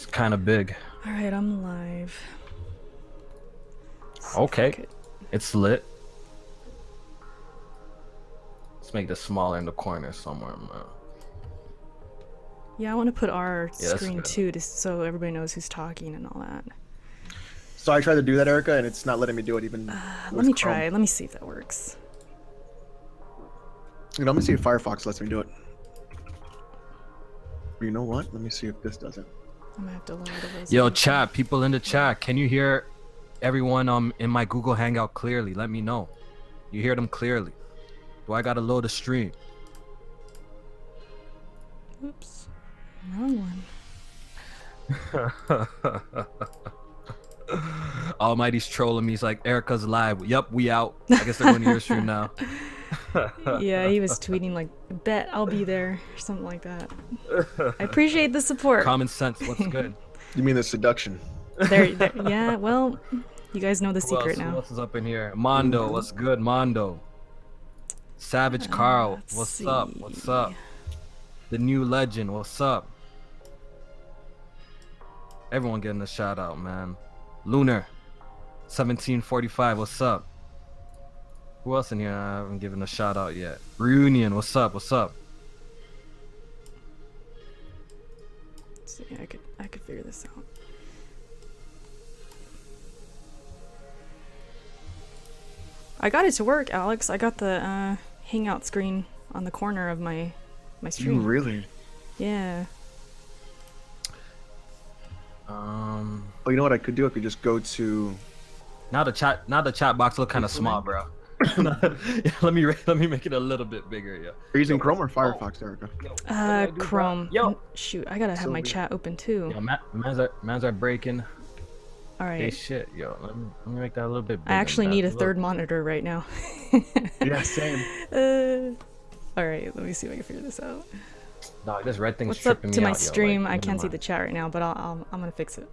It's kind of big. All right, I'm live. Okay, it's lit. Let's make this smaller in the corner somewhere, man. Yeah, I want to put our Yeah, screen too, so everybody knows who's talking and all that. So I tried to do that, Erica, and it's not letting me do it even. Let me try. Let me see if that works. You know, let me see if Firefox lets me do it. You know what? Let me see if this does it. I'm gonna have to lower the resolution. Yo, chat, people in the chat, can you hear everyone in my Google Hangout clearly? Let me know. You hear them clearly. Do I gotta load a stream? Oops, wrong one. Almighty's trolling me. He's like, Erica's live. Yup, we out. I guess they're going to your stream now. Yeah, he was tweeting like, bet I'll be there, or something like that. I appreciate the support. Common sense, what's good? You mean the seduction? There, yeah, well, you guys know the secret now. Who else is up in here? Mondo, what's good, Mondo? Savage Carl, what's up? What's up? The new legend, what's up? Everyone getting a shout out, man. Lunar, 1745, what's up? Who else in here I haven't given a shout out yet? Reunion, what's up? What's up? Let's see, I could figure this out. I got it to work, Alex. I got the hangout screen on the corner of my stream. You really? Yeah. Oh, you know what I could do? I could just go to. Now the chat box look kind of small, bro. Yeah, let me make it a little bit bigger, yeah. Are you using Chrome or Firefox, Erica? Chrome. Yo, shoot, I gotta have my chat open too. Yo, mans are breaking. All right. Hey, shit, yo, let me make that a little bit bigger. I actually need a third monitor right now. Yeah, same. All right, let me see if I can figure this out. Dog, this red thing's What's up tripping to me my out, yo, stream? like, I can't see the chat right now, but I'm gonna fix it.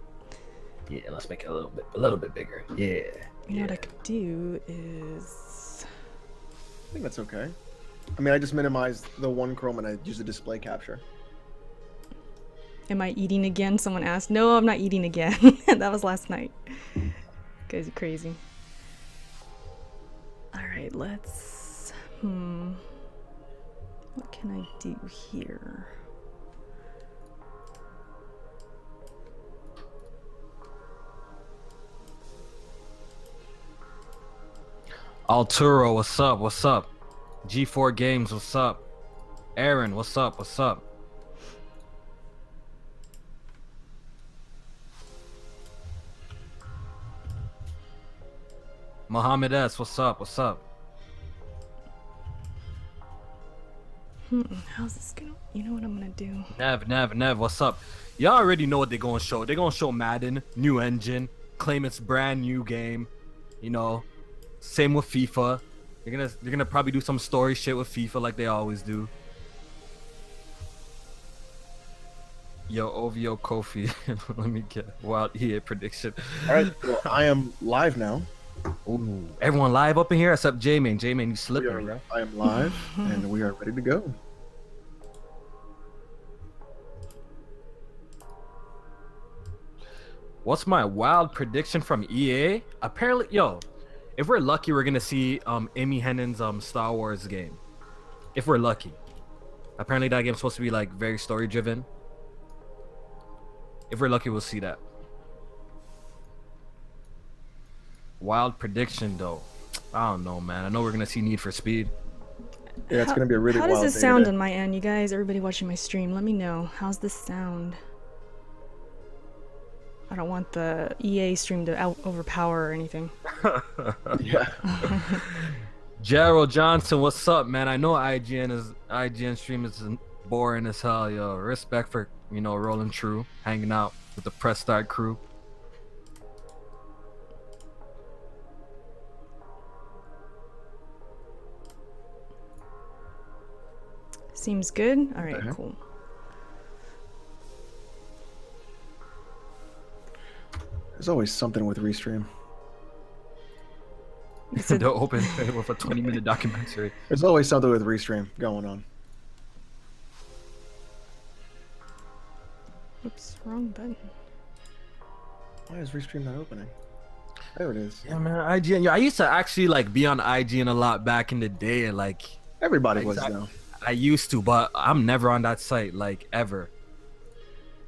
Yeah, let's make it a little bit bigger. Yeah. You know what I could do is. I think that's okay. I mean, I just minimized the one Chrome and I used the display capture. Am I eating again? Someone asked. No, I'm not eating again. That was last night. Guys are crazy. All right, let's. What can I do here? Alturo, what's up? What's up? G4 Games, what's up? Aaron, what's up? What's up? Mohammed S, what's up? What's up? How's this gonna? You know what I'm gonna do? Nev, what's up? Y'all already know what they're gonna show. They're gonna show Madden, new engine, claim it's brand new game. You know, same with FIFA. They're gonna probably do some story shit with FIFA like they always do. Yo, OVO Kofi, let me get wild EA prediction. All right, well, I am live now. Ooh, everyone live up in here except J-Man. J-Man, you slippery, bro. I am live, and we are ready to go. What's my wild prediction from EA? Apparently, yo, if we're lucky, we're gonna see Amy Hennon's Star Wars game. If we're lucky. Apparently that game's supposed to be like very story driven. If we're lucky, we'll see that. Wild prediction though. I don't know, man. I know we're gonna see Need for Speed. Yeah, it's gonna be a really How wild does this day sound today. on my end, you guys? Everybody watching my stream, let me know. How's this sound? I don't want the EA stream to overpower or anything. Yeah. Gerald Johnson, what's up, man? I know IGN stream is boring as hell, yo. Respect for, you know, rolling true, hanging out with the press start crew. Seems good. All right, cool. There's always something with Restream. They'll open with a 20-minute documentary. There's always something with Restream going on. Oops, wrong button. Why is Restream not opening? There it is. Yeah, man, IGN. Yeah, I used to actually like be on IGN a lot back in the day, and like Everybody was Exactly. though. I used to, but I'm never on that site like ever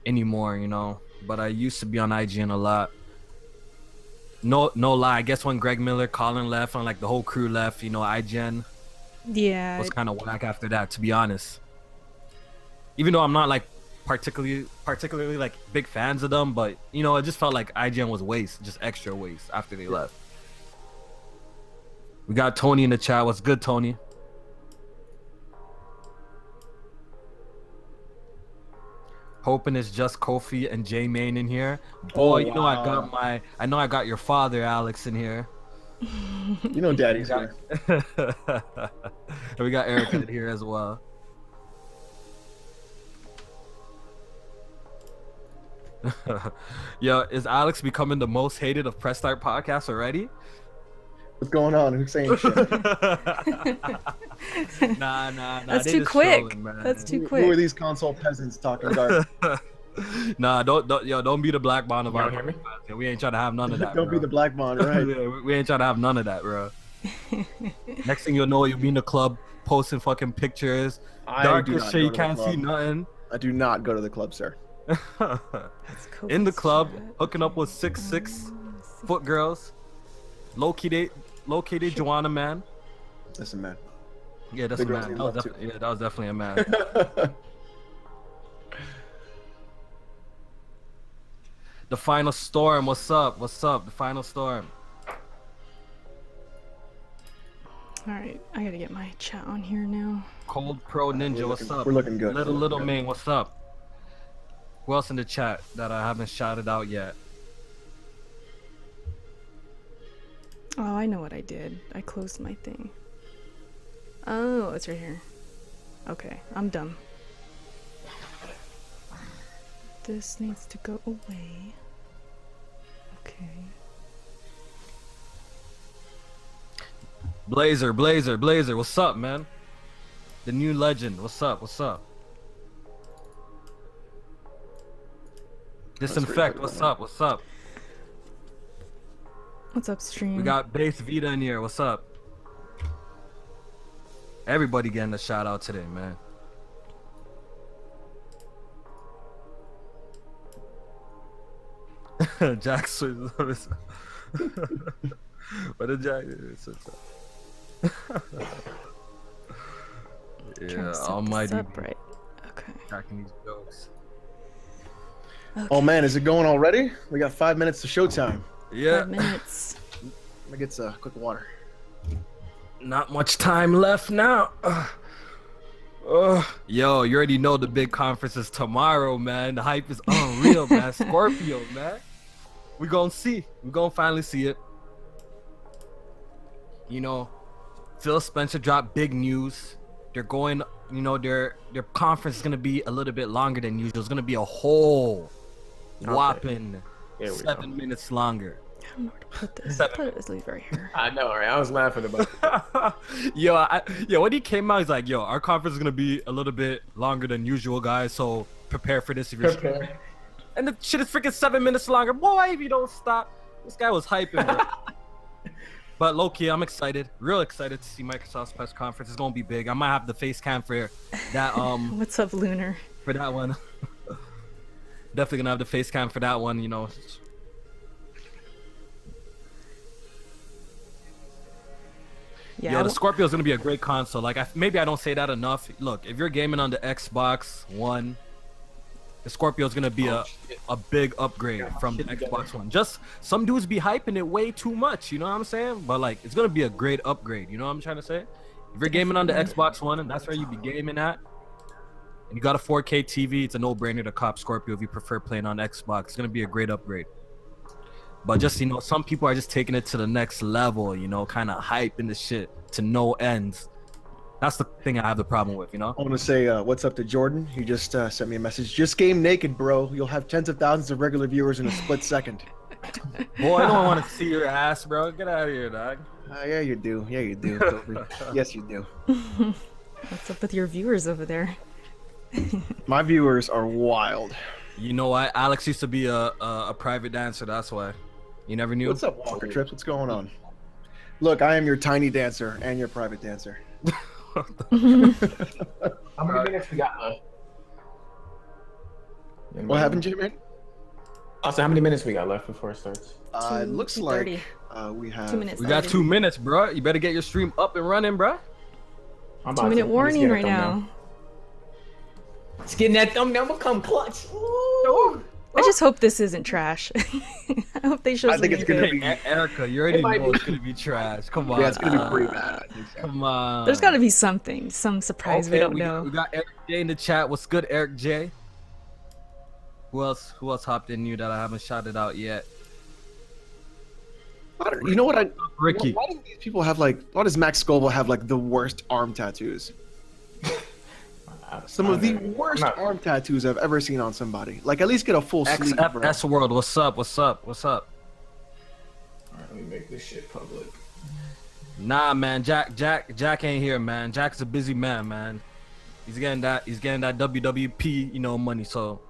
anymore, you know. But I used to be on IGN a lot. No lie. I guess when Greg Miller, Colin left, and like the whole crew left, you know, IGN Yeah. was kind of whack after that, to be honest. Even though I'm not like particularly like big fans of them, but you know, it just felt like IGN was waste, just extra waste after they left. We got Tony in the chat. What's good, Tony? Hoping it's just Kofi and J Main in here. Boy, you know wow. I know I got your father Alex in here. You know Daddy's here. And we got Erica in here as well. Yo, is Alex becoming the most hated of Press Start podcasts already? What's going on? Who's saying shit? Nah. That's they too just quick. trolling, man. That's too Who are quick. these console peasants talking garbage? Nah, don't be the black bond of Y'all our hear me? podcast. Yeah, we ain't trying to have none of that. Don't be bro. the black bond, right? Yeah, we ain't trying to have none of that, bro. Next thing you'll know, you'll be in the club posting fucking pictures. I Dark do as not shit, go you to the can't see club. nothing. I do not go to the club, sir. That's In the Kofi's club, chat. hooking up with 6'6" foot girls. Located Joanna man. Listen, man. Yeah, that's Big a girls man. need That was love, too. that was definitely a man. The Final Storm, what's up? What's up? The Final Storm. Alright, I gotta get my chat on here now. Cold Pro Ninja, what's up? We're looking good. Little Ming, what's up? Who else in the chat that I haven't shouted out yet? Oh, I know what I did. I closed my thing. Oh, it's right here. Okay, I'm dumb. This needs to go away. Okay. Blazer, what's up, man? The new legend, what's up? Disinfect, what's up? What's up, stream? We got Base Vita in here, what's up? Everybody getting a shout out today, man. Jack Swiss. What did Jack? Trying Yeah, to set almighty. this up right. Okay. Cracking these jokes. Oh man, is it going already? We got 5 minutes to showtime. Yeah, 5 minutes. Let me get a quick water. not much time left now. Yo, you already know the big conference is tomorrow, man. The hype is unreal, man. Scorpio, man. We gonna see. We gonna finally see it. You know, Phil Spencer dropped big news. They're going, you know, their conference is gonna be a little bit longer than usual. It's gonna be a whole whopping Here we 7 minutes longer. I don't know where to put this. Seven. Put it, let's leave it right here. I know, right? I was laughing about it. Yo, when he came out, he's like, yo, our conference is gonna be a little bit longer than usual, guys. So prepare for this if you're Prepare. And the shit is freaking 7 minutes longer. Boy, if you don't stop. This guy was hyping, bro. But low-key, I'm excited. Real excited to see Microsoft's press conference. It's gonna be big. I might have the face cam for that What's up, Lunar? for that one. Definitely gonna have the face cam for that one, you know. Yeah. Yo, the Scorpio is gonna be a great console. Like, maybe I don't say that enough. Look, if you're gaming on the Xbox One, the Scorpio is gonna be a big upgrade from the Xbox One. Just some dudes be hyping it way too much. You know what I'm saying? But like, it's gonna be a great upgrade. You know what I'm trying to say? If you're gaming on the Xbox One, and that's where you be gaming at, and you got a 4K TV, it's a no-brainer to cop Scorpio if you prefer playing on Xbox. It's gonna be a great upgrade. But just, you know, some people are just taking it to the next level, you know, kind of hyping the shit to no ends. That's the thing I have the problem with, you know? I want to say what's up to Jordan. He just sent me a message. Just game naked, bro. You'll have tens of thousands of regular viewers in a split second. Boy, I don't want to see your ass, bro. Get out of here, dog. Yeah, you do. Yeah, you do. Kobe. Yes, you do. What's up with your viewers over there? My viewers are wild. You know why? Alex used to be a private dancer. That's why. You never knew. What's up, Walker Trips? What's going on? Look, I am your tiny dancer and your private dancer. How many minutes we got left? What happened, J-Man? Also, how many minutes we got left before it starts? It looks 2:30. like we have 2 minutes. We got 2 minutes, bro. You better get your stream up and running, bro. I'm 2 about minute to. warning right now. It's getting that thumbnail become clutch. Ooh. I just hope this isn't trash. I hope they show I think something it's gonna good. be. Hey, Erica, you already It might know be. it's gonna be trash. Come on. Yeah, it's gonna be pretty bad. I think so. Come on. There's got to be something, some surprise we don't know. We got Eric J in the chat. What's good, Eric J? Who else hopped in new that I haven't shouted out yet? You know what? Ricky. Why do these people have like? Why does Max Scoville have like the worst arm tattoos? Some of the worst arm tattoos I've ever seen on somebody. Like, at least get a full sleeve, bro. XFS World, what's up? What's up? What's up? Alright, let me make this shit public. Nah, man, Jack ain't here, man. Jack's a busy man. He's getting that WWP, money. So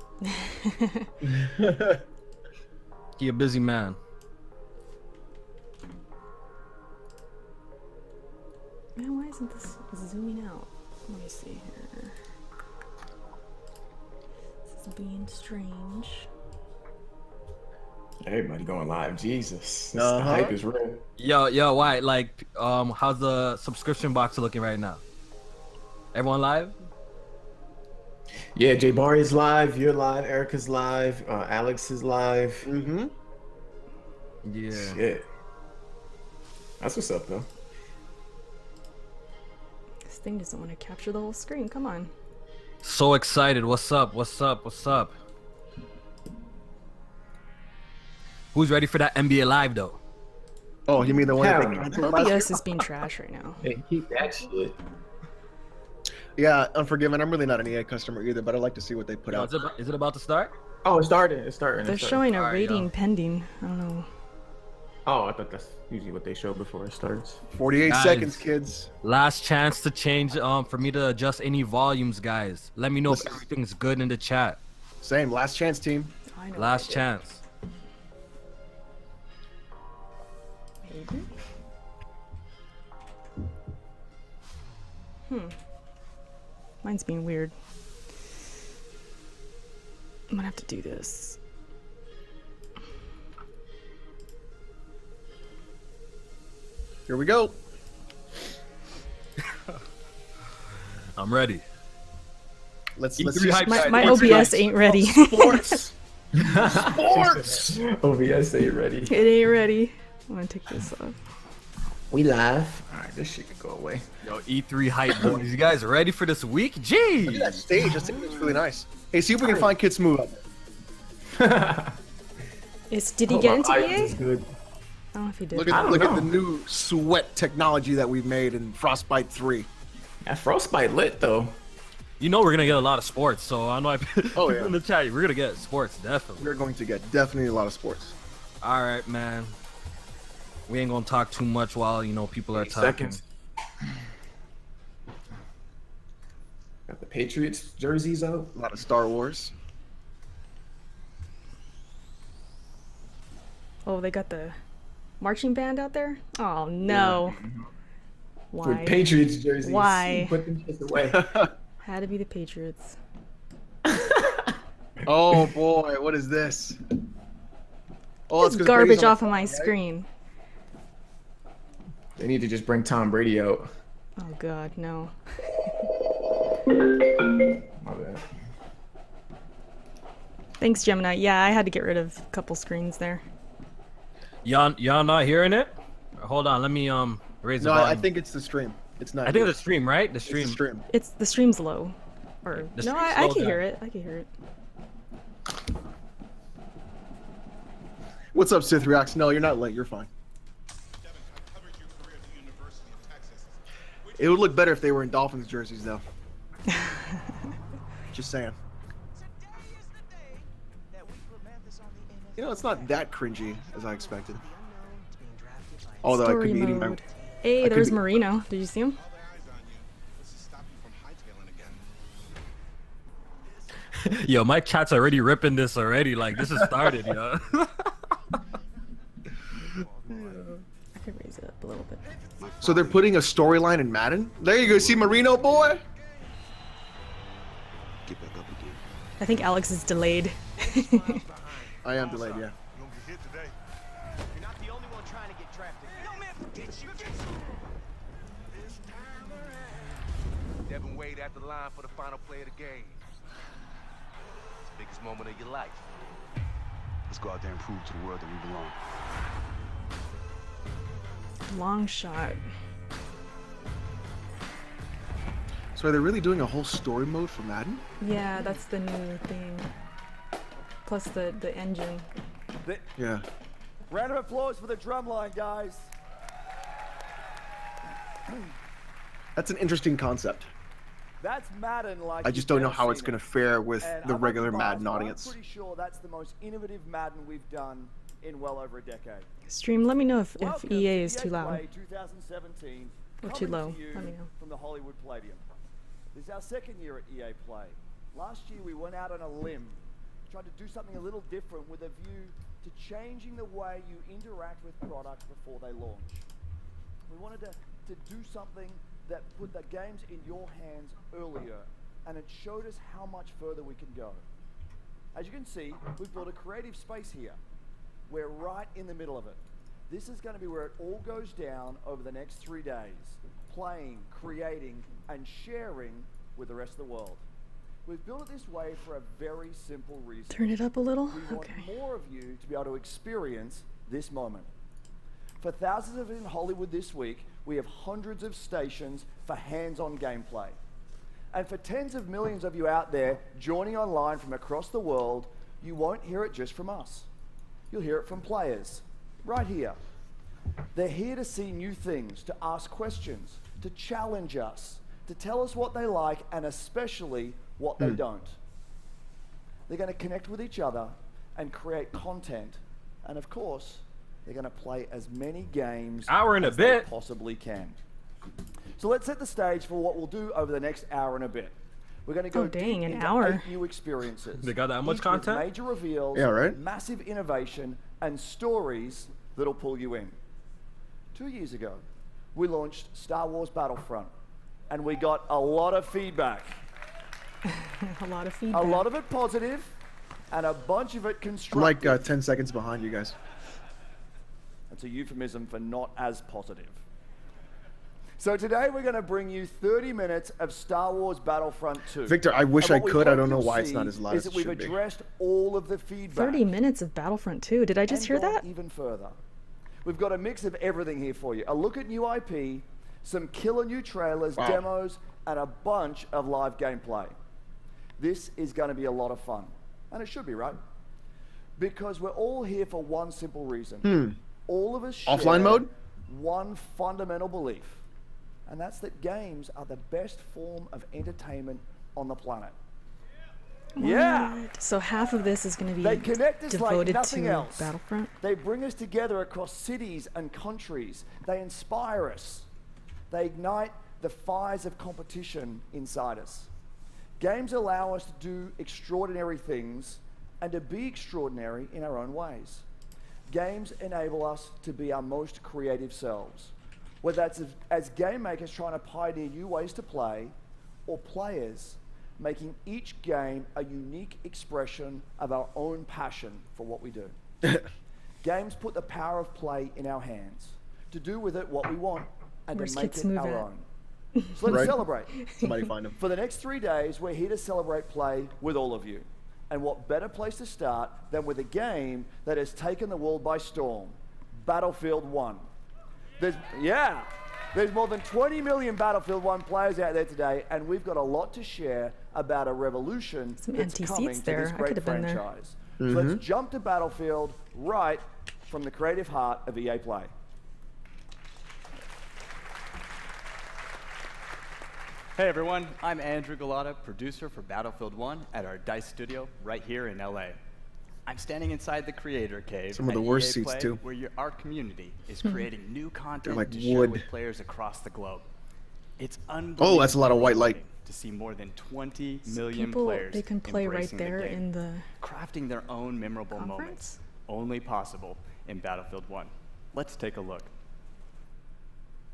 he a busy man. Man, why isn't this zooming out? Let me see here. This is being strange. Everybody going live. Jesus. The Uh-huh. hype is real. Yo, why? Like, how's the subscription box looking right now? Everyone live? Yeah, Jay Barry is live. You're live. Erica's live. Alex is live. Mm-hmm. Yeah. Shit. That's what's up, though. This thing doesn't want to capture the whole screen. Come on. So excited. What's up? Who's ready for that NBA Live though? Oh, you mean the one that Hell they no. canceled last year? OBS is being trash right now. Hey, keep that shit. Yeah, Unforgiven. I'm really not an EA customer either, but I like to see what they put Yo, out. is it about to start? Oh, it's starting. It's starting. They're It's starting. showing a Alright, rating yo. pending. I don't know. Oh, I thought that's usually what they show before it starts. 48 Guys. seconds, kids. Last chance to change for me to adjust any volumes, guys. Let me know if everything's good in the chat. Same. Last chance, team. I know Last what I chance. did. Maybe. Mine's being weird. I'm gonna have to do this. Here we go. I'm ready. Let's E3 see. hype My, side. my E3 OBS ain't ready. Sports. Sports. OBS ain't ready. It ain't ready. I'm gonna take this off. We live. Alright, this shit can go away. Yo, E3 hype boys. You guys ready for this week? Gee. Look at that stage. That stage looks really nice. Hey, see if we can find Kid Smooth. Did he get into Hype EA? is good. I don't know if he did. Look I at don't look know. at the new sweat technology that we've made in Frostbite 3. That Frostbite lit though. You know we're gonna get a lot of sports, so I know I Oh, yeah. in the chat. We're gonna get sports, definitely. We're going to get definitely a lot of sports. All right, man. We ain't gonna talk too much while people are talking. Seconds. Got the Patriots jerseys out. A lot of Star Wars. Oh, they got the marching band out there? Oh no. With Why? Patriots jerseys. Why? Put them shit away. Had to be the Patriots. Oh boy, what is this? Oh, It's 'cause garbage Brady's on off the of my phone, right? screen. They need to just bring Tom Brady out. Oh god, no. My bad. Thanks, Gemini. Yeah, I had to get rid of a couple screens there. Y'all not hearing it? Hold on, let me raise the No, volume. I think it's the stream. It's not. I think you. the stream, right? The It's stream. the stream. It's the stream's low. Or The no, stream's I low can hear down. it. I can hear it. What's up, Sith Reacts? No, you're not late. You're fine. It would look better if they were in Dolphins jerseys, though. Just saying. It's not that cringy as I expected. Although I could Story be eating my. mode. Hey, I could there's be- Marino. Did you see him? Yo, my chat's already ripping this already. Like this has started, yo. I could raise it up a little bit. So they're putting a storyline in Madden? There you go, see Marino boy? I think Alex is delayed. I am delayed, yeah. You're not the only one trying to get drafted. No, man, forget you. Devin Wade at the line for the final play of the game. It's the biggest moment of your life. Let's go out there and prove to the world that we belong. Long shot. So are they really doing a whole story mode for Madden? Yeah, that's the new thing. Plus the engine. Yeah. Round of applause for the drum line, guys. That's an interesting concept. That's Madden like I just don't know how it's going to fare with the regular Madden audience. I'm pretty sure that's the most innovative Madden we've done in well over a decade. Stream, let me know if Welcome to EA is EA too loud. Play 2017, Or too coming low. to you Let me know. From the Hollywood Palladium. This is our second year at EA Play. Last year we went out on a limb, tried to do something a little different with a view to changing the way you interact with products before they launch. We wanted to do something that put the games in your hands earlier, and it showed us how much further we can go. As you can see, we've built a creative space here. We're right in the middle of it. This is going to be where it all goes down over the next 3 days. Playing, creating, and sharing with the rest of the world. We've built it this way for a very simple reason. Turn it up a little? We want Okay. more of you to be able to experience this moment. For thousands of you in Hollywood this week, we have hundreds of stations for hands-on gameplay. And for tens of millions of you out there joining online from across the world, you won't hear it just from us. You'll hear it from players, right here. They're here to see new things, to ask questions, to challenge us, to tell us what they like, and especially what they don't. They're going to connect with each other and create content. And of course, they're going to play as many games Hour and a as they bit. possibly can. So let's set the stage for what we'll do over the next hour and a bit. We're going to go Oh, dang, deep an into hour. 8 new experiences. They got that much each with content? major reveals, Yeah, right. massive innovation, and stories that'll pull you in. 2 years ago, we launched Star Wars Battlefront, and we got a lot of feedback. A lot of feedback. A lot of it positive, and a bunch of it I'm constructive. like 10 seconds behind you guys. That's a euphemism for not as positive. So today we're going to bring you 30 minutes of Star Wars Battlefront 2. Victor, I wish And I what we could. I hope don't know you'll why it's see not as loud is as that it we've should be. addressed all of the feedback. 30 minutes of Battlefront 2. Did I just hear and gone that? even further. We've got a mix of everything here for you. A look at new IP, some killer new trailers, Wow. demos, and a bunch of live gameplay. This is going to be a lot of fun. And it should be, right? Because we're all here for one simple reason. All of us share Offline mode? one fundamental belief, and that's that games are the best form of entertainment on the planet. Yeah! What? So half of this is going to They be connect us like devoted nothing to else. Battlefront. They bring us together across cities and countries. They inspire us. They ignite the fires of competition inside us. Games allow us to do extraordinary things and to be extraordinary in our own ways. Games enable us to be our most creative selves, whether that's as game makers trying to pioneer new ways to play, or players making each game a unique expression of our own passion for what we do. Games put the power of play in our hands, to do with it what we want, and Where's to make Kids it Move our at? own. So let's Right. celebrate. Somebody find him. For the next 3 days, we're here to celebrate play with all of you. And what better place to start than with a game that has taken the world by storm, Battlefield 1. There's more than 20 million Battlefield 1 players out there today, and we've got a lot to share about a revolution Some that's empty coming seats to there. this I great could have been there. franchise. So let's jump to Battlefield right from the creative heart of EA Play. Hey everyone, I'm Andrew Galata, producer for Battlefield 1 at our DICE studio right here in LA. I'm standing inside the creator cave Some of the at worst EA seats, Play, too. where our community is creating new content like to share wood. with players across the globe. It's unbelievable. Oh, that's a lot of white light. to see more than 20 million People, players they can play right embracing the there game, in the crafting their own memorable moments, conference. only possible in Battlefield 1. Let's take a look.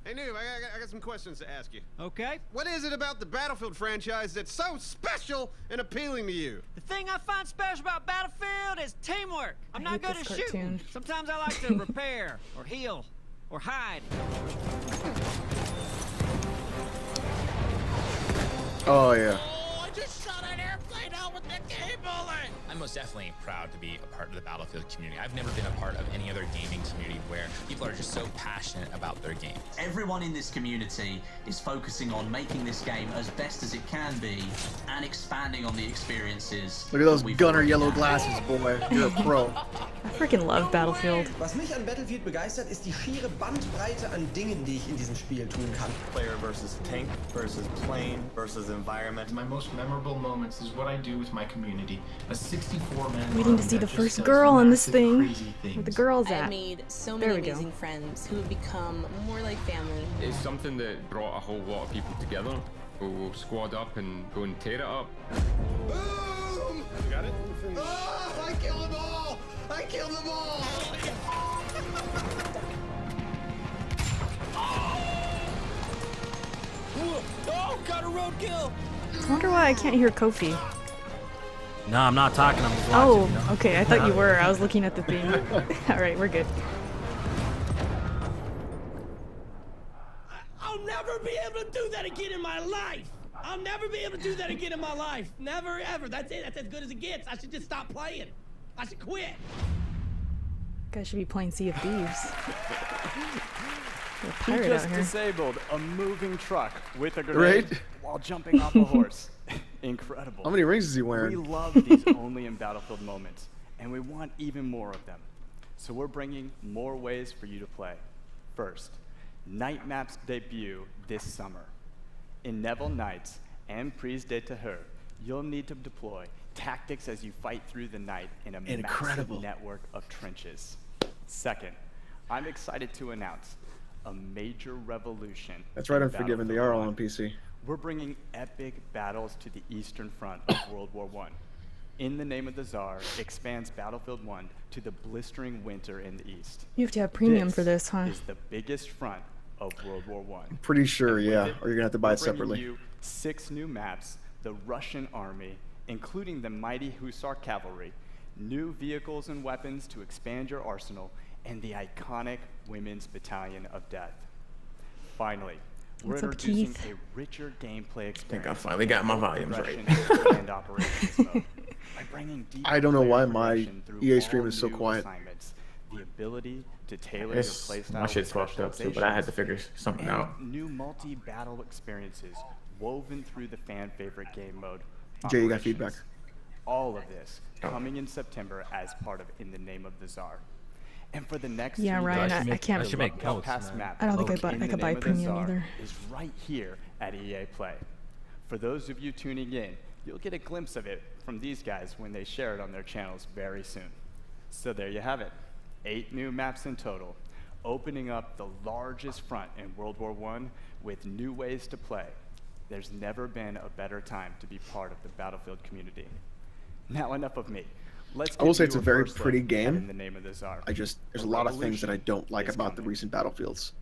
Hey, Noob, I got some questions to ask you. Okay. What is it about the Battlefield franchise that's so special and appealing to you? The thing I find special about Battlefield is teamwork. I'm I not hate good this at shooting. cartoon. Sometimes I like to repair or heal or hide. Oh yeah. Oh, I just shot an airplane out with the cable. I'm most definitely proud to be a part of the Battlefield community. I've never been a part of any other gaming community where people are just so passionate about their game. Everyone in this community is focusing on making this game as best as it can be and expanding on the experiences. Look at those that we've gunner already yellow had. glasses, boy. You're a pro. I freaking love Battlefield. Was mich an Battlefield begeistert, ist die schiere Bandbreite an Dingen, die ich in diesem Spiel tun kann. Player versus tank versus plane versus environment. My most memorable moments is what I do with my community. A 64-man Waiting to see the first girl on this thing. Where the girl's I at. made so There many we go. amazing friends who have become more like family. It's something that brought a whole lot of people together. We'll squad up and go and tear it up. Boom! You got it? Oh, I killed them all! I killed them all! Oh, got a roadkill! I wonder why I can't hear Kofi. No, I'm not talking. I'm just watching. Oh, you know? okay. I thought you were. I was looking at the thing. All right, we're good. I'll never be able to do that again in my life. I'll never be able to do that again in my life. Never, ever. That's it. That's as good as it gets. I should just stop playing. I should quit. Guys should be playing Sea of Thieves. You're a He pirate just out here. disabled a moving truck with a grenade Right? while jumping off a horse. Incredible. How many rings is he We wearing? love these only in Battlefield moments, and we want even more of them. So we're bringing more ways for you to play. First, Night Maps debut this summer. In Neville Nights and Prise de Terreur, you'll need to deploy tactics as you fight through the night in a Incredible. massive network of trenches. Second, I'm excited to announce a major revolution. That's right, in Unforgiven. They are all on PC. We're bringing epic battles to the Eastern Front of World War I. In the Name of the Tsar expands Battlefield 1 to the blistering winter in the East. You have to have premium for this, huh? Is the biggest front of World War I. Pretty sure, yeah. Or you're gonna have to buy it We're bringing separately. you 6 new maps, the Russian army, including the mighty Hussar cavalry, new vehicles and weapons to expand your arsenal, and the iconic Women's Battalion of Death. Finally, we're What's up, introducing Keith? a richer gameplay experience. I think I finally got my volumes right. And operations mode. By bringing deep I don't know player why my progression through EA stream all is so new quiet. assignments, the ability to tailor It's, your playstyle my shit's with fucked up too, but I had to figure something and out. new multi-battle experiences woven through the fan favorite game mode. Jay, you got Operations. feedback. All of this Oh. coming in September as part of In the Name of the Tsar. And for the next Yeah, 3 Ryan, days, I can't- I should make the notes, Pass man. map I don't think of In I the could buy Name of the premium Tsar either. is right here at EA Play. For those of you tuning in, you'll get a glimpse of it from these guys when they share it on their channels very soon. So there you have it, 8 new maps in total, opening up the largest front in World War I with new ways to play. There's never been a better time to be part of the Battlefield community. Now enough of me. Let's I will give say you it's a very first look pretty at game. In the Name of the Tsar. There's A a lot of things that I revolution don't like is about the coming. recent Battlefields.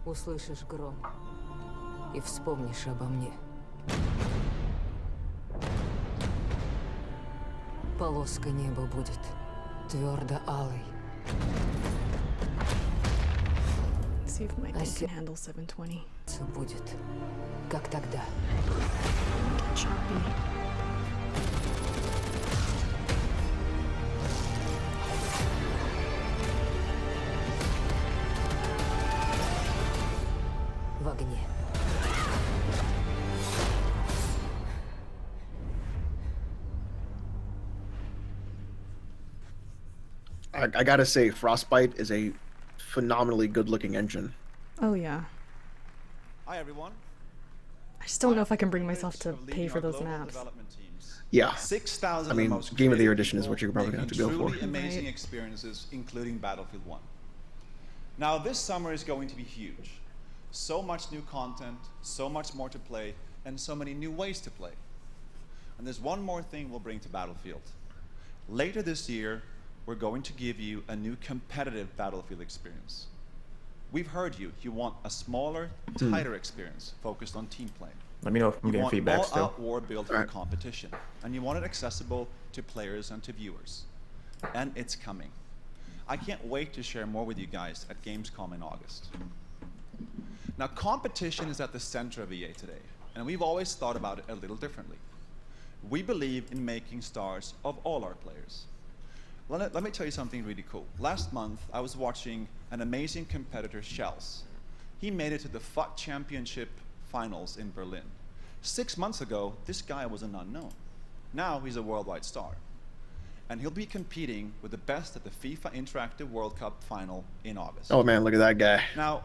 Услышишь гром и вспомнишь обо мне. Полоска неба будет твердо алой. See if my thing can handle 720. Будет, как тогда. Choppy. В огне. I gotta say, Frostbite is a phenomenally good-looking engine. Oh yeah. Hi everyone. I just don't know if I can bring myself to pay for those maps. Yeah. 6,000 I mean, of the most Game of the Year creative edition is what you're probably going to have to making go for. truly amazing experiences, including Battlefield 1. Now, this summer is going to be huge. So much new content, so much more to play, and so many new ways to play. And there's one more thing we'll bring to Battlefield. Later this year, we're going to give you a new competitive Battlefield experience. We've heard you. You want a smaller, tighter experience focused on team play. Let me know if I'm getting feedback still. You want all-out war built for competition, and you want it accessible to players and to viewers. And it's coming. I can't wait to share more with you guys at Gamescom in August. Now, competition is at the center of EA today, and we've always thought about it a little differently. We believe in making stars of all our players. Let me tell you something really cool. Last month, I was watching an amazing competitor, Shells. He made it to the FUT Championship finals in Berlin. 6 months ago, this guy was an unknown. Now he's a worldwide star. And he'll be competing with the best at the FIFA Interactive World Cup final in August. Oh man, look at that guy. Now,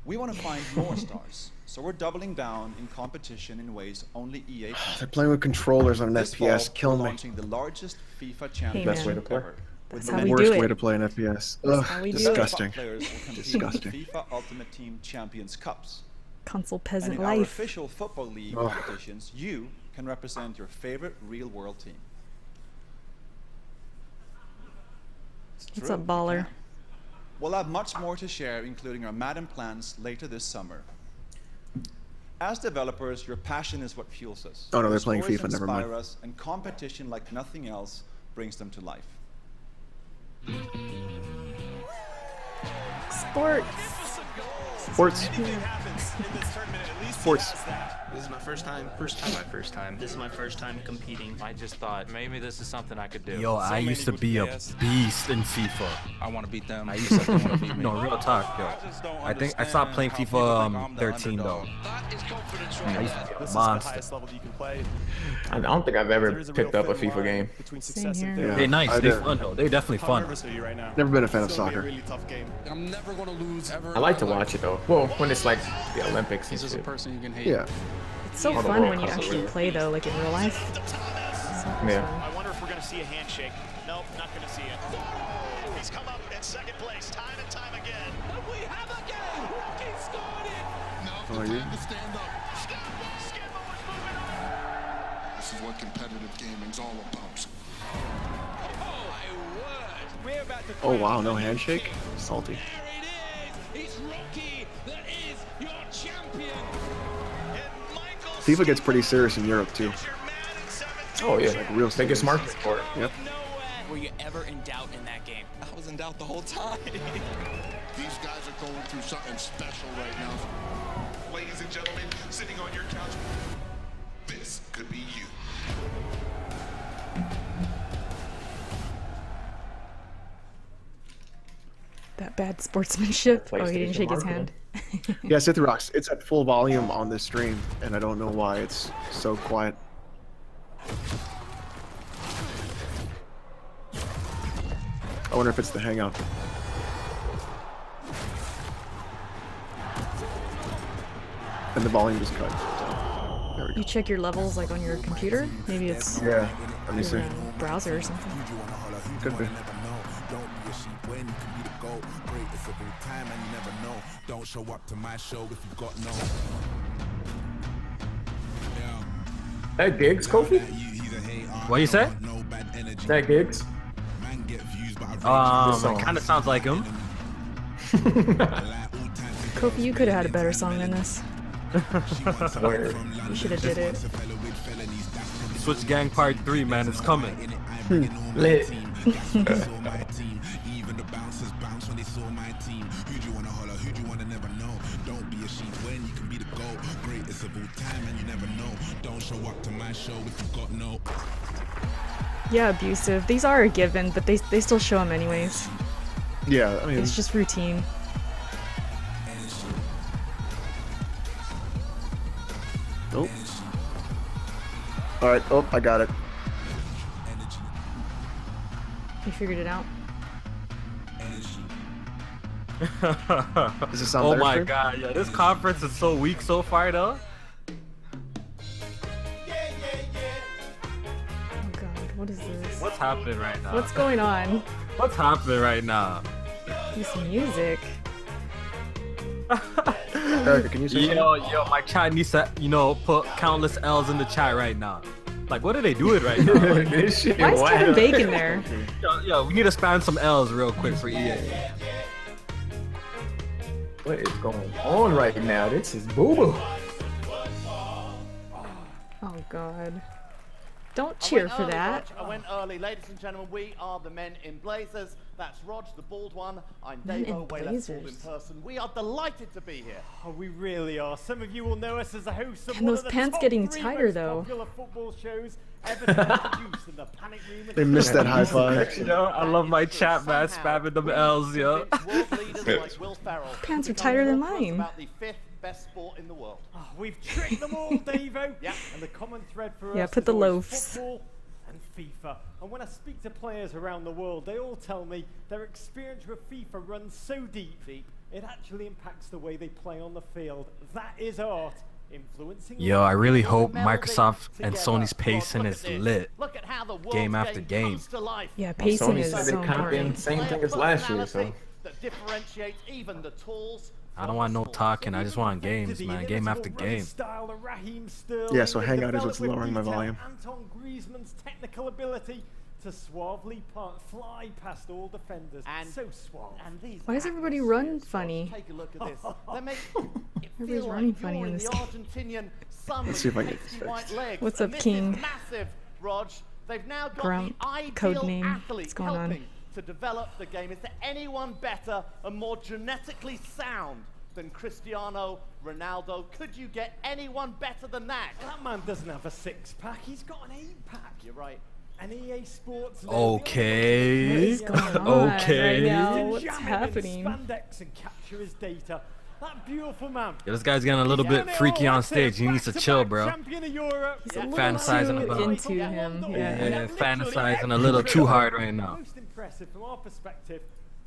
we want to find more stars, so we're doubling down in competition in ways only EA can. They're playing with controllers on an This fall, FPS, killing we're me. launching the largest FIFA Best championship way to play. ever. That's With how the we Worst do way it. to play an FPS. That's how we do it. Disgusting. players will compete Disgusting. in the FIFA Ultimate Team Champions Cups. Console And peasant in our life. official Football League Oh. competitions, you can represent your favorite real-world team. It's What's true, up, you baller? can. We'll have much more to share, including our Madden plans later this summer. As developers, your passion is what fuels us. Oh, no, they're Your playing stories FIFA, never mind. inspire us, and competition like nothing else brings them to life. Sports. Sports. Sports. This is my first time. This is my first time competing. I just thought maybe this is something I could do. Yo, I used to be a beast in FIFA. I want to beat them. I used to want to beat me. No, real talk, yo. I think I stopped playing FIFA 13 though. I used to be a monster. I don't think I've ever picked up a FIFA game. Same here. Yeah, They're nice. I They're did. fun though. They're definitely fun. Never been a fan of soccer. I'm never gonna lose ever. I like to watch it though. Well, when it's like the Olympics and He's just a shit. person you can hate. Yeah. It's so All the fun World when you Cups actually over. play though, like in real life. Yeah. I wonder if we're going to see a handshake. Nope, not going to see it. He's come up in second place time and time again. And we have a game. Rocky scored it. Now's the time to stand up. Skidmore was moving on. This is what competitive gaming's all about. Oh, my word. We're about to Oh wow, no handshake? Salty. There it is. It's Rocky that is your champion. FIFA gets pretty serious in Europe too. Oh yeah, Like real biggest serious. market for it. Yep. Were you ever in doubt in that game? I was in doubt the whole time. These guys are going through something special right now. Ladies and gentlemen, sitting on your couch, this could be you. That bad sportsmanship. Oh, he didn't shake his hand. Yeah, Sithrox, it's at full volume on this stream, and I don't know why it's so quiet. I wonder if it's the hangout. And the volume just cut. So, there we go. You check your levels like on your computer? Maybe it's Yeah, let me your see. browser or something. Could be. Don't show up to my show if you got no. That gigs, Kofi? What you say? That gigs? It kind of sounds like him. Kofi, you could have had a better song than this. You should have did it. Switch Gang Part 3, man, it's coming. Lit. Even the bouncers bounce when they saw my team. Who do you wanna holler? Who do you wanna never know? Don't be a sheep when you can be the goal. Greatest of all time and you never know. Don't show up to my show if you got no. Yeah, abusive. These are a given, but they still show them anyways. Yeah, I mean, It's just routine. Nope. All right. Oh, I got it. You figured it out. Does it sound Oh better, my Stream? god, yeah, this conference is so weak so far though. What is this? What's happening right now? What's going on? What's happening right now? This music. Erica, can you say Yo, my chat needs to, put countless L's in the chat right now. Like, what are they doing right now? This shit. Why is Kevin Bacon there? Yo, we need to spam some L's real quick for EA. What is going on right now? This is boo-boo. Oh god. Don't cheer for that. I went early. Ladies and gentlemen, we are the Men in Blazers. That's Rog, the bald one. I'm Men in Davo, way less bald in Blazers. person. We are delighted to be here. Oh, we really are. Some of you will know us as a host of And one those of the pants top getting 3 tighter, most though. popular football shows ever to be produced in the Panic Room. They missed that high five. Yo, I love my chat, man. Spamming them L's, yo. World leaders like Will Ferrell Pants are become tighter than more for us mine. About the 5th best sport in the world. Oh, we've tricked them all, Davo. Yeah. And the common thread for Yeah, us put is the always loafs. football and FIFA. And when I speak to players around the world, they all tell me their experience with FIFA runs so deep, it actually impacts the way they play on the field. That is art. Influencing Yo, I really hope melding Microsoft and together. Sony's pacing is lit. Look at how the Game world's after game game. comes to life. Yeah, pacing Sony is said so they copying important. the same thing as last year, so. That differentiates even the tools. I don't want no talking. I just want games, man. Game after game. Yeah, so Hangout is what's lowering my volume. Anton Griezmann's technical ability to suavely fly past all defenders. And so suave. And these Why does everybody run funny? Take a look at this. They make it Everybody's feel running like funny you're in in this the game. Argentinian sun Let's see if I with can get pasty this white fixed. legs. What's And up, this King? is massive, Rog. They've now got Grump, the ideal code name. athlete What's going on? helping to develop the game. Is there anyone better and more genetically sound than Cristiano Ronaldo? Could you get anyone better than that? That man doesn't have a 6-pack. He's got an 8-pack. You're right. And EA Sports. Okay. What is going on Okay. right now? Jam What's him in happening? Spandex and capture his data. That beautiful man. Yo, this guy's getting a little bit freaky on stage. He needs to chill, bro. Champion of Europe. He's a little Fantasizing too about- into him. Yeah. Yeah, fantasizing a little too hard right now. Most impressive from our perspective.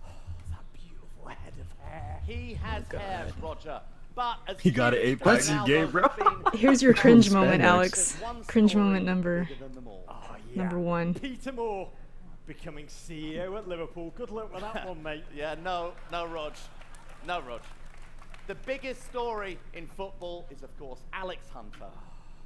Oh, that beautiful head of hair. He has hair, Roger. But as He got an huge 8-pack. as That's gay, Ronaldo bro. has been, Here's your cringe moment, Spandex. Alex. there's one Cringe story moment number bigger than them all. Oh, yeah. number 1. Peter Moore becoming CEO at Liverpool. Good luck with that one, mate. Yeah, no, Rog. No, Rog. The biggest story in football is, of course, Alex Hunter,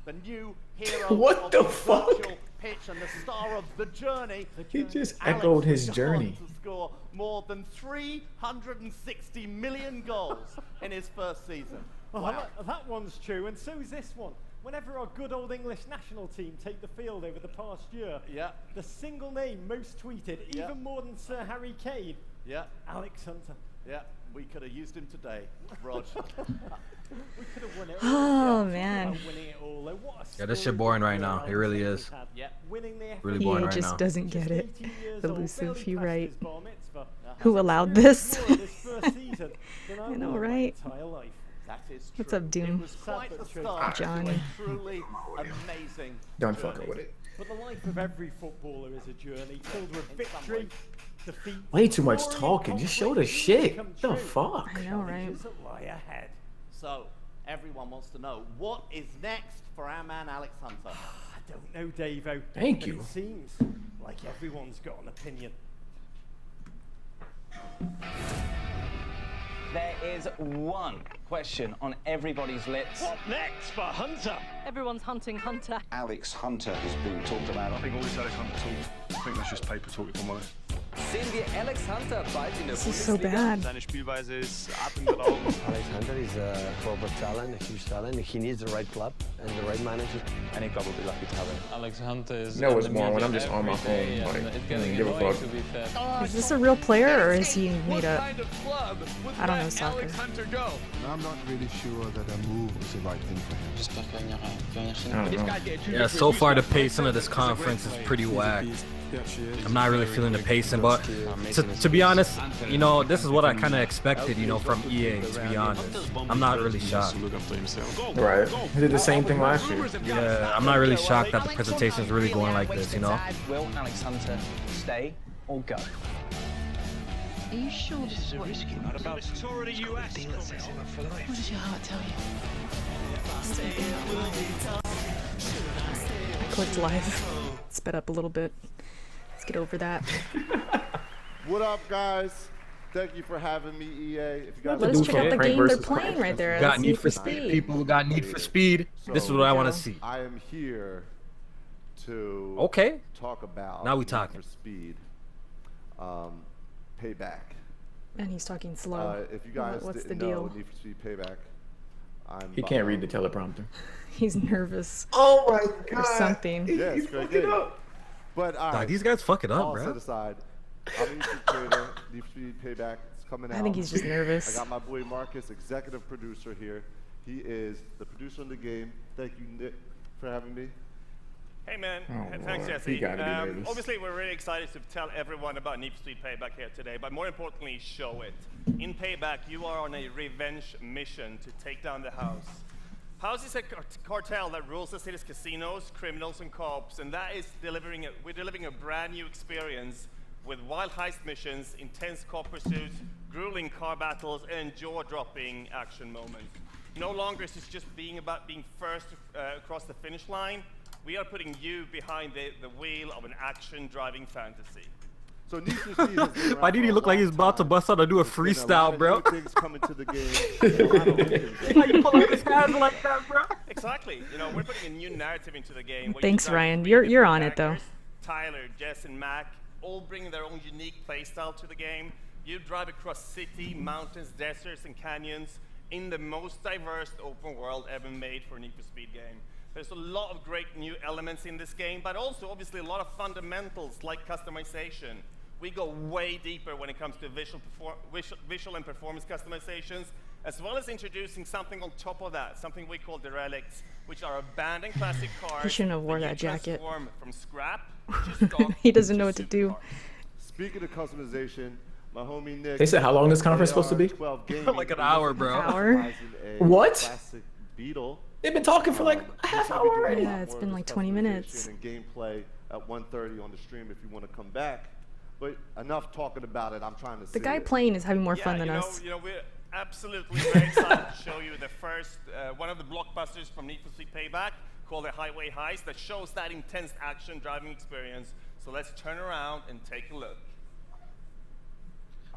the new hero What of the the fuck? virtual pitch and the star of The Journey. He just Alex echoed his has gone journey. to score more than 360 million goals in his first season. Oh, Wow. that one's true, and so is this one. Whenever our good old English national team take the field over the past year, Yeah, the single name most tweeted, Yeah. even more than Sir Harry Kane, yeah, Alex Hunter. yeah. We could have used him today, Rog. We could have won it all. Oh, Yeah, man. talking about winning it all, though. What a Yeah, this shit story boring right for now. Alex It really Hunter's is. had. Yeah. Winning the FA Really EA boring right just now. doesn't Just get it. 18 years old, Elusive, barely you passed right. his bar mitzvah. Who Has allowed experienced this? more in his first season than I I've know, known my right? entire life. That is true. What's up, Doom? It was quite the start Johnny. to a truly amazing Don't journey. fuck with it. But the life of every footballer is a journey filled with victory, defeat, Way too much glory, talking. Just show the conflict, shit. come The true. fuck? I know, right? Challenges that lie ahead. So, everyone wants to know, what is next for our man Alex Hunter? I don't know, Davo. Thank but you. It seems like everyone's got an opinion. There is one question on everybody's lips. What next for Hunter? Everyone's hunting Hunter. Alex Hunter has been talked about. I think all this Alex Hunter talk, I think that's just paper talk, if I'm honest. Sehen wir Alex Hunter bald in der This is so bad. Seine Spielweise ist atemberaubend. Alex Hunter is a proper talent, a huge talent. He needs the right club and the right manager. And he probably lucky to have it. Alex Hunter is. No, it's more when I'm just on my phone. Like, I don't give a fuck. Is this a real player or is he made up? I don't know soccer. I'm not really sure that a move was the right thing for him. I don't know. Yeah, so far the pacing of this conference is pretty whack. I'm not really feeling the pacing, but to be honest, you know, this is what I kind of expected, you know, from EA, to be honest. I'm not really shocked. Right. He did the same thing last year. Yeah, I'm not really shocked that the presentation is really going like this, you know? Will Alex Hunter stay or go? Are you sure this is what risky? Not about this tour of the US. What does your heart tell you? I clicked live. sped up a little bit. Let's get over that. What up, guys? Thank you for having me, EA. If you guys Let us check out the game they're playing right there. Got That's Need for Speed. People got Need for Speed. This is what I want to see. I am here to talk about now we talking. Need for Speed Payback. And he's talking slow. If you guys What's the didn't deal? know Need for Speed Payback, He can't read the teleprompter. He's nervous. Oh my Or something. Yeah, it's very good. But These guys fuck it up, all bro. set aside, I'm a YouTube creator. Need for Speed Payback is coming out. I think he's just nervous. I got my boy Marcus, executive producer here. He is the producer of the game. Thank you, Nick, for having me. Hey man, Oh, thanks Lord. Jesse. He gotta be nervous. Obviously we're really excited to tell everyone about Need for Speed Payback here today, but more importantly, show it. In Payback, you are on a revenge mission to take down the House. House is a cartel that rules the city's casinos, criminals, and cops, and that is we're delivering a brand new experience with wild heist missions, intense cop pursuits, grueling car battles, and jaw-dropping action moments. No longer is this just about being first across the finish line. We are putting you behind the wheel of an action-driving fantasy. So Need for Speed has been around Why did he for a look like he's long about to time. bust out and do a There's been freestyle, lot of bro? new things coming to the game. Why you pull up his hands like that, bro? Exactly. You know, we're putting a new narrative into the game. where you Thanks, drive Ryan. three You're different on it, though. characters, Tyler, Jess, and Mac, all bringing their own unique playstyle to the game. You drive across city, mountains, deserts, and canyons in the most diverse open world ever made for a Need for Speed game. There's a lot of great new elements in this game, but also obviously a lot of fundamentals like customization. We go way deeper when it comes to visual and performance customizations, as well as introducing something on top of that, something we call derelicts, which are abandoned classic cars. He shouldn't have wore you that jacket. transform from scrap to stock He doesn't know what to do. Speaking of customization, my homie Nick. They said how long this conference supposed to be? Like an hour, bro. Hour? What? Classic Beetle. They've been talking for like a half hour already. Yeah, it's been like 20 minutes. And gameplay at 1:30 on the stream if you want to come back. But enough talking about it. I'm trying to. The guy playing is having more fun than you know, us. You know, we're absolutely very excited to show you the first, one of the blockbusters from Need for Speed Payback called the Highway Heist that shows that intense action driving experience. So let's turn around and take a look.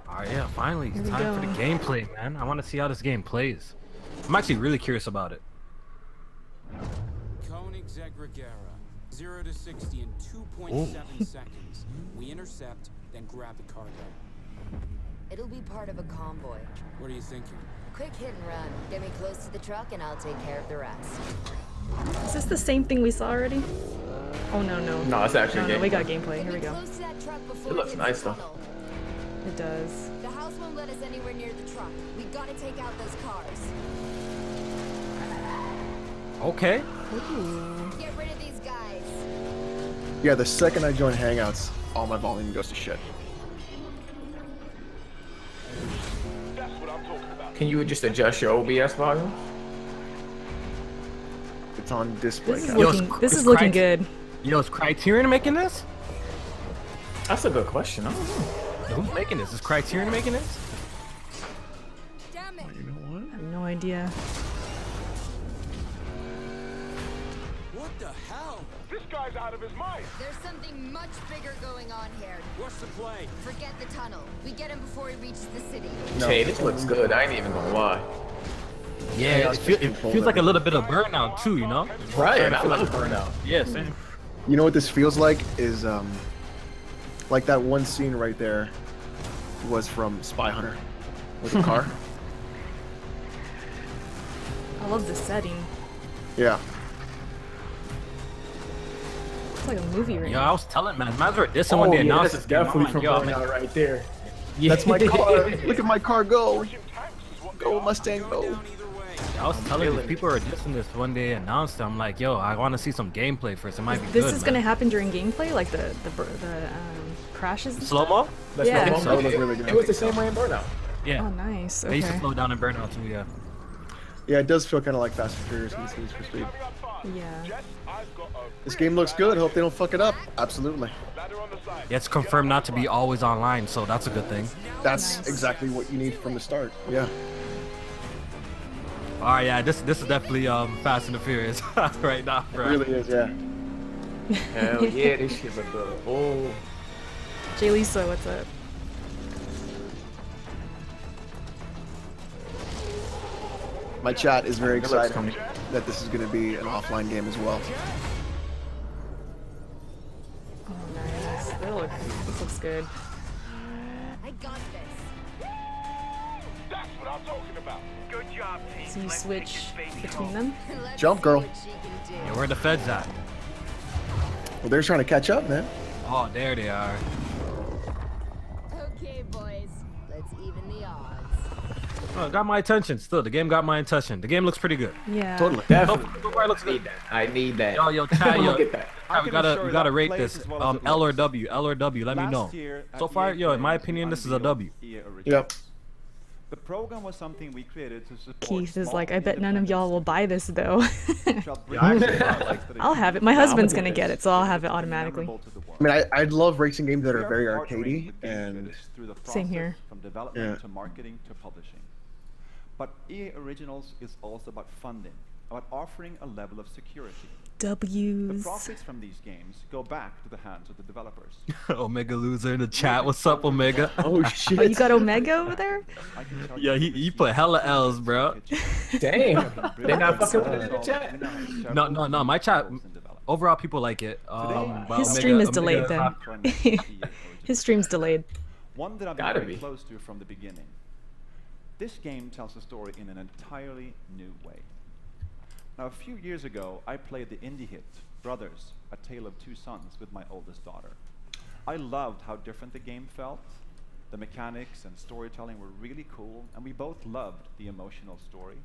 Alright, yeah, finally. It's Here we time for go. the gameplay, man. I want to see how this game plays. I'm actually really curious about it. Koenigsegg Regera, 0 to 60 in 2.7 seconds. We intercept, then grab the cargo. It'll be part of a convoy. What are you thinking? Quick hit and run. Get me close to the truck and I'll take care of the rest. Is this the same thing we saw already? Oh no, no. No, it's actually no, we gameplay. got gameplay. Here we go. Close to that truck before It looks hits nice the though. tunnel. It does. The house won't let us anywhere near the truck. We gotta take out those cars. Okay. Get rid of these guys. Yeah, the second I join Hangouts, all my volume goes to shit. Can you just adjust your OBS volume? It's on display. This is now. looking, this is looking good. Yo, is Criterion making this? That's a good question. I don't know. Who's making this? Is Criterion making this? Damn it. You know what? I have no idea. What the hell? This guy's out of his mind. There's something much bigger going on here. What's the play? Forget the tunnel. We get him before he reaches the city. Hey, this looks good. I ain't even gonna lie. Yeah, it feels like a little bit of burnout too, you know? Right, I love burnout. Yeah, same. You know what this feels like is like that one scene right there was from Spy Hunter with the car. I love the setting. Yeah. It's like a movie right Yo, now. I was telling man, man's were dissing when they announced this is this game. I'm definitely like, from yo, burnout man, right there. That's my car. Look at my car go. Go Mustang go. I was telling you, people are dissing this when they announced it. I'm like, yo, I want to see some gameplay first. It might be This good, is man. gonna happen during gameplay, like the crashes. And Slow stuff? mo? That's Yeah. no So- it, really good. it was the same way in Burnout. Yeah. Oh, nice. They used to Okay. slow down in Burnout too, yeah. Yeah, it does feel kind of like Fast and Furious in this Need for Speed. Yeah. This game looks good. Hope they don't fuck it up. Absolutely. Yeah, it's confirmed not to be always online, so that's a good thing. That's exactly what you need from the start. Yeah. All right, yeah, this is definitely Fast and the Furious right now, It bro. really is. Yeah. Hell yeah, this shit look good. Oh. Jay Lisa, what's up? My chat is very Good looks, excited that this is going to be an offline game as well. Oh, nice. This looks good. I got this. That's what I'm talking about. Good job, team. So you switch between them? Jump, girl. Yeah, where the feds at? Well, they're trying to catch up, man. Oh, there they are. Okay, boys. Let's even the odds. Oh, it got my attention. Still, the game got my attention. The game looks pretty good. Yeah. Totally. Definitely. Looks good. I need that. Yo, Chad, yo, Look at that. we gotta rate this. L or W. L or W. Let me know. So far, yo, in my opinion, this is a W. Yep. The program was something we created to support. Keith is small like, I bet none of y'all will buy this though. I'll I'll have it. My husband's gonna get it, so I'll have it automatically. I mean, I love racing games that are very arcadey, and Same here. From development to marketing to publishing. But EA Originals is also about funding, about offering a level of security. The W's. profits from these games go back to the hands of the developers. Omega loser in the chat. What's up, Omega? Oh shit. Oh, you got Omega over there? Yeah, he put hella L's, bro. Damn. They're not fucking with it in the chat. No. My chat. Overall, people like it. But His Omega- stream is Omega delayed then. not- His stream's delayed. One that I've Gotta been very be. close to from the beginning. This game tells a story in an entirely new way. Now, a few years ago, I played the indie hit, Brothers, A Tale of Two Sons, with my oldest daughter. I loved how different the game felt. The mechanics and storytelling were really cool, and we both loved the emotional story.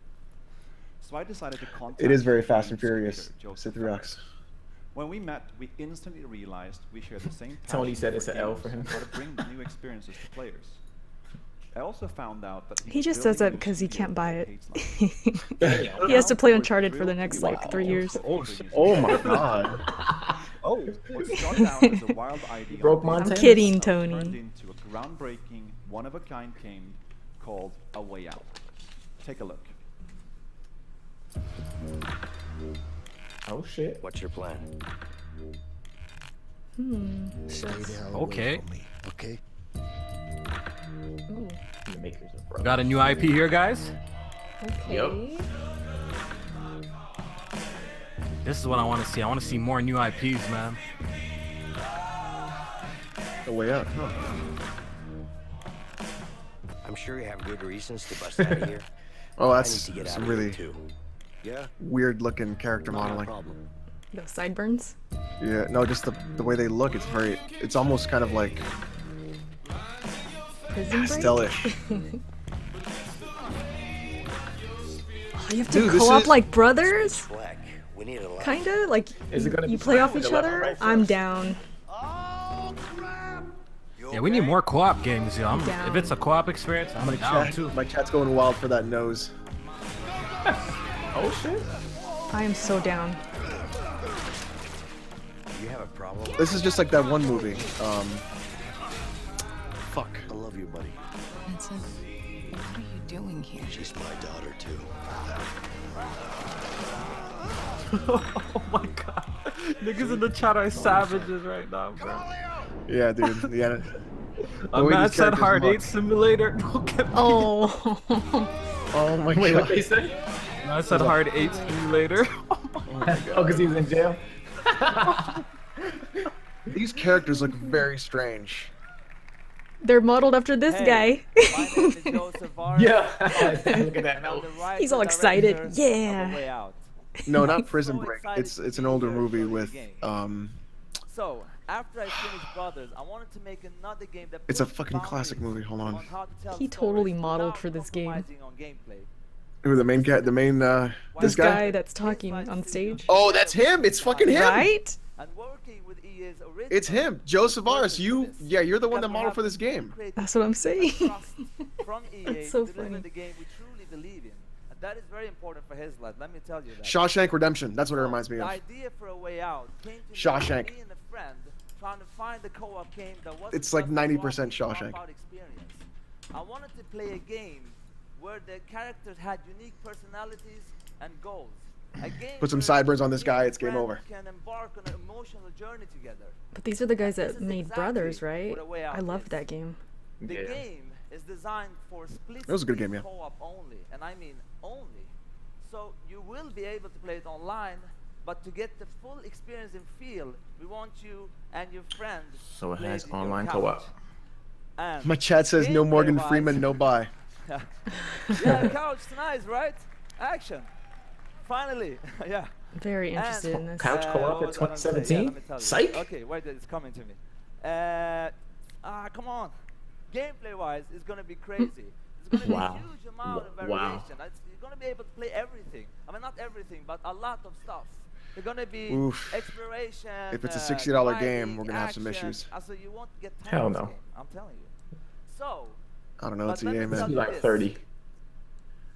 So I decided to contact It is very the Fast and game's Furious. creator, Sit through Joseph rocks. Fares. When we met, we instantly realized we shared the same Tony passion said it's for an L games for him. and how to bring new experiences to players. I also found out that He was just says building that a because he studio can't buy that it. hates life. He has to play Uncharted for the next like 3 years. Oh my god. Oh, what started out as a wild idea broke on Montana? I'm kidding, turned Tony. into a groundbreaking, one-of-a-kind game called A Way Out. Take a look. Oh shit. What's your plan? Stay there okay. Okay. Ooh. The makers of Brothers. Got a new IP here, guys. Okay. Yep. This is what I want to see. I want to see more new IPs, man. A Way Out. Huh. I'm sure you have good reasons to bust out of here. Oh, I that's need to get some out of here really too. Yeah. weird looking character modeling. The sideburns. Yeah, no, just the way they look. It's almost kind of like Prison Break? Pastel-ish. Oh, you have to Dude, this co-op is- like brothers? We need a Kinda? Like Is it gonna you be play off with each the left other? right I'm first? down. Yeah, we need more co-op games, yo. Down. If it's a co-op experience, I'm down too. My cat's going wild for that nose. Oh shit. I am so down. You have a problem? This is just like that one movie. Fuck. I love you, buddy. Vincent, what are you doing here? She's my daughter too. Oh my god. Niggas in the chat are savages right now, bro. Yeah, dude. Yeah. A man said Hard 8 Simulator. Look at me. Oh. Oh my Wait, god. what they say? I said Hard 8 Simulator. Oh, because he was in jail? These characters look very strange. They're modeled after this guy. My name is Joseph Vargas. Yeah. Look at that note. He's all excited. Yeah. No, not Prison Break. It's an older movie with So, after I finished Brothers, I wanted to make another game that It's a pushed fucking classic movie. Hold on. how to tell He totally stories modeled without for this game. compromising on gameplay. Who the main cat? The main This guy that's talking on stage. Oh, that's him. It's fucking him. Right? And working with EA's original It's him, Joseph Vargas. You're the one that modeled for this game. That's what I'm saying. from EA That's so to deliver funny. the game we truly believe in. And that is very important for his life. Let me tell you that. Shawshank Redemption. That's what it reminds me The of. idea for A Way Out came to Shawshank. me and a friend trying to find the co-op game that wasn't It's like just a 90% walking Shawshank. dropout experience. I wanted to play a game where the characters had unique personalities and goals. Put some sideburns on this guy, it's game over. Can embark on an emotional journey together. But these are the guys This that is made exactly Brothers, right? what a way out I loved is. that game. The Yeah. game is designed for split It was a good game, yeah. co-op only, and I mean only. So you will be able to play it online, but to get the full experience and feel, we want you and your friends. So it play has in your online couch. co-op. And My chat says no Morgan gameplay-wise- Freeman, no buy. Yeah, couch, nice, right? Action. Finally, yeah. Very interested in this. Couch co-op what at was I gonna say? 2017? Yeah, let me tell you. Psych. Okay, wait, it's coming to me. Come on. Gameplay-wise, it's gonna be crazy. It's gonna be Wow. a huge amount of variation. Wow. You're gonna be able to play everything. I mean, not everything, but a lot of stuff. There's gonna be Oof. exploration. If it's a $60 game, driving, we're gonna have some action. issues. So you won't get tired Hell of this no. game, I'm telling you. So, I don't know, it's but let EA, me man. tell you Like this. 30.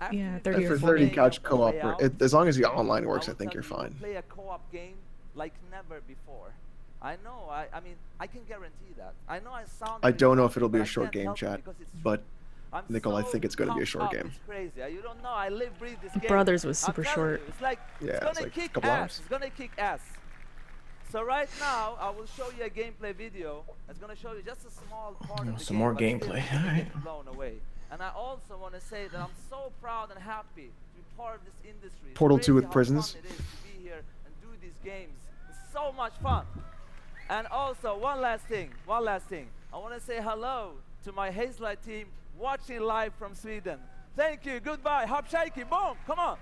After Yeah, you 30 finish or For 40. 30 couch No co-op, Way Out, as long as the online I works, I will think tell you're you, fine. play a co-op game like never before. I know. I mean, I can guarantee that. I know I sound. I really don't know if cocky, it'll be but a I short can't game, help it chat, because it's but true. I'm Nickel, I so think it's gonna be a pumped short up, game. It's crazy. You don't know. I live, breathe this game. Brothers was I'm super telling short. you, it's like Yeah, it's it's gonna like a kick couple ass. hours. It's gonna kick ass. So right now, I will show you a gameplay video. It's gonna show you just a small part of the Some game, more but still, gameplay, you're gonna alright. get blown away. And I also want to say that I'm so proud and happy to be part of this industry. It's Portal 2 crazy with how prisons. fun it is to be here and do these games. It's so much fun. And also, one last thing. I want to say hello to my Hazelight team watching live from Sweden. Thank you. Goodbye. Hop shaky. Boom. Come on.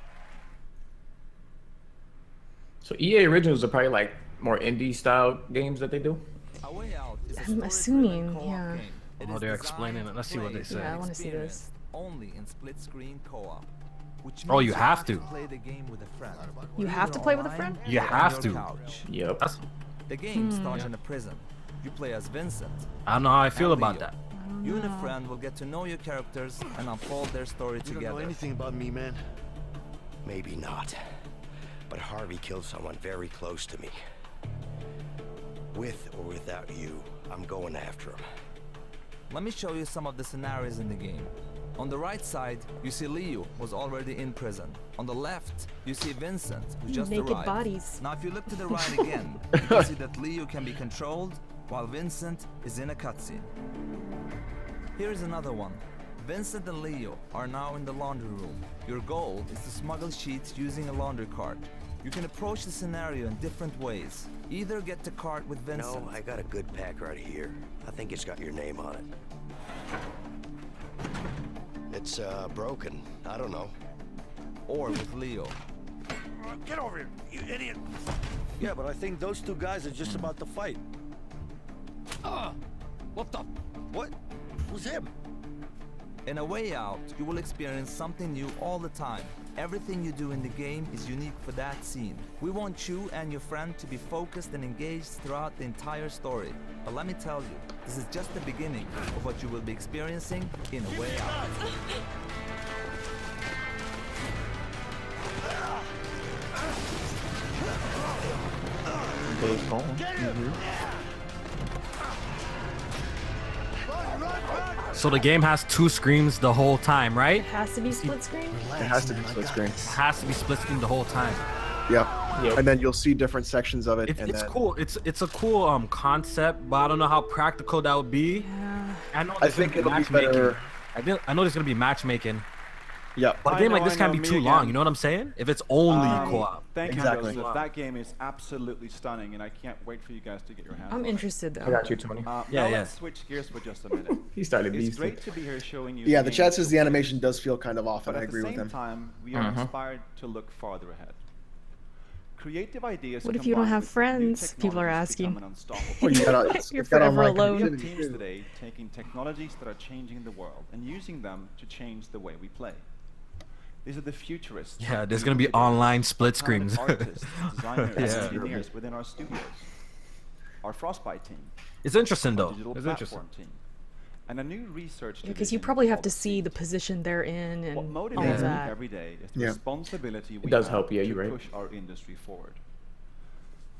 So EA Originals are probably like more indie style games that they do. A Way Out is a I'm story-driven assuming, co-op yeah. game. It Oh, is they're designed explaining it. Let's see what they to say. play Yeah, I wanna see this. experienced Only in split-screen co-op. Which Oh, means you have to. play the game with a friend. You have to play with a friend? You or on have your to. couch. Yep. That's, The game starts in a prison. You play as Vincent. I don't know how I feel and about Leo. that. You and a friend will get to know your characters and unfold their story You don't know together. anything about me, man. Maybe not. But Harvey killed someone very close to me. With or without you, I'm going after him. Let me show you some of the scenarios in the game. On the right side, you see Leo, who's already in prison. On the left, you see Vincent, who just Naked arrived. bodies. Now, if you look to the right again, you can see that Leo can be controlled, while Vincent is in a cutscene. Here's another one. Vincent and Leo are now in the laundry room. Your goal is to smuggle sheets using a laundry cart. You can approach the scenario in different ways. Either get the cart with Vincent. No, I got a good pack right here. I think it's got your name on it. It's, broken. I don't know. Or with Leo. Get over here, you idiot! Yeah, but I think those two guys are just about to fight. What the? What? Who's him? In A Way Out, you will experience something new all the time. Everything you do in the game is unique for that scene. We want you and your friend to be focused and engaged throughout the entire story. But let me tell you, this is just the beginning of what you will be experiencing in A Way Out. Days Gone. So the game has 2 screens the whole time, right? It has to be split screen? It has to be split screen. It has to be split screen the whole time. Yep. And then you'll see different sections of it. It's, and it's then, cool. It's a cool concept, but I don't know how practical that would be. I know I there's think gonna be it'll be better. I know there's gonna be matchmaking. Yeah. But a game like this can't be too long. You know what I'm saying? If it's only co-op. Thank Exactly. you, Joseph. That game is absolutely stunning, and I can't wait for you guys to get your hands on I'm it. interested though. I got you, Tony. Now Yeah. let's switch gears for just a minute. He started It's these. great to be here showing you. Yeah, the game chat says the before, animation does feel kind of off, but and I at agree the with same him. time, we are inspired to look farther ahead. Creative ideas. What if you don't combined have with new friends? People are technologies become asking. an unstoppable Well, you gotta- force. You're it's got forever online alone. We have community, teams too. today taking technologies that are changing the world and using them to change the way we play. These are the futurists. Yeah, there's who gonna be today online split talented screens. artists, designers, Yeah. engineers within our studios. Our Frostbite team. It's interesting our though. digital It's platform interesting. team. And a new research Because you division probably have called to see the position they're in What and all motivates of me that. every day is the Yeah. responsibility we does have help, yeah, to you're right. push our industry forward.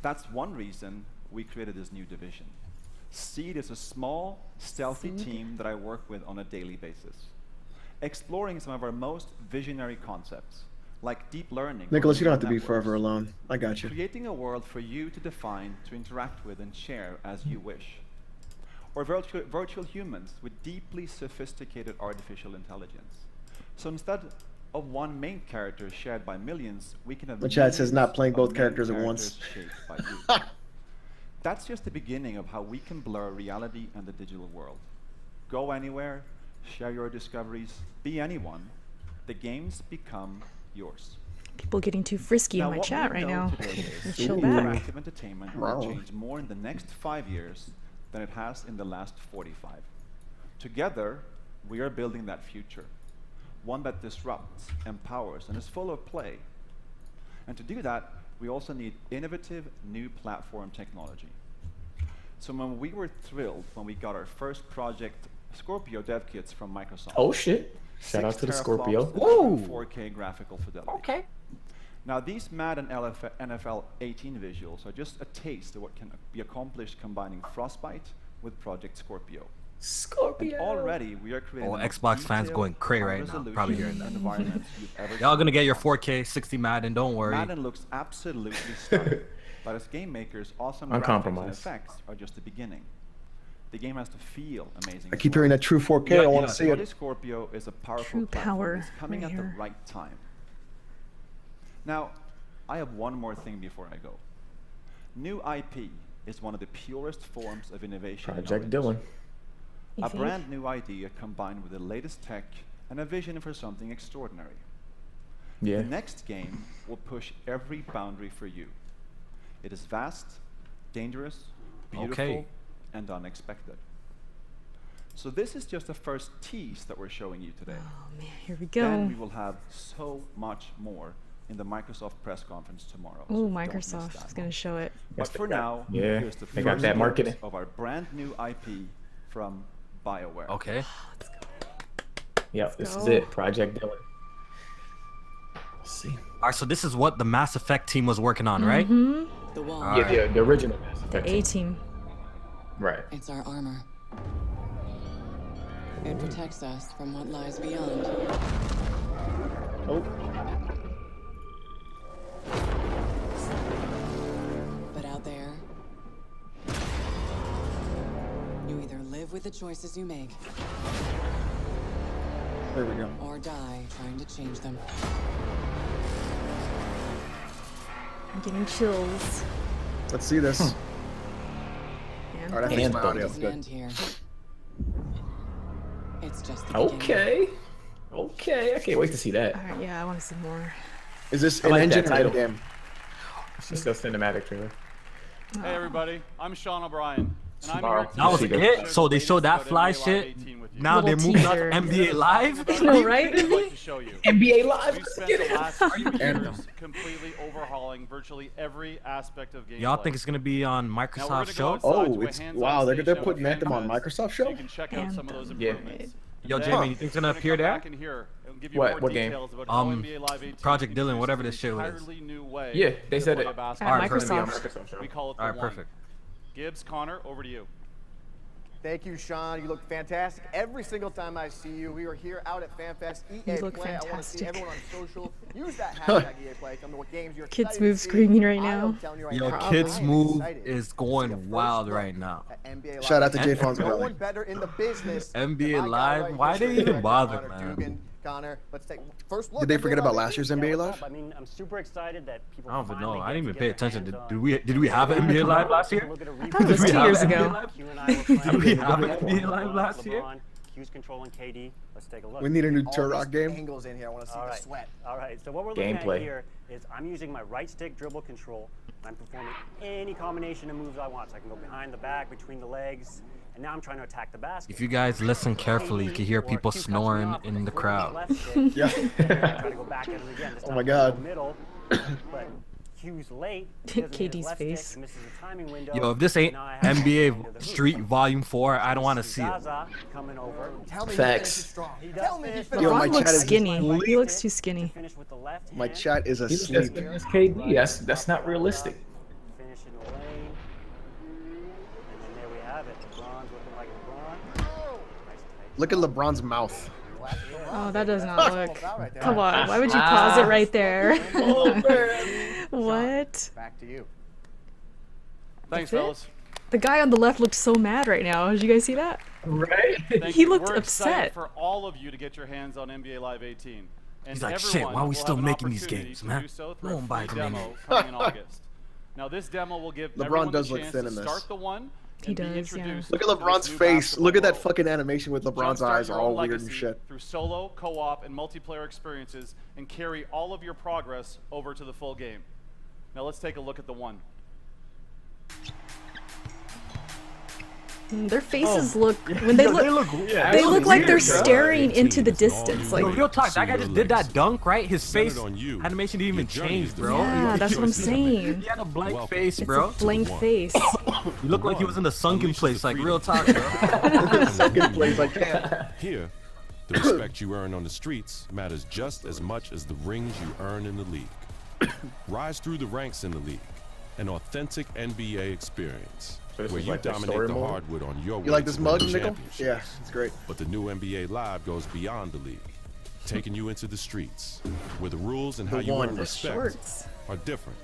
That's one reason we created this new division. Seed is a small, stealthy team that I work with on a daily basis, exploring some of our most visionary concepts, like deep learning. or Nicholas, you don't have to neural be forever networks. alone. I got you. Creating a world for you to define, to interact with, and share as you wish. Or virtual humans with deeply sophisticated artificial intelligence. So instead of one main character shared by millions, we can have The chat says not millions playing of both main characters at once. characters shaped by you. That's just the beginning of how we can blur reality and the digital world. Go anywhere, share your discoveries, be anyone. The games become yours. People getting too frisky Now, in my what chat we right know now. today is Chill back. interactive entertainment will Wow. change more in the next 5 years than it has in the last 45. Together, we are building that future, one that disrupts, empowers, and is full of play. And to do that, we also need innovative new platform technology. So when we were thrilled when we got our first project Scorpio dev kits from Microsoft. Oh shit. Shout out to the 6 Scorpio. teraflops Woo! 4K graphical fidelity. Okay. Now these Madden NFL 18 visuals are just a taste of what can be accomplished combining Frostbite with Project Scorpio. Scorpio. And already we are creating Oh, the most Xbox fans detailed, going cray right now. high-resolution Probably hearing that. environments you've ever Y'all seen. gonna get your 4K 60 Madden, don't worry. Madden looks absolutely stunning, but as game makers, awesome graphics and Uncompromised. effects are just the beginning. The game has to feel amazing. I as keep well. hearing that true 4K. I want to see Project it. Scorpio is a powerful True platform. power It's coming right at the here. right time. Now, I have one more thing before I go. New IP is one of the purest forms of innovation. in our Project industry. Dylan. You A think? brand new idea combined with the latest tech and a vision for something extraordinary. Yeah. The next game will push every boundary for you. It is vast, dangerous, beautiful, Okay. and unexpected. So this is just the first tease that we're showing you today. Oh man, here we Then go. we will have so much more in the Microsoft press conference tomorrow. Oh, so don't miss Microsoft that. is gonna show it. But for now, Yeah, here's the they got first that glimpse marketing. of our brand new IP from BioWare. Okay. Yep, this is go. it. Project Dylan. Let's see. All right, so this is what the Mass Effect team was working on, right? Mm-hmm. The wall. All Yeah, right. the original Mass Effect The team. A-team. Right. It's our armor. It protects us from what lies beyond. Oh. But out there, you either live with the choices you make There we go. or die trying to change them. I'm getting chills. Let's see this. And All right, I fixed my Anthem. audio. Doesn't Good. end here. It's just the beginning. Okay. Okay. I can't wait to see that. all right, yeah, I want to see more. Is this I an like engine that or title. game? It's just a cinematic trailer. Hey everybody, I'm Sean O'Brien, and I'm Tomorrow. here That was today to it. share So the they showed that latest fly about NBA shit. Live 18 with you. Now they're Little moving on to teaser. NBA Live. Talking know, about right? I'd like to show you. NBA Live. We've Let's spent get the it. last few Anthem. years completely overhauling virtually every aspect of gameplay. Y'all think it's gonna be on Now we're Microsoft gonna go show? outside Oh, to a it's hands-on wow. They're station putting with Anthem on fan Microsoft So show. you can check out some of those Anthem. Yeah. improvements. Yo, And Jamie, then you think it's we're gonna gonna appear come there? back in here and give you What- more what game? details about how NBA Live 18 Project Dylan, introduces whatever an this shit was. entirely new way Yeah, they to said play it. basketball. At Alright, perfect. Microsoft. We call it the All right, one. perfect. Gibbs, Connor, over to you. Thank you, Sean. You look fantastic. Every single time I see you, we are here out at FanFest. EA You look Play. I want to see fantastic. everyone on social. Use that hashtag EA Play. Tell me what games you're Kids excited Move to see. screaming right I now. am telling you right Yo, now, Kids I am Move excited is to see a going first wild look right now. at NBA Live. Shout out to Jay There's no Fonzarelli. one better in the business. NBA than my guy Live? right Why here, they even Director bother, Connor man? Dugan. Connor, let's take first look. Did they at forget NBA about Live last year's 18. NBA Live? I mean, I'm super excited that people. I don't even know. finally I didn't get even to pay get their attention. hands Did on we have an NBA Live last year? Look at a I thought it was Did we 2 have years an ago. NBA Live? You and I were playing. Did we have an LeBron, NBA Live last year? LeBron, Q's controlling KD. Let's take a look. We need a new All Turok these game. angles in here. I want to see All the right. sweat. All right. So what we're looking Gameplay. at here is I'm using my right stick dribble control. I'm performing any combination of moves I want. So I can go behind the back, between the legs, and now I'm trying to attack the basket. If you guys listen carefully, you can hear people snoring in the crowd. Yeah. Try to go back at him again. This Oh time my I go God. middle, but Q's late. He doesn't hit his KD's left face. stick, misses the timing window. Yo, if this ain't Now I have to into the NBA hoop. Street Volume 4, I don't want to see it. Zaza coming over. Tell me he Facts. finishes strong. He Tell does me he finish. finishes Yo, my LeBron chat looks is skinny. asleep. He looks too skinny. Finish with the left My hand. chat is He was asleep. as big as KD. That's not realistic. Finish in the lane. And then there we have it. LeBron's looking like LeBron. Nice tight Look at LeBron's mouth. left hand. Oh, that does not look. Come on, why would you pause it right there? What? Back to you. Thanks, That's it? fellas. The guy on the left looked so mad right now. Did you guys see that? Right? Thank He you. looked We're excited upset. for all of you to get your hands on NBA Live 18. And He's like, shit, everyone why are we will still have an making these opportunity games, to man? do so No through a one buys free them demo anymore. coming in August. Now, this demo will give everyone does the look chance thin to in this. start the one He and be does, yeah. introduced Look at to this LeBron's new face. Look at that basketball fucking animation with LeBron's Jumpstart eyes your are all own weird and legacy shit. through solo, co-op, and multiplayer experiences, and carry all of your progress over to the full game. Now let's take a look at the one. Their faces look when they look yeah, they look look like weird, they're bro. staring into the distance. Like Yo, real talk, that guy just did that dunk, right? His face on you. animation didn't even change, bro. yeah, that's what I'm saying. He had a blank Welcome. face, It's bro. a blank face. He looked like he was in the sunken place, like real talk, bro. Sunken place, I can't. Here, the respect you earn on the streets matters just as much as the rings you earn in the league. Rise through the ranks in the league, an authentic NBA experience. this Where is you like the dominate story the mode? hardwood on your way You like this to mug, winning Nickel? championships. Yeah, it's great. But the new NBA Live goes beyond the league, taking you into the streets, where the rules and how The you one. earn The respect shorts. are different.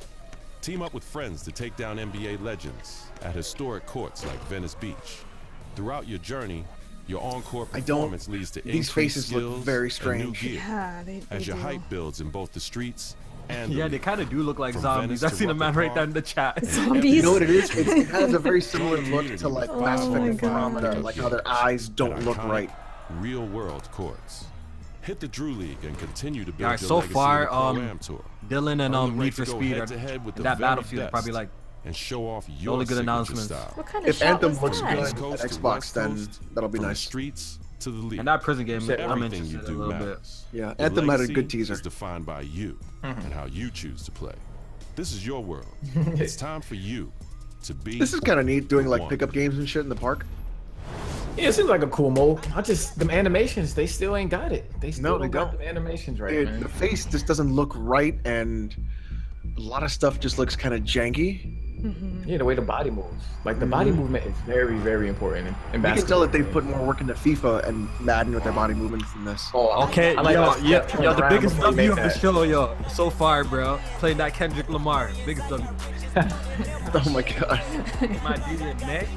Team up with friends to take down NBA legends at historic courts like Venice Beach. Throughout your journey, your on-court performance leads to These increased faces look skills very and new strange. gear. Yeah, they As your do. hype builds in both the streets and the Yeah, they league. kind of do look like From zombies. Venice I to seen a man Rucker right there Park. in the chat. Zombies. You know what it is? It has a very similar look community to like with Mass Oh Effect my Andromeda, God. like how their eyes don't and look iconic right. Real-world courts. Hit the Drew League and continue to build Alright, your so legacy far, in the Pro-Am Tour. Dylan and Earn the right Need to for go Speed are head-to-head with the that very Battlefield are probably best like and show off the your only good signature announcements. style. What kind of If shot Anthem was looks that? good East at Coast to Xbox, West then Coast, that'll be from the nice. streets to the league. And that prison game, I'm Everything you interested in do a little bit. matters. Yeah, Your Anthem had a legacy good teaser. is defined by you and how you choose to play. This is your world. It's time for you to be. This is kind of neat, doing like one. pickup games and shit in the park. Yeah, it seems like a cool mode. Them animations, they still ain't got it. They still No, they got don't. them animations right, Dude, man. the face just doesn't look right, and a lot of stuff just looks kind of janky. Yeah, the way the body moves. Like the body movement is very, very important in You can basketball. tell that they've put more work into FIFA and Madden with their body movements than this. Oh, Okay, I like yo, how Steph turns yo, the around biggest before he W of makes the that. show, yo, so far, bro. Playing that Kendrick Lamar, biggest W. Oh my god. My DJ Nick.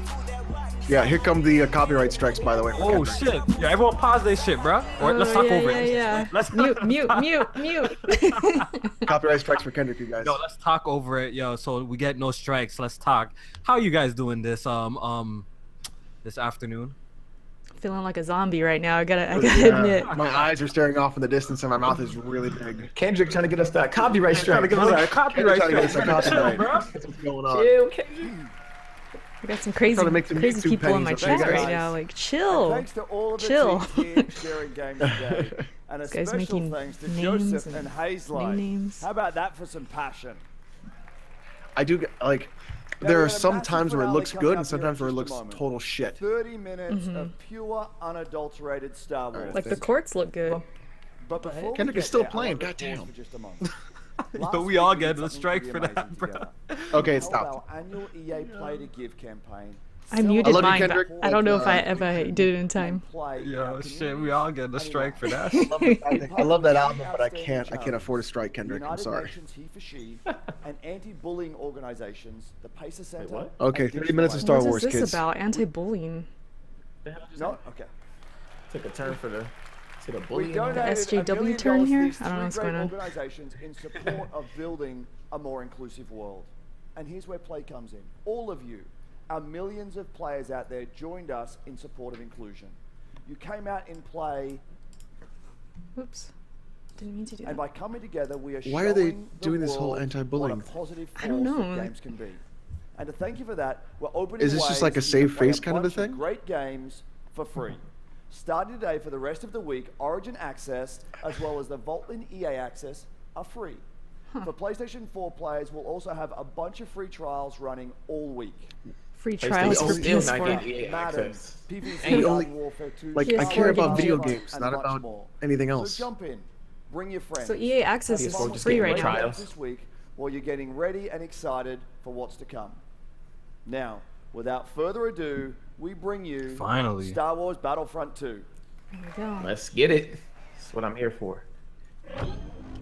Yeah, here come the copyright strikes, by the way. for Oh Kendrick. shit! Yeah, everyone pause this shit, bro. Or let's talk yeah, over yeah, it. yeah. Let's Mute. Copyright strikes for Kendrick, you guys. Yo, let's talk over it, yo. So we get no strikes. Let's talk. How you guys doing this this afternoon? Feeling like a zombie right now. I gotta admit. My eyes are staring off in the distance, and my mouth is really big. Kendrick trying to get us that copyright Trying to strike. get us that copyright Kendrick trying to get us strike. that Chill, bro. copyright. What's going on? Chill, Kendrick. I got some crazy, Trying to make some crazy YouTube people in my pennies up chat there, right guys. now. Like, And chill. thanks to all of the Chill. teams here sharing games today. And a This guy's special making thanks to names Joseph and and Hazelight. names. How about that for some passion? I do get, like, Now, there we are got a some massive times where it finale looks coming good up and here sometimes in where it just looks a moment. total shit. 30 minutes of pure, unadulterated Star Wars. Like the courts look good. But before we Kendrick is get still there, I playing, want to pause goddamn. for just a moment. But we all get a strike for that, bro. Okay, We it held stopped. our annual EA Play to Give campaign. I muted love you, mine, Kendrick. but I don't know if I did it in time. Yo, shit, we all get a strike for that. I love that album, but I can't afford to strike Kendrick. I'm United sorry. Nations He for She and anti-bullying organizations, the Pacer Center. what? Okay, and 30 minutes of Digital Star What Wars, is this kids. about? Anti-bullying. No, okay. Took a turn for the We bullying. donated SJW $1 million turn to here? these I don't know what's three going great on. organizations in support of building a more inclusive world. And here's where Play comes in. All of you, our millions of players out there, joined us in support of inclusion. You came out in Play, Whoops. Didn't mean to do and that. by coming together, we are Why are they showing the doing this whole world anti-bullying what a positive I don't force that know. games can be. And to thank you for that, we're opening Is this just ways like a for you to save play face kind of a bunch thing? Great games for free. Starting today for the rest of the week, Origin Access as well as the Vaultlin EA Access are free. For PlayStation 4 players, we'll also have a bunch of free trials running all week. Free trials for still not PS4. getting EA Madden, access. PvZ, We Garden only- Warfare 2, Like, I PS4 care about games. video Battlefront, games, and not much about more. anything So else. jump in, bring your friends. So EA Access Have is fun with free some right great now. games this week while you're getting ready and excited for what's to come. Now, without further ado, we bring you Finally. Star Wars Battlefront 2. There we go. Let's get it. That's what I'm here for.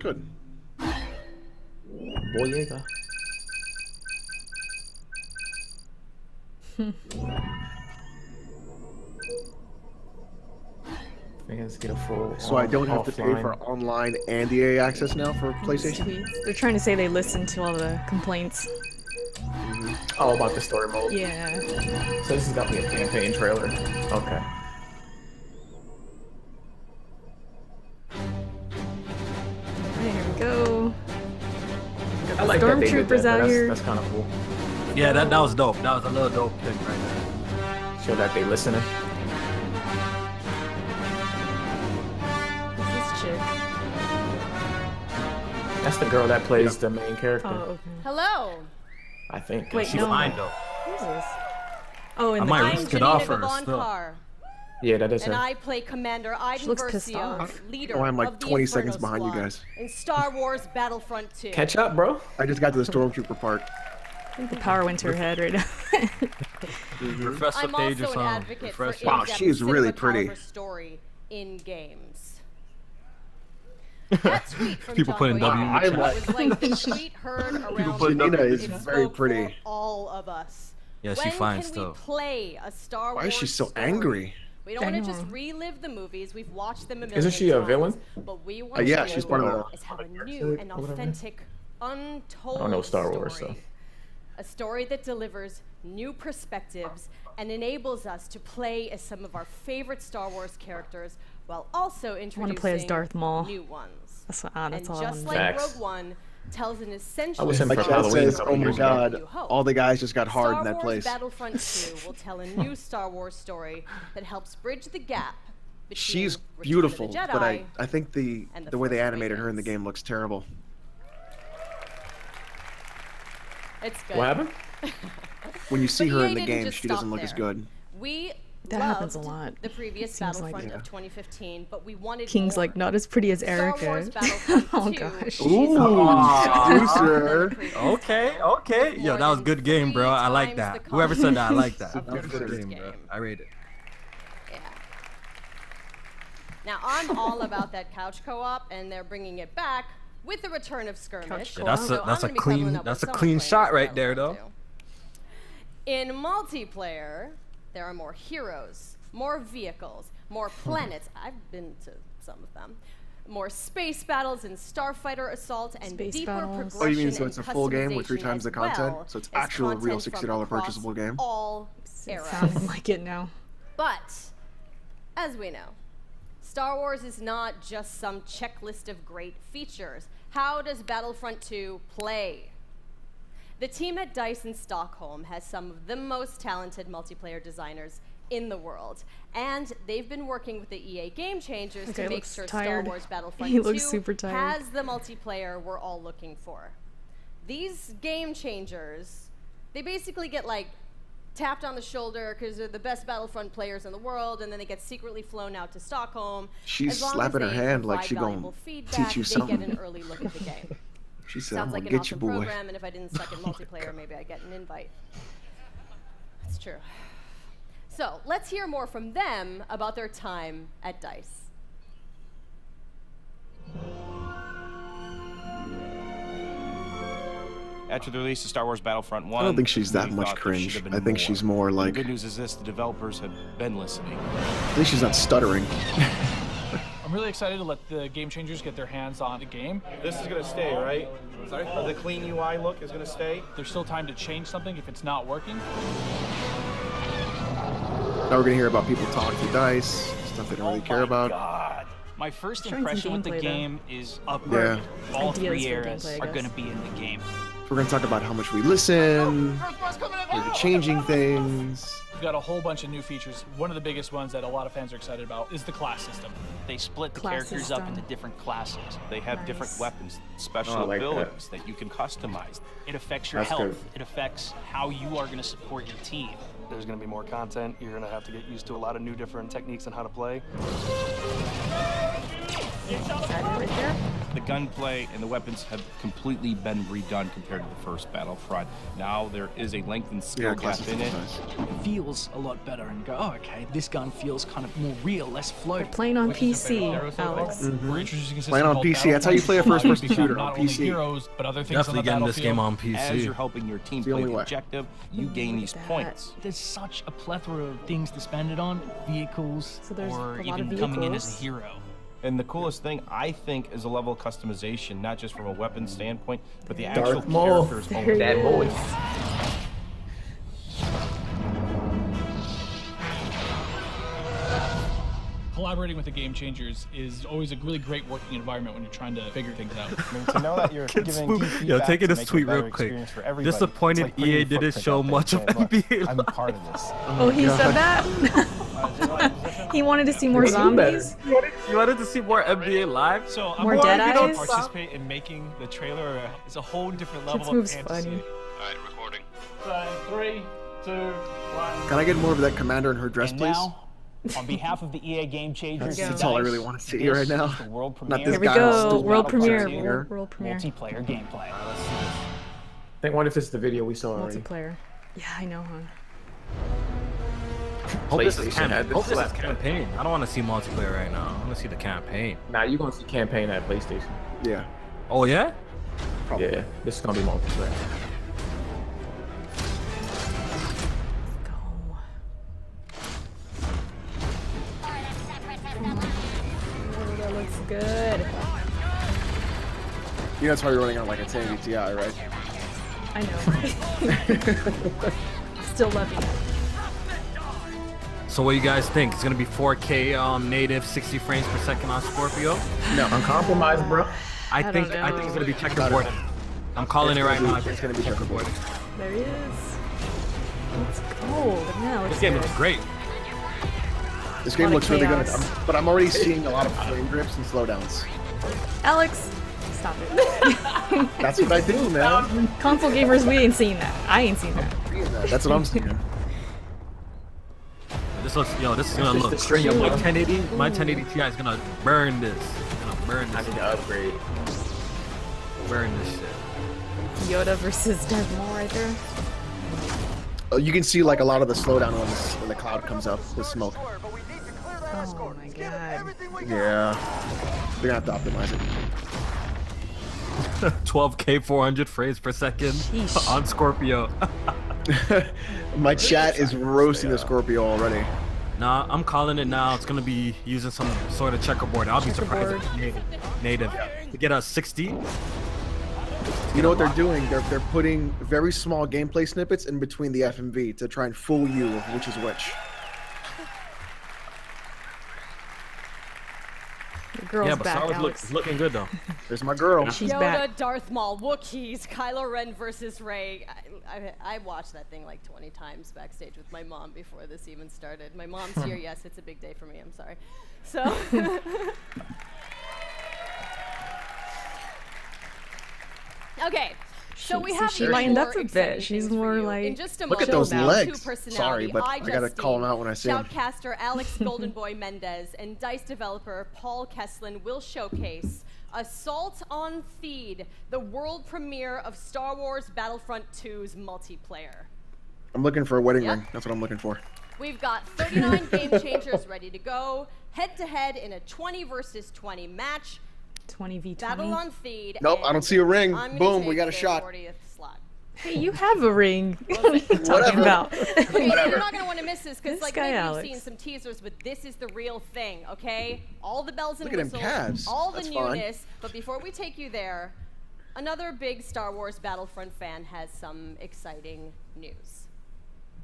Good. Boyega. Fans get a full. So I don't have to pay for online and EA access now for PlayStation? Sweet. They're trying to say they listened to all the complaints. Oh, about the story mode. Yeah. So this has got me a campaign trailer. Okay. There we go. I like that they did Stormtroopers that. out here. That's kind of cool. Yeah, that was dope. That was a little dope thing right there. Show that they listening. Who's this chick? That's the girl that plays the main character. Oh, okay. Hello. I think. Wait, She's no. fine though. Who's this? Oh, in I the might game. risk it off her still. Yeah, that is And her. I play Commander She looks pissed Iden Versio, off. leader Oh, I'm like of the 20 Inferno seconds behind you Squad guys. in Star Wars Battlefront 2. Catch up, bro. I just got to the Stormtrooper part. I think the power went to her head right now. Refresh the I'm page or also an something. advocate for Refresh it. Wow, in-depth she is really cinema pretty. caliber story in games. That tweet from People John putting W in the Boyega chat. was like the tweet heard around putting the Janina world. is It very spoke pretty. for all of us. Yeah, she When fine can still. we play a Star Why Wars is she so story? angry? We don't want to just relive the movies. We've watched them a million Isn't she a times, villain? But we want Yeah, to she's part of the. is have a new and authentic, untold I don't know Star Wars, story. so. A story that delivers new perspectives and enables us to play as some of our favorite Star Wars characters while also introducing I want to play as Darth Maul. new ones. That's And all I just want. like Facts. Rogue One tells an essential I wish him My for chat Halloween says, a couple oh my years ago. god, all the guys just got hard Star in that Wars place. Battlefront 2 will tell a new Star Wars story that helps bridge the gap between She's Return of the beautiful, Jedi but I think the and way they Force animated her in the Awakens. game looks terrible. It's good. What happened? When you see But her EA in the didn't game, just she doesn't stop look as there. good. We That loved happens a lot. the previous Seems like Battlefront it. of 2015, but we wanted King's more. like not as pretty as Star Wars Erica. Battlefront Oh 2 gosh. Ooh, producer. Okay. Yo, that was a good game, bro. I like that. Whoever said that, I like that. of That was a the good first game, bro. game. I rate it. Yeah. Now I'm all about that couch co-op, and they're bringing it back with the return of skirmish. Yeah, that's So a that's I'm a gonna be cuddling clean up that's with a someone clean playing shot this right there, though. Battlefront 2. In multiplayer, there are more heroes, more vehicles, more planets. I've been to some of them. More space battles and starfighter assault and Space deeper battles. progression Oh, you mean so and it's a full game with 3 customization times the as content? well So it's as actual real content from $60 across purchasable game? all It's eras. sounding like it now. But, as we know, Star Wars is not just some checklist of great features. How does Battlefront 2 play? The team at DICE in Stockholm has some of the most talented multiplayer designers in the world, and they've been working with the EA Game Changers Okay, to make looks sure tired. Star Wars Battlefront He 2 looks super tired. has the multiplayer we're all looking for. These Game Changers, they basically get like tapped on the shoulder because they're the best Battlefront players in the world, and then they get secretly flown out to Stockholm. She's As long slapping as her they hand like provide she gonna valuable teach feedback, you they something. get an early look at the game. She said, Sounds I'm like gonna an get you, awesome boy. program, and if I didn't suck at multiplayer, maybe I get an invite. That's true. So let's hear more from them about their time at DICE. After the release of Star Wars Battlefront 1, I don't think she's that we much thought there cringe. should have been I think she's more like. The good news is this: the developers have been listening. At least she's not stuttering. I'm really excited to let the Game Changers get their hands on the game. This is gonna stay, right? Sorry? The clean UI look is gonna stay. There's still time to change something if it's not working. Now we're gonna hear about people talking to DICE, stuff they don't really care about. God. My first Showing some impression with the gameplay, though. game is upward. Yeah. All Ideas 3 for eras gameplay, I are guess. going to be in the game. We're gonna talk about how much we listen, hear the changing things. We've got a whole bunch of new features. One of the biggest ones that a lot of fans are excited about is the class system. They split the Class characters up system. into different classes. They have different Nice. weapons, special Oh, I like that. abilities that you can customize. It affects your That's health. good. It affects how you are going to support your team. There's going to be more content. You're going to have to get used to a lot of new different techniques on how to play. Right there. The gunplay and the weapons have completely been redone compared to the first Battlefront. Now there is a lengthened skill gap in it. It feels a lot better and go, oh, okay, this gun feels kind of more real, less floaty. We're playing on PC, Alex. We're introducing a system Playing on called PC. That's how you play a Battlefront, first-person become shooter on not only PC. heroes, but other things Definitely on the getting this game on PC. As you're helping your team the play only the way. objective, you gain these points. There's such a plethora of things to spend it on, vehicles, So there's or a lot even of coming in as vehicles. a hero. And the coolest thing, I think, is a level of customization, not just from a weapon standpoint, but the Darth actual Maul. character's There own he That is. voice. Collaborating with the game changers is always a really great working environment when you're trying to figure things out. I mean, to know that you're giving key Yo, feedback taking to this make a tweet better real quick. experience for everybody, Disappointed it's like putting EA your didn't footprint show out there much of and saying, "Look, NBA I'm Live." part of this. Oh, he said that? He wanted to see more zombies? You wanted to see more NBA Live? So I'm More glad Dead you don't Eyes? participate in making the trailer. It's a whole different level Kids of Move's fantasy. funny. Alright, recording. So, 3, 2, 1. Can I get more of that commander in her dress, And please? now, on behalf of the EA Game Changers, That's all I really want to see right now. this is the world Not premiere this Here we guy. go. stupid World Battlefront premiere. two. World premiere. multiplayer gameplay. I think what if this is the video we saw already? Multiplayer. Yeah, I know, huh? Hope this is PlayStation had this slap. campaign. I don't want to see multiplayer right now. I want to see the campaign. Nah, you gonna see campaign at PlayStation. Yeah. Oh yeah? Probably. Yeah, this is gonna be multiplayer. Oh, that looks good. You know, that's why you're running on like a 1080 Ti, right? I know. Still loving it. So what you guys think? It's gonna be 4K native 60 frames per second on Scorpio? No. Uncompromised, bro. I don't think know. it's gonna be checkerboard. I'm calling it right now. It's gonna be checkerboard. There he is. It's cold. Yeah, it looks This game good. looks great. This game Lot of looks really good, chaos. but I'm already seeing a lot of frame drips and slowdowns. Alex, stop it. That's what I do, man. Console gamers, we ain't seen that. I ain't seen that. That's what I'm seeing. This looks, this is gonna look string crazy. of My them. 1080, my 1080 Ti is gonna burn this. It's gonna burn I this. need to upgrade. Burn this shit. Yoda versus Darth Maul right there. You can see like a lot of the slowdown when the cloud comes up, the smoke. Oh my god. Yeah. They're gonna have to optimize it. 12K 400 frames per second Sheesh. on Scorpio. My chat is roasting the Scorpio already. Nah, I'm calling it now. It's gonna be using some sort of checkerboard. I'll be surprised if it's native. To get a 60. You know what they're doing? They're putting very small gameplay snippets in between the FMV to try and fool you of which is which. The girl's Yeah, but back, Star Wars Alex. looking good though. There's my girl. She's Yoda, back. Darth Maul, Wookiees, Kylo Ren versus Rey. I watched that thing like 20 times backstage with my mom before this even started. My mom's here. Yes, it's a big day for me. I'm sorry. So. Okay. So we have she more lightened up a exciting bit. She's things for more you. like. In just a Look at moment, those two legs. personality, Sorry, but I gotta call him out when I see him. Shoutcaster Alex Goldenboy Mendez and DICE developer Paul Kesslin will showcase Assault on Theed, the world premiere of Star Wars Battlefront 2's multiplayer. I'm looking for a wedding Yep. ring. That's what I'm looking for. We've got 39 game changers ready to go, head to head in a 20 versus 20 match. 20v20. Battle on Theed. Nope, I don't see a ring. I'm gonna Boom, we take got a the shot. 40th slot. Hey, you have a ring. What are you talking Whatever. about? Okay, you're not gonna want to miss this because, This like, guy, maybe Alex. you've seen some teasers, but this is the real thing. Okay, all the bells and Look at him whistles, calves. all the That's fine. newness. But before we take you there, another big Star Wars Battlefront fan has some exciting news.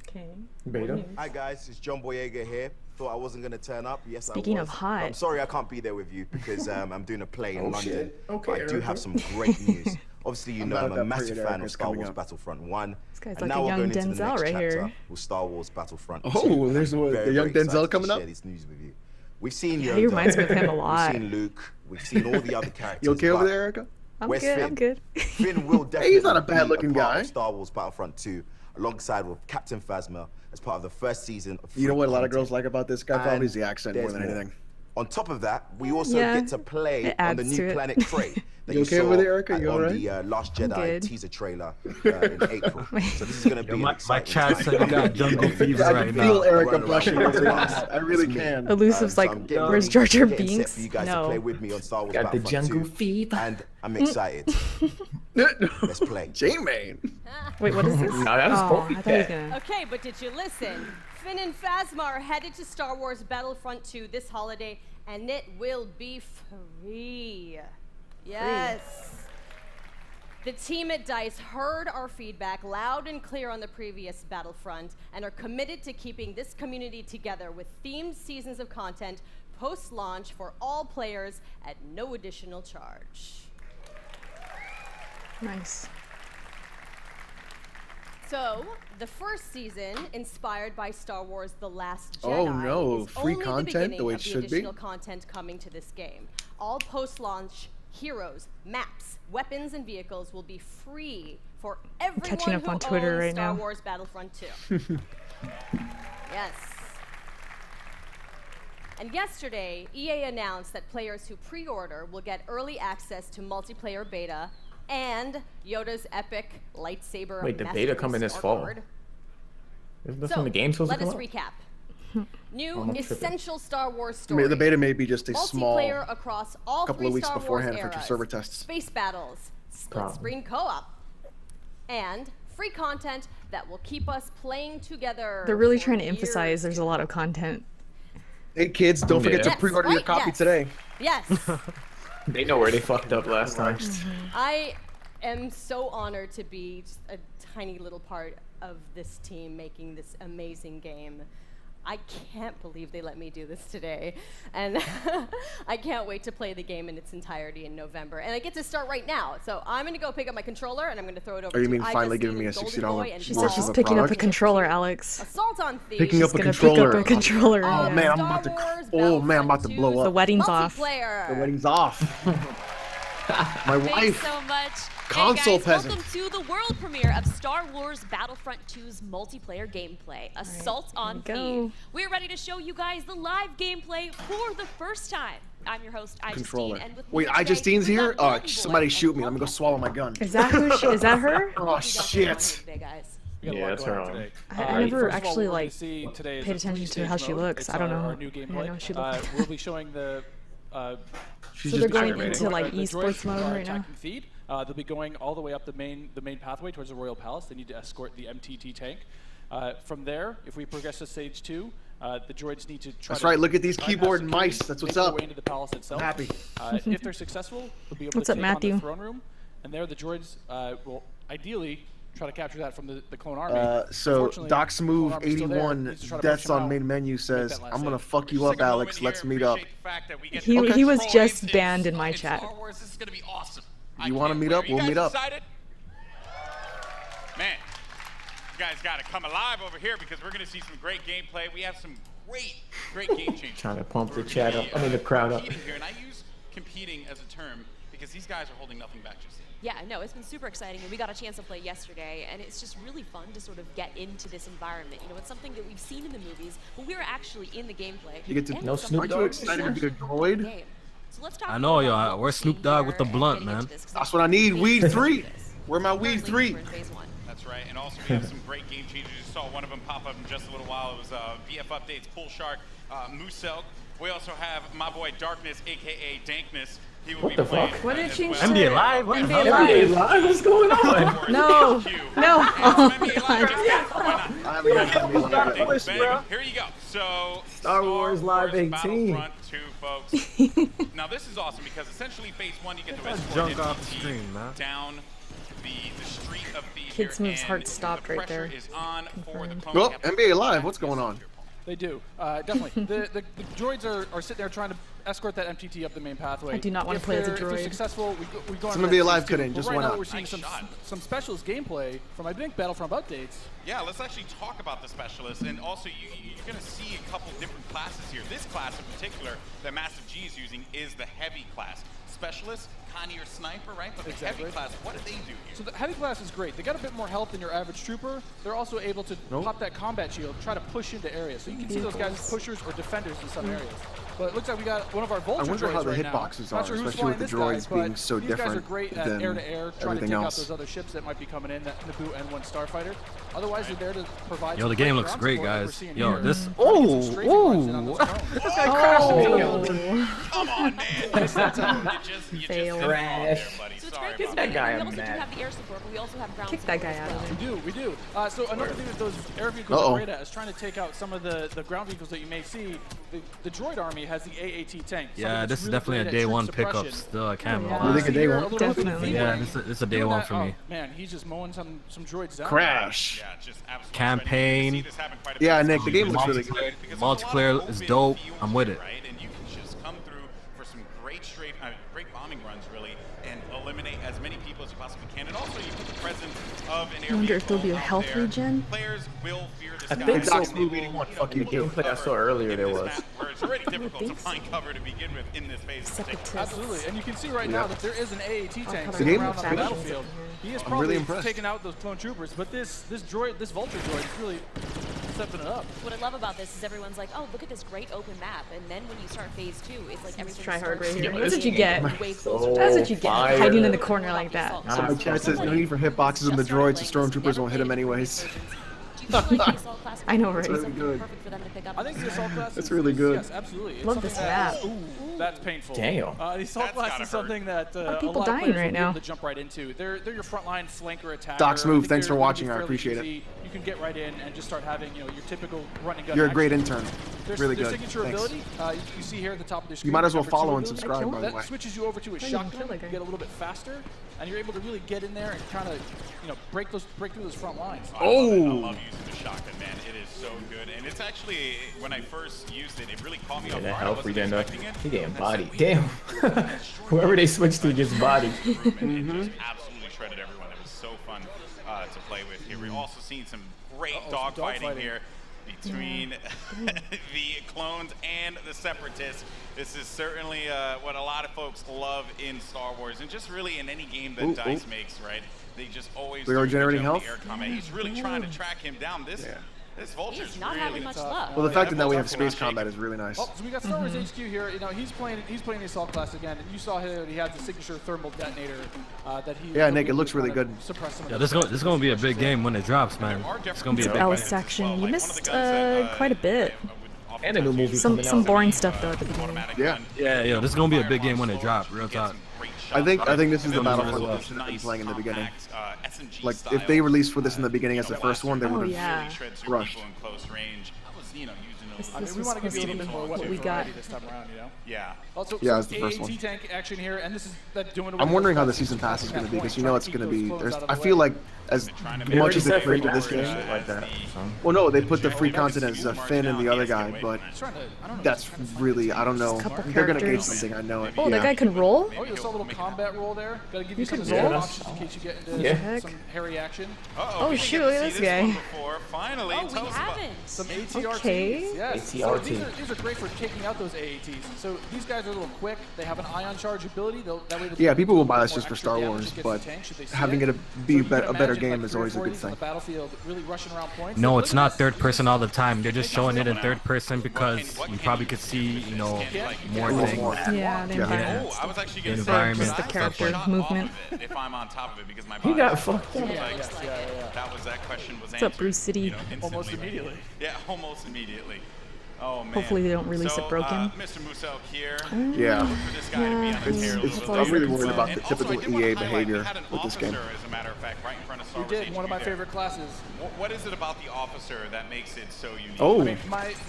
Okay. Beta. Hi guys, it's John Boyega here. Thought I wasn't gonna turn up. Yes, Speaking I was. of hot. I'm sorry I can't be there with you because I'm doing a play in Oh, London. shit. Okay, but I do Erica. have some great news. Obviously, you know glad I'm a that massive period fan Erica's of Star coming Wars up. Battlefront 1. This guy's And like now a we're young going into the Denzel next right chapter here. with Star Wars Battlefront 2. Oh, there's the Very, young very Denzel excited coming to up. share this news with you. We've seen Yeah, Yoda, he reminds me of him a lot. We've seen Luke. We've seen all the other characters. You okay over but there, Erica? I'm Where's good. Finn? I'm good. Finn will definitely Hey, he's not a bad-looking be a part guy. of Star Wars Battlefront 2, alongside with Captain Phasma as part of the first season of You know free what a lot of content. girls like about this guy? Probably And is the accent more there's than anything. On top of that, we also Yeah, get to play it on the adds new to it. planet Trey that You okay saw over there, Erica? You on alright? the Last I'm Jedi good. teaser trailer in April. So this is going to be an My exciting chat time. said you got jungle fever I right can now. feel Erica Running blushing around. over this. I really It's me. can. Elusive's So like, I'm getting where's ready- Jar Jar getting set Binks? for you guys to play No. with me on Star Wars Got the Battlefront jungle 2, fever. and I'm excited. Let's play. J-Man. Wait, what is this? No, that was Oh, Scorpio. I thought he was gonna. Okay, but did you listen? Finn and Phasma are headed to Star Wars Battlefront 2 this holiday, and it will be free. Yes. The team at DICE heard our feedback loud and clear on the previous Battlefront and are committed to keeping this community together with themed seasons of content post-launch for all players at no additional charge. Nice. So, the first season, inspired by Star Wars The Last Jedi, Oh, no. is Free only content the beginning the way of it the should be? additional content coming to this game. All post-launch heroes, maps, weapons, and vehicles will be free for everyone catching up who on Twitter owns right Star now. Wars Battlefront 2. Yes. And yesterday, EA announced that players who pre-order will get early access to multiplayer beta and Yoda's epic lightsaber. Wait, the beta coming this fall? Sword. Isn't this So, when the game's supposed to let come us out? recap. New I'm tripping. essential Star Wars I story. mean, the beta may be just a small Multiplayer across all couple three of weeks Star beforehand Wars for eras. server tests. Space battles, split Problem. screen co-op, and free content that will keep us playing together. They're really for trying to years. emphasize there's a lot of content. Hey kids, don't forget to Yes, pre-order your right, copy yes. today. Yes. They know where they fucked up last time. I am so honored to be just a tiny little part of this team making this amazing game. I can't believe they let me do this today. And I can't wait to play the game in its entirety in November. And I get to start right now. So I'm going to go pick up my controller and I'm going to throw it over Oh, you to mean I finally Just giving me Needed a Golden $60 Boy and She Wow. said Paul. she's Of a picking up a product? controller, Alex. Assault on Thieves. Picking up She's a gonna controller. pick up a controller. Oh yeah. man, I'm Star about to. Wars Oh man, I'm about to Battlefront blow 2 The up. wedding's off. multiplayer. The wedding's off. My Thanks wife. so much. Console hey guys, peasant. welcome to the world premiere of Star Wars Battlefront 2's multiplayer gameplay, Assault on here we go. Thieves. We're ready to show you guys the live gameplay for the first time. I'm your host, Controller. and with me Wait, today, Justine's we've here? got Oh, Golden somebody Boy shoot and me. Let me go Paul. swallow my gun. Is that who? Is that her? Oh shit. Today, guys. We got a Yeah, lot it's going her on own. today. I never first of all, actually, what we're gonna like, see today is paid a attention to three-stage how she mode. looks. It's I don't our know. new I gameplay. didn't know she looked. We'll be showing the. She's So they're just going aggravating. into like the esports droids mode are right now. attacking Theed. They'll be going all the way up the main pathway towards the Royal Palace. They need to escort the MTT tank. From there, if we progress to stage 2, the droids need to try. That's to right, look at these bypass keyboard and security, mice, that's what's make their up. way into the palace itself. I'm happy. If they're successful, they'll be able What's to up, take Matthew? on the throne room, and there the droids will ideally try to capture that from the clone army. So Unfortunately, Doc's the clone move army's still there. 81 Needs to try to deaths push them on out, main menu make says, that last I'm gonna save. fuck you up, Alex. Let's meet up. He was just banned in my chat. Star Wars, this is gonna be awesome. You want to meet up? You We'll guys meet up. excited? Man, you guys got to come alive over here because we're gonna see some great gameplay. We have some great game changers. Trying to pump the chat up. I mean the crowd up. Competing here, and I use competing as a term because these guys are holding nothing back just yet. Yeah, no, it's been super exciting, and we got a chance to play yesterday, and it's just really fun to sort of get into this environment. You know, it's something that we've seen in the movies, but we're actually in the gameplay. You get to and know it's something Snoop Dogg? that Excited to we're be a droid? game. So let's talk I know, about yo. what Where's we're Snoop seeing Dogg with the here blunt, and getting man? into this, 'cause That's what I need. Weed 3. Where my weed 3? That's right, and also we have some great game changers. You saw one of them pop up in just a little while. It was BF Updates, Pool Shark, Moosel. We also have my boy Darkness, aka Dankness. He will What be the playing fuck? What did as she well. say? NBA Live? What the hell? NBA Live? What's going on? No. No. Oh my god. I haven't had NBA Live yet. Bang. Here you go. So Star Wars Live 18. Battlefront 2, folks. Now this is awesome because essentially phase 1 you get to escort junk off MTT the screen, man. down the street of the Kid Smooth's and heart stopped the right there. pressure is on for the clone Well, captain. NBA Live, what's going on? They do, definitely. the droids are sitting there trying to escort that MTT up the main pathway. I do not wanna If play as a they're- If they're droid. successful, we go on Some to of that the Alive phase 2. couldn't, But just right went now out. we're seeing some specialist gameplay from I think Battlefront updates. Yeah, let's actually talk about the specialists, and also you're going to see a couple different classes here. This class in particular that Massive G is using is the heavy class. specialist, kind of your sniper, right? But the Exactly. heavy class, what do they do here? So the heavy class is great. They got a bit more health than your average trooper. They're also able to pop that combat shield, try to push into areas. So you can see those guys as pushers or defenders in some areas. But it looks like we got one of our vulture I wonder droids how the right now. hitboxes are, Not sure who's especially flying with the this guy, droids but being so these guys are different great at than air-to-air, trying to everything take out else. those other ships that might be coming in, that Naboo N1 Starfighter. Otherwise, they're there to provide. Yo, the some game great looks ground great, support like we're guys. seeing Yo, here. this. This guy crashed me. Come on, man. You just Fail. Crash. So it's great because That guy we I'm also do mad. have the air support, but we also have ground Kick support that guy as out well. of there. We do. So another thing that those air vehicles are great at is trying to take out some of the ground vehicles that you may see. The droid army has the AAT tank. Yeah, this is definitely a day one pickup still. I can't Yeah. lie. You think a day one? Definitely. Yeah, this is a day Doing one that- for me. oh, man, he's just mowing some droids down. Crash. Yeah, just absolutely Campaign. You see this happen quite a bit. Yeah, Nick, the game looks really good. Multiplayer is dope. I'm with it. Right? And you can just come through for some great great bombing runs, really, and eliminate as many people as you possibly can. And also, you put the presence of an air I wonder if there'll be a vehicle out health there. regen. Players will fear this I guy. think Doc so. Smooth 81, fuck you. The gameplay I saw earlier there was. Where it's already difficult to find cover to begin with in this phase. Absolutely, and you can see right now that there is an AAT tank The sitting game around looks on the good. battlefield. He is I'm probably really impressed. taking out those clone troopers, but this vulture droid is really stepping it up. What I love about this is everyone's like, oh, look at this great open map. And then when you start phase 2, it's like everything Try hard starts right here. to That's what you get get. way closer. That's what you get. fire. Hiding in the corner like that. So my chat says no need for hitboxes in the droids, so stormtroopers won't hit them anyways. I know, right? That's really good. Perfect for them to pick up. I think the assault class That's is, really good. Yes, absolutely. It's Love something this that- map. Ooh, that's painful. Damn. The assault class is something that a people lot of dying players right will be able now? to jump right into. They're your frontline flanker attacker. Doc Smooth, I think thanks they're for gonna watching, be I fairly appreciate it. easy. You can get right in and just start having your typical run and gun. You're a great action. intern. Their Really good. signature Thanks. ability, you see here at the top of the screen. You might as well number 2 follow and ability. subscribe, by the That way. switches you over to a Didn't even kill shotgun. that You guy. get a little bit faster, and you're able to really get in there and kind of break through those front lines. I love using the shotgun, man. It is so good. And it's actually, when I first used it, it really caught me Yeah, off that guard. I health wasn't regen though. expecting it. He getting And bodied. so Damn. Whoever they switched to gets bodied. It just absolutely shredded everyone. It was so fun to play with here. We've also seen some great dogfighting here between the clones and the separatists. This is certainly what a lot of folks love in Star Wars, and just really in any game that DICE makes, right? They just always We are do a good generating job with health? the air combat. He's really trying to track him down. This vulture's He's not really having much luck. Well, the fact that now we have Vulture's space not combat is really nice. Oh, so we got Star Wars HQ here. He's playing the assault class again, and you saw here he had the signature thermal detonator that he. Yeah, Nick, it looks really good. Suppress some of Yeah, those this is gonna be a big game when it drops, man. It's gonna be a big L game. section. You missed quite a bit. And a new movie Some coming out. boring stuff though at the beginning. Yeah, this is gonna be a big game when it drops. Real talk. I think this is the Battlefront that should have been playing in the beginning. Like if they released for this in the beginning as the first one, they would have rushed. I mean, we want to give you a little bit more what we got. this time around, Yeah. Also, Yeah, some it's the first AAT one. tank action here, and this is that doing. I'm wondering how the season pass is going to be because you know it's going to be. I feel like as much as they created this game, like that. well, no, they put the free content as Finn and the other guy, but that's really I don't know. Couple They're going to gauge characters. something. I know it. Oh, that Yeah. guy can roll? Oh, you saw a little combat roll there. Gotta give you You some can sort of roll? options in case you get into Yeah. some hairy action. Oh shoot, look at this guy. Finally, Oh, we haven't. Some ATRTs. Okay. Yes. So ATRT. these are great for taking out those AATs. So these guys are a little quick. They have an ion charge ability. That way Yeah, people will buy this just for Star Wars, but having it be a better game is always a good thing. Really rushing around points. No, it's not third person all the time. They're just showing it in third person because you probably could see, more things. Yeah, the environment. I was actually The going to environment. Just the stuff character like- movement. if I'm on top of it because my He body got fucked up. that question was What's up, answered, Bruce City? Almost immediately. Yeah, almost immediately. Oh man. Hopefully they don't release it broken. Mr. Musel here. Yeah. Look for this guy to be on the tear a little bit. I'm really worried about the And also, typical I did wanna EA highlight, behavior we had an with this game. officer, as a matter of fact, right in front of Star We Wars did. One of my HQ favorite classes. What is it about the officer that makes it so unique? Oh. I mean,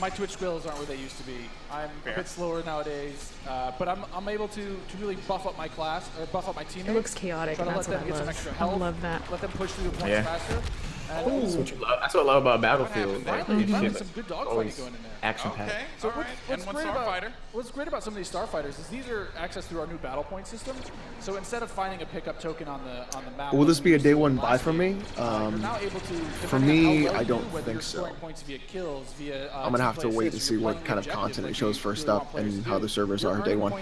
my Twitch skills aren't where they used to be. I'm a bit slower nowadays, but I'm able to really buff up my class or buff up my teammates. It looks chaotic, Try and to that's let what them I get some love. extra I health. love that. Let them push through the points Yeah. faster. That's what, that's what I love about Battlefield. That Finally, shit, some good dogfighting always going in there. action-packed. So what's great about some of these starfighters is these are accessed through our new battle point system. So instead of finding a pickup token on the map, Will this be a day one buy for me? you're now able to, For me, I don't think so. points via kills, via, I'm gonna have to wait to see what kind of content it shows first up and how the servers are day one.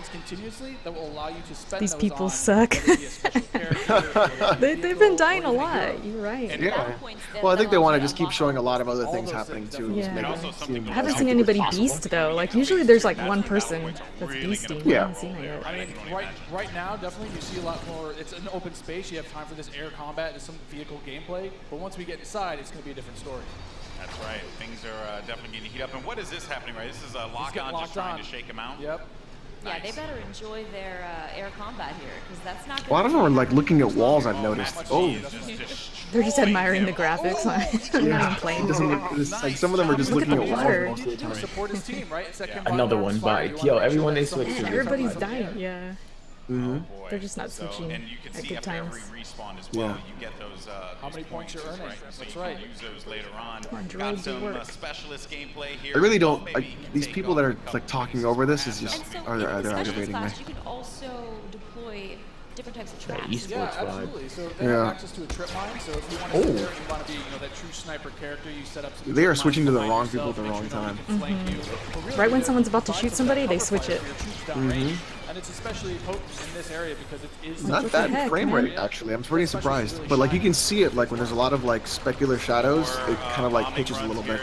These people suck. They've been dying a lot. You're right. Yeah. Well, I think they want to just keep showing a lot of other things happening too. Yeah. Just make it seem I haven't as seen healthy as anybody possible. beast though. Like usually there's like one person that's beasting. I Yeah. haven't seen it yet. I mean, right now, definitely you see a lot more. It's an open space. You have time for this air combat and some vehicle gameplay. But once we get inside, it's going to be a different story. That's right. Things are definitely getting heat up. And what is this happening, right? This is a lock-on just trying to shake him out. Yep. Yeah, they better enjoy their air combat here, because that's not. Well, I don't know. Like looking at walls, I've noticed. Oh, They're just admiring the graphics. I'm not even playing. Like some of them are just Look at looking the at water. walls most of the time. Support his team, right? Another one by yo. Everyone they switch to. Everybody's dying. Yeah. Mm-hmm. They're just not switching And you can at see good after every times. respawn as well, Yeah. you get those. How many points you're earning? Right? So That's you right. can use those later on. Come on, Got droids, do some work. specialist gameplay here. I really don't. Maybe These take people that are off like talking over this is just And so are in the they're specialist aggravating me. class, you can also deploy different types of That traps. esports Yeah, vibe. absolutely. So they Yeah. have access to a trip mine. So if you want to sit there and you want to be, that true sniper character, you set up some. They are trip switching to mines the behind wrong yourself, people at the make wrong sure time. nobody can flank you. But really, Right when there's someone's about to five shoot some somebody, they cover switch fire it. for your troops down range. And it's especially potent in this area because it is Not What the that heck, frame man? rate actually. I'm pretty surprised. But like you can see it like when there's a lot of like specular shadows, it kind of like pitches a little bit.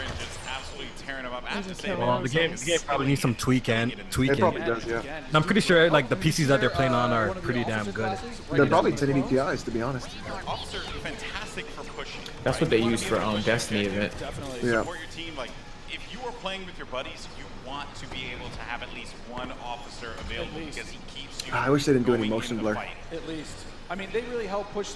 Well, the game probably needs some tweaking. It probably does, yeah. And I'm pretty sure like the PCs that they're playing on are pretty damn good. They're probably 1080 Ti's to be honest. Officer, fantastic for pushing. That's what they use for Destiny event. Yeah. Support your team. Like, if you are playing with your buddies, you want to be able to have at least one officer available because he keeps you. I wish they didn't do any going motion into the blur. fight. At least. I mean, they really help push,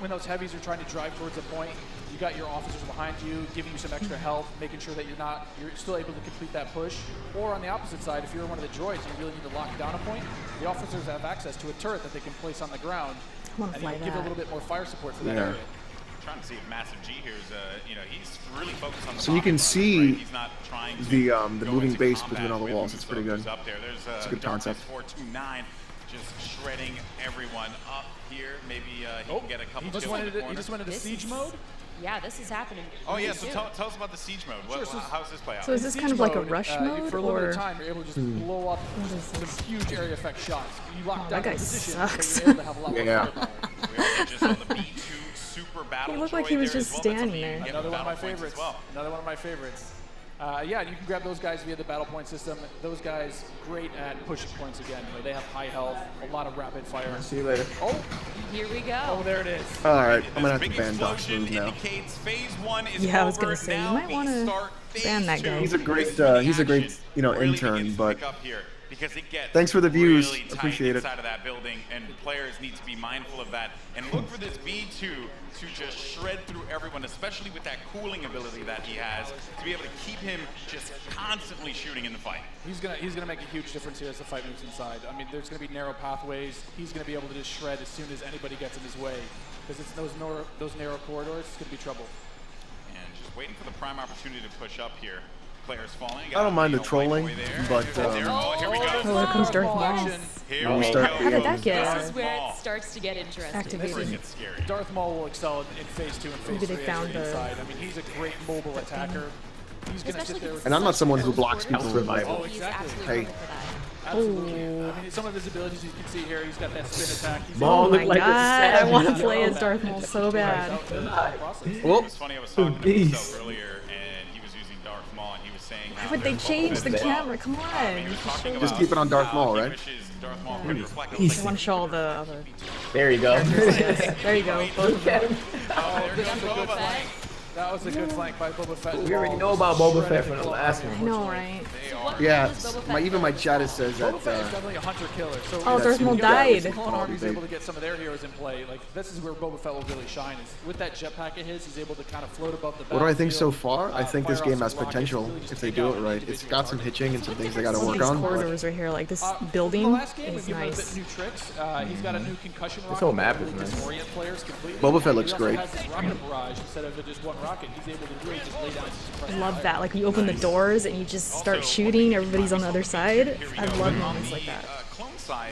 when those heavies are trying to drive towards a point, you got your officers behind you, giving you some extra health, making sure that you're still able to complete that push. Or on the opposite side, if you're one of the droids and you really need to lock down a point, the officers have access to a turret that they can place on the ground. I wanna And fly give a that. little bit more fire support for that Yeah. area. I'm trying to see if Massive G here is, he's really focused on the So you can bottom line, see right? He's not trying to the go moving into base combat between all the with walls. him, It's so pretty good. he's up there. There's It's a good concept. 429 just shredding everyone up here. Maybe he can get a couple He just kills went in the into, he just went into This siege is- mode? Yeah, this is happening. Oh yeah, really so soon. tell us about the siege mode. Sure, so- How does this play out? So is this In kind of siege like a mode, rush mode, for a little bit or of time, you're able to just blow up some huge area effect shots. You lock Oh, down that guy the position, sucks. so you're able to have a lot more Yeah. firepower. We also just saw the B2 super battle. He looked like he was just standing there. Another one of my favorites. Another one of my favorites. Yeah, you can grab those guys via the battle point system. Those guys great at pushing points again. They have high health, a lot of rapid fire. See you later. Oh, Here we go. oh, there it is. All right, I'm gonna have to ban Doc's move now. Phase 1 is Yeah, I was over. gonna say, you Now might we wanna start ban that phase guy. two. He's a great, Really intern. begins to But pick up here because it gets thanks for the views. really tight Appreciate it. inside of that building, and players need to be mindful of that and look for this B2 to just shred through everyone, especially with that cooling ability that he has, to be able to keep him just constantly shooting in the fight. He's gonna make a huge difference here as the fight moves inside. I mean, there's gonna be narrow pathways. He's gonna be able to just shred as soon as anybody gets in his way, because it's those narrow corridors. It's gonna be trouble. And just waiting for the prime opportunity to push up here. Players falling. I don't mind the trolling, but Oh, here we go. Oh, here comes Darth Maul. Here we we go. How did that get This is where it starts to get interesting. activated? It's scary. Darth Maul will excel in phase 2 and phase Maybe 3 they as found you're the- inside. I mean, he's a great mobile attacker. He's gonna sit there with And I'm not someone who blocks people with my. Oh, exactly. Hey, Absolutely. I mean, some of his abilities you can see here. He's got that spin attack. He's Oh my like a god, I savage. want to play as Darth Maul so bad. well, It's funny, I was talking to myself earlier, and he was using Darth Maul, and he was saying Why would they change the camera? Come on. just keep it on Darth Maul, right? I want to show all the other. There you go. There you go. Both of them. Oh, this is a good flank. That was a good flank by Boba Fett. We already know about Boba Fett from the last one. I know, right? Yeah, even my chat says that. Boba Fett is definitely a hunter killer. So Oh, Darth Maul died. Clone Army's able to get some of their heroes in play. Like this is where Boba Fett will really shine. Is with that jetpack of his, he's able to kind of float above the What do I think so battlefield, far? I think this fire game off has some rockets, potential really just if they take do out it right. individual It's got some hitching and some things they got to Some of work these on. corridors right here, like this The building last game is we given a bit nice. new tricks. He's got a new concussion rocket. This whole map that is really nice. disorient players completely. Boba Fett looks He also great. has this rocket barrage instead of just one rocket. He's able to really just lay down some I suppressed love fire. that. Like you open the doors and you just start shooting. Everybody's on the other side. I love moments like that.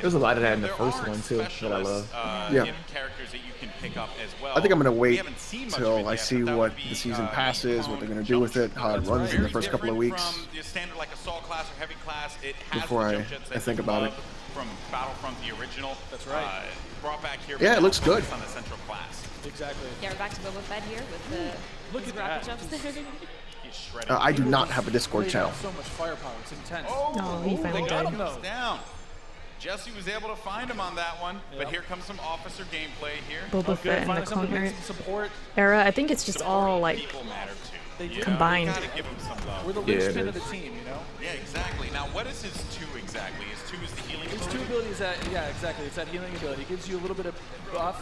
There's a lot of that in the first one too that I love. Yeah. Characters that you can pick up as well. I think I'm gonna wait haven't seen much of till it I yet, see but that what would be, the season the passes, what they're gonna clone do with it, jump how it jets. runs in the Very first couple of different weeks from your standard like assault class or heavy class. It has before the I jump jets that think you about it. love from Battlefront, the original. That's right. Brought back here. Yeah, but it looks now good. focused on the central class. Exactly. Yeah, we're back to Boba Fett here with the Look his at rocket that. jumps there. He's shredded. I do not have a Discord Laid channel. out so much firepower. It's intense. Oh, he finally they got died. him though. Down. Jesse was able to find him on that one, but here comes some officer gameplay here. Boba Fett and the Finally somebody clone brings some support. era. I think it's just all like People matter too. They do. combined. You gotta give him some love. We're the Yeah, it linchpin of is. the team, you know? Yeah, exactly. Now, what is his 2 exactly? His 2 is the healing His ability? 2 abilities that, yeah, exactly. It's that healing ability. It gives you a little bit of buff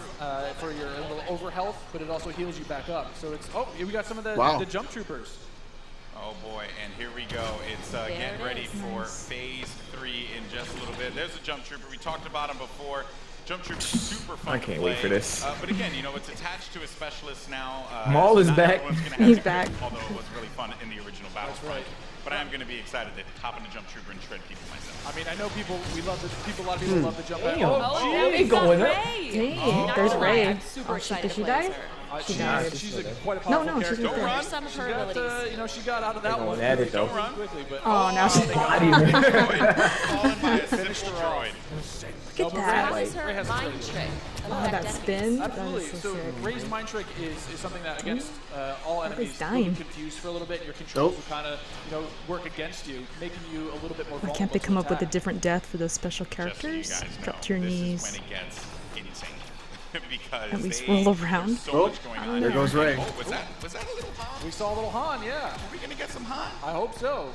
for your little over health, but it also heals you back up. So it's, oh, we got some of the, Wow. the jump troopers. Oh boy, and here we go. It's getting ready for phase 3 in just a little bit. There's a jump trooper. We talked about him before. Jump trooper is super fun I to can't play. wait for this. But again, you know, it's attached to a specialist now. Maul is not back. everyone's gonna have He's to back. grip, although it was really fun in the original Battlefront. right. But I am going to be excited to hop in the jump trooper and shred people myself. I mean, I know people, we love the people, a lot of people love the jump back. Damn. Oh, Oh, geez. they going up. Dang, there's Ray. I'm super Oh, shit, excited did to she play die? as her. She She's, died. she's quite a No, powerful no, she's character. right there. Here's some of She her got, abilities. you know, she got out of that They're one going at it, though. pretty quickly, but Oh, now she's Body, man. Fallen by a simple droid. Look at that. Ray This is her has mind abilities. trick. I Oh, love that spin. That Absolutely. is so So sick. Ray's mind trick is something that against all enemies will dying. be confused for a little bit. Your controls Nope. will kind of work against you, making you a little bit more Why vulnerable. can't they to come up with a attack. different death for those special Just so you characters? guys Drop know, to your this knees. is when it gets insane. Because At least they- roll around. there's so Oh, much going on there here. goes Ray. Oh, was that a little Han? We saw a little Han, yeah. Are we gonna get some Han? I hope so.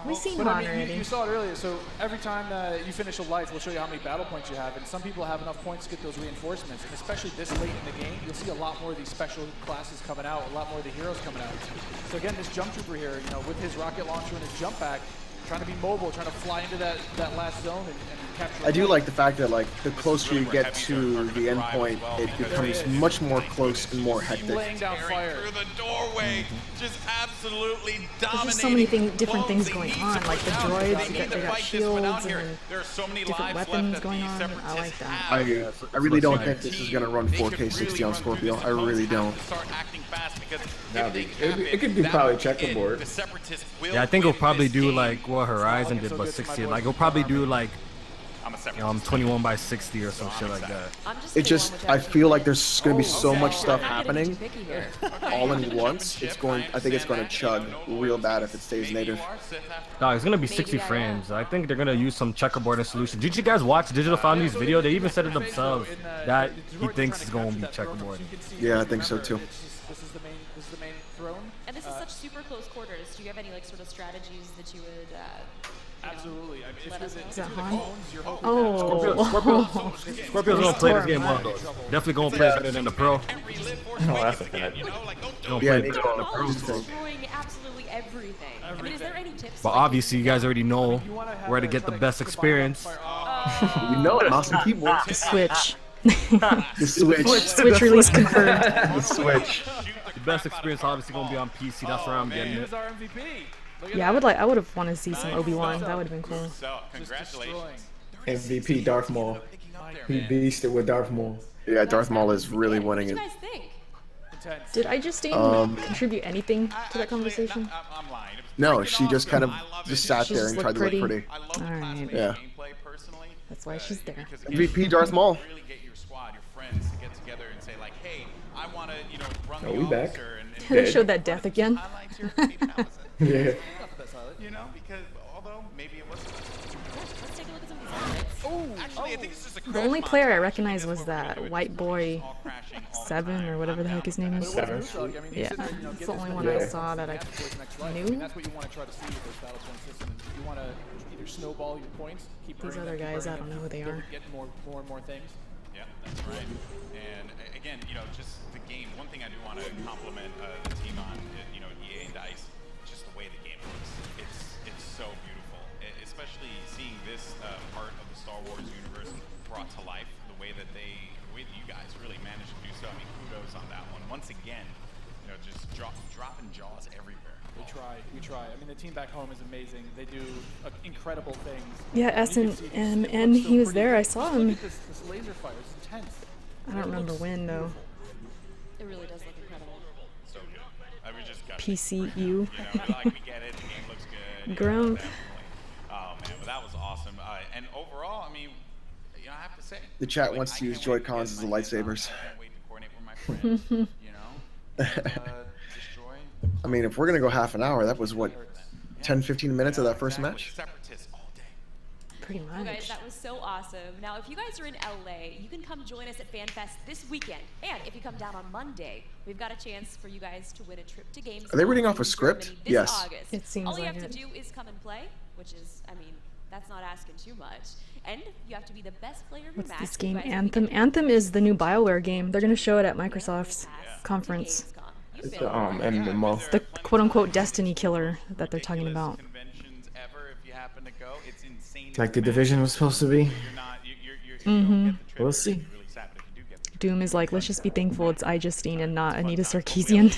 We've seen But Han I mean, already. you saw it earlier. So every time you finish a life, we'll show you how many battle points you have. And some people have enough points to get those reinforcements. And especially this late in the game, you'll see a lot more of these special classes coming out, a lot more of the heroes coming out. So again, this jump trooper here, you know, with his rocket launcher and his jump pack, trying to be mobile, trying to fly into that last zone and capture. I do like the fact that like the closer you get to the end point, it becomes much more close and more hectic. laying down fire. Through the doorway, just absolutely There's dominating. just so many different things They going need on. to Like the put down. droids, They they need to got fight this one out shields here. and There are so many different lives weapons left that going the on. I Separatists like that. have. I really don't think this is gonna run 4K 60 on Scorpio. I really don't. Start acting fast because Now, if they it could be that probably would end. checkerboard. The Separatists will Yeah, I think he'll win probably this do game. like what Horizon did, but 60. Like he'll probably do like I'm a Separatist. 21 by 60 or some shit like that. I'm just It just, I feel like there's gonna be so much stuff I'm not getting happening too picky here. all in once. It's going. I think it's gonna chug real bad if it stays native. Dog, it's gonna be 60 frames. I think they're gonna use some checkerboarding solution. Did you guys watch Digital Foundry's video? They even said it themselves that he thinks it's gonna be checkerboarding. Yeah, I think so too. This is the main throne. And this is such super close quarters. Do you have any like sort of strategies that you would? Absolutely. I mean, Let us know. if that you're the Han? clones, you're hoping Oh. Scorpio's gonna play this game well though. Definitely gonna play better than the pro. Oh, that's a fact. Gonna Yeah, play they better go than the on pro. the Destroying absolutely everything. I mean, is there any tips? But obviously, you guys already know where to get the best experience. You know it, mouse and keyboard. The Switch. The Switch. Switch release confirmed. The Switch. The best experience obviously gonna be on PC. That's where I'm getting it. Who's our MVP? Yeah, I would have wanted to see some Obi-Wan. That would have been cool. So, congratulations. MVP Darth Maul. He beasted with Darth Maul. Yeah, Darth Maul is really winning What it. do you guys think? Intense. Did I just contribute anything to that conversation? I'm lying. No, she just kind of just sat She there just and tried looked to look pretty. pretty. Alright. Yeah. Gameplay personally. That's why she's there. MVP Darth Maul. Really get your squad, your friends to get together and say like, hey, I want to, run Oh, the we back. officer and They showed that death again. highlights your team analysis. Yeah. Because although maybe it wasn't. Let's take a look at some of these highlights. Actually, I think it's just a The only player I recognized was that white boy watching all the 7 time. or whatever the heck his name is. But it was Musa. I mean, Yeah, he's sitting there, you know, it's get the this only many one I goals saw that I and to his next life. I knew. mean, that's what you want to try to see with this Battlefront system. You want to either snowball your points, keep These earning other them, keep guys, I earning don't know who them, they are. get more and more things. Yeah, that's right. And again, you know, just the game. One thing I do want to compliment the team on, you know, EA and DICE, just the way the game looks. It's so beautiful, especially seeing this part of the Star Wars universe brought to life. The way that you guys really managed to do so. I mean, kudos on that one. Once again, you know, just dropping jaws everywhere. We try. I mean, the team back home is amazing. They do incredible things. Yeah, and he was there. I saw him. This laser fire is intense. I don't remember when though. It really does look incredible. So good. We just got PCU. You know, we get it. The game looks good. Grump. Oh man, but that was awesome. And overall, I mean, you know, I have to say, The chat wants to use Joy-Cons as the lightsabers. I can't wait to coordinate with my friends. You know, destroy. I mean, if we're gonna go half an hour, that was what, 10, 15 minutes of that first match? Separatists all day. Pretty You guys, much. that was so awesome. Now, if you guys are in LA, you can come join us at FanFest this weekend. And if you come down on Monday, we've got a chance for you guys to win a trip to games. Are they reading off a script? Germany this Yes. August. It seems All you like have it. to do is come and play, which is, I mean, that's not asking too much. And you have to be the best player of your What's match. this You game? guys will Anthem. get Anthem is the new BioWare game. They're gonna show it at Microsoft's conference. You've It's been the MMO. The quote-unquote Destiny killer that they're talking about. Conventions ever, if you happen to go, it's insane. Like the Division was supposed to be. Mm-hmm. We'll see. Doom is like, let's just be thankful it's iJustine and not Anita Sarkeesian.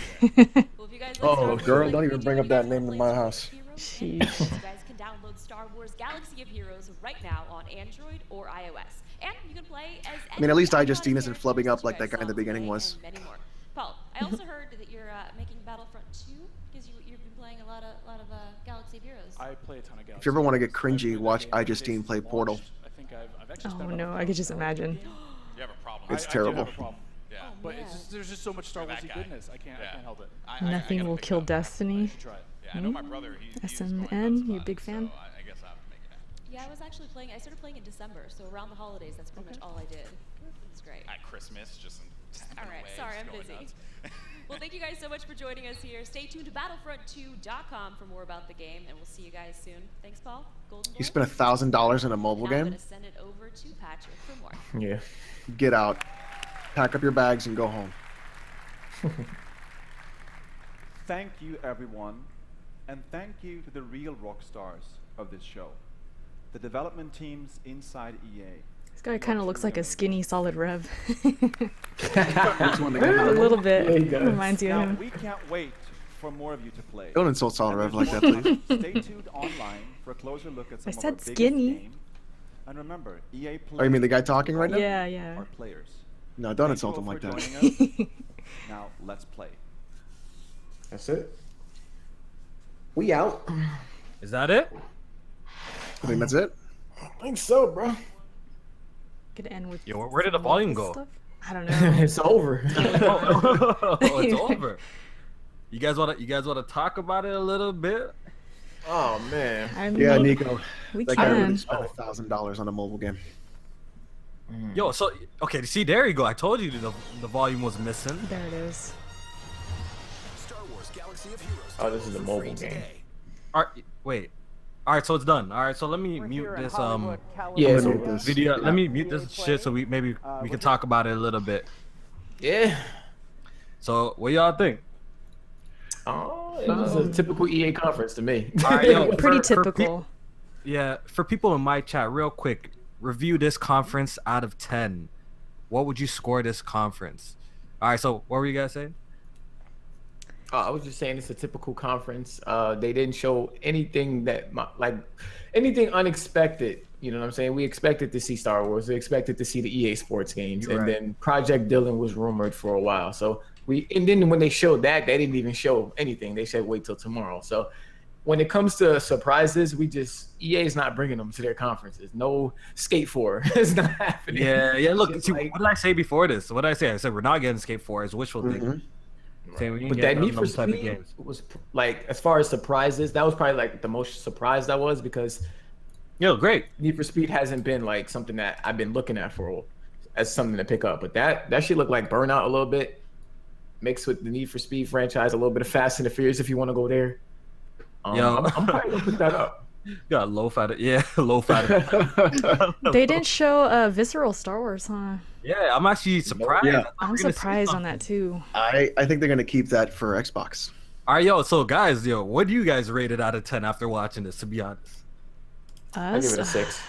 Oh, girl, don't even bring up that name in my house. Sheesh. You guys can download Star Wars Galaxy of Heroes right now on Android or iOS. And you can play as I mean, at least iJustine isn't flubbing up like that guy in the beginning was. many more. Paul, I also heard that you're making Battlefront 2 because you've been playing a lot of Galaxy of Heroes. I play a ton of Galaxy. If you ever want to get cringy, watch iJustine play Portal. I think I've actually Oh spent a no, lot I could just imagine. You have a problem. It's I do terrible. have a problem. Yeah. But it's just, there's just so much Star Warsy goodness. I can't help it. Nothing will kill Destiny. Try it. Yeah, I know my brother. SMN, you a big fan? I guess I have to make it happen. Yeah, I was actually playing. I started playing in December, so around the holidays, that's pretty much all I did. It's great. At Christmas, just All right, sorry, I'm busy. Well, thank you guys so much for joining us here. Stay tuned to Battlefront2.com for more about the game, and we'll see you guys soon. Thanks, Paul. Golden You spent $1,000 on a mobile Now I'm game? gonna send it over to Patrick for more. Yeah. Get out. Pack up your bags and go home. Thank you, everyone, and thank you to the real rock stars of this show, the development teams inside EA. This guy kind of looks like a skinny Solid Rev. Which one, the guy? A little bit. Yeah, he does. Reminds you of Now, him. we can't wait for more of you to play. Don't insult Solid And Rev there's like more that, coming. please. Stay tuned online for a closer look at some I of our said biggest skinny. games. And remember, EA Oh, you mean the guy talking right now? Yeah, yeah. Our players. No, don't Thank you insult all him like for that. joining us. Now, let's play. That's it. We out. Is that it? I think that's it. I think so, bro. Could end with. Yo, where did the volume go? stuff? I don't know. It's over. Oh, it's over. You guys wanna talk about it a little bit? Oh man. I mean, Yeah, Nico. we That guy really can. spent $1,000 on a mobile game. Yo, so okay, see, there you go. I told you the volume was missing. There it is. Star Wars Galaxy of Heroes. Oh, this is a mobile game. All right, wait. All right, so it's done. All right, so let me mute this Yeah, Let me mute this. video. Let me mute this shit so we can talk about it a little bit. Yeah. So, what y'all think? Oh, it was a typical EA conference to me. All right, yo, Pretty for typical. Yeah, for people in my chat, real quick, review this conference out of 10. What would you score this conference? All right, so what were you guys saying? I was just saying it's a typical conference. They didn't show anything anything unexpected. You know what I'm saying? We expected to see Star Wars. We expected to see the EA Sports games, You're and right. then Project Dylan was rumored for a while. So and then when they showed that, they didn't even show anything. They said wait till tomorrow. So when it comes to surprises, EA is not bringing them to their conferences. No Skate 4 is not happening. Yeah. Look, Just see, like- what did I say before this? What did I say? I said we're not getting Skate 4. It's wishful thinking. Saying we But didn't that get Need for them type of Speed games. was like, as far as surprises, that was probably like the most surprised I was because Yo, great. Need for Speed hasn't been like something that I've been looking at for as something to pick up. But that should look like Burnout a little bit, mixed with the Need for Speed franchise, a little bit of Fast and the Furious if you want to go there. Yo. I'm probably gonna pick that up. Got low fat. Yeah, low fat. They didn't show Visceral Star Wars, huh? Yeah, I'm actually surprised. Yeah. I'm surprised on that too. I think they're gonna keep that for Xbox. All right, yo. So guys, what do you guys rate it out of 10 after watching this? To be honest, I give it a 6.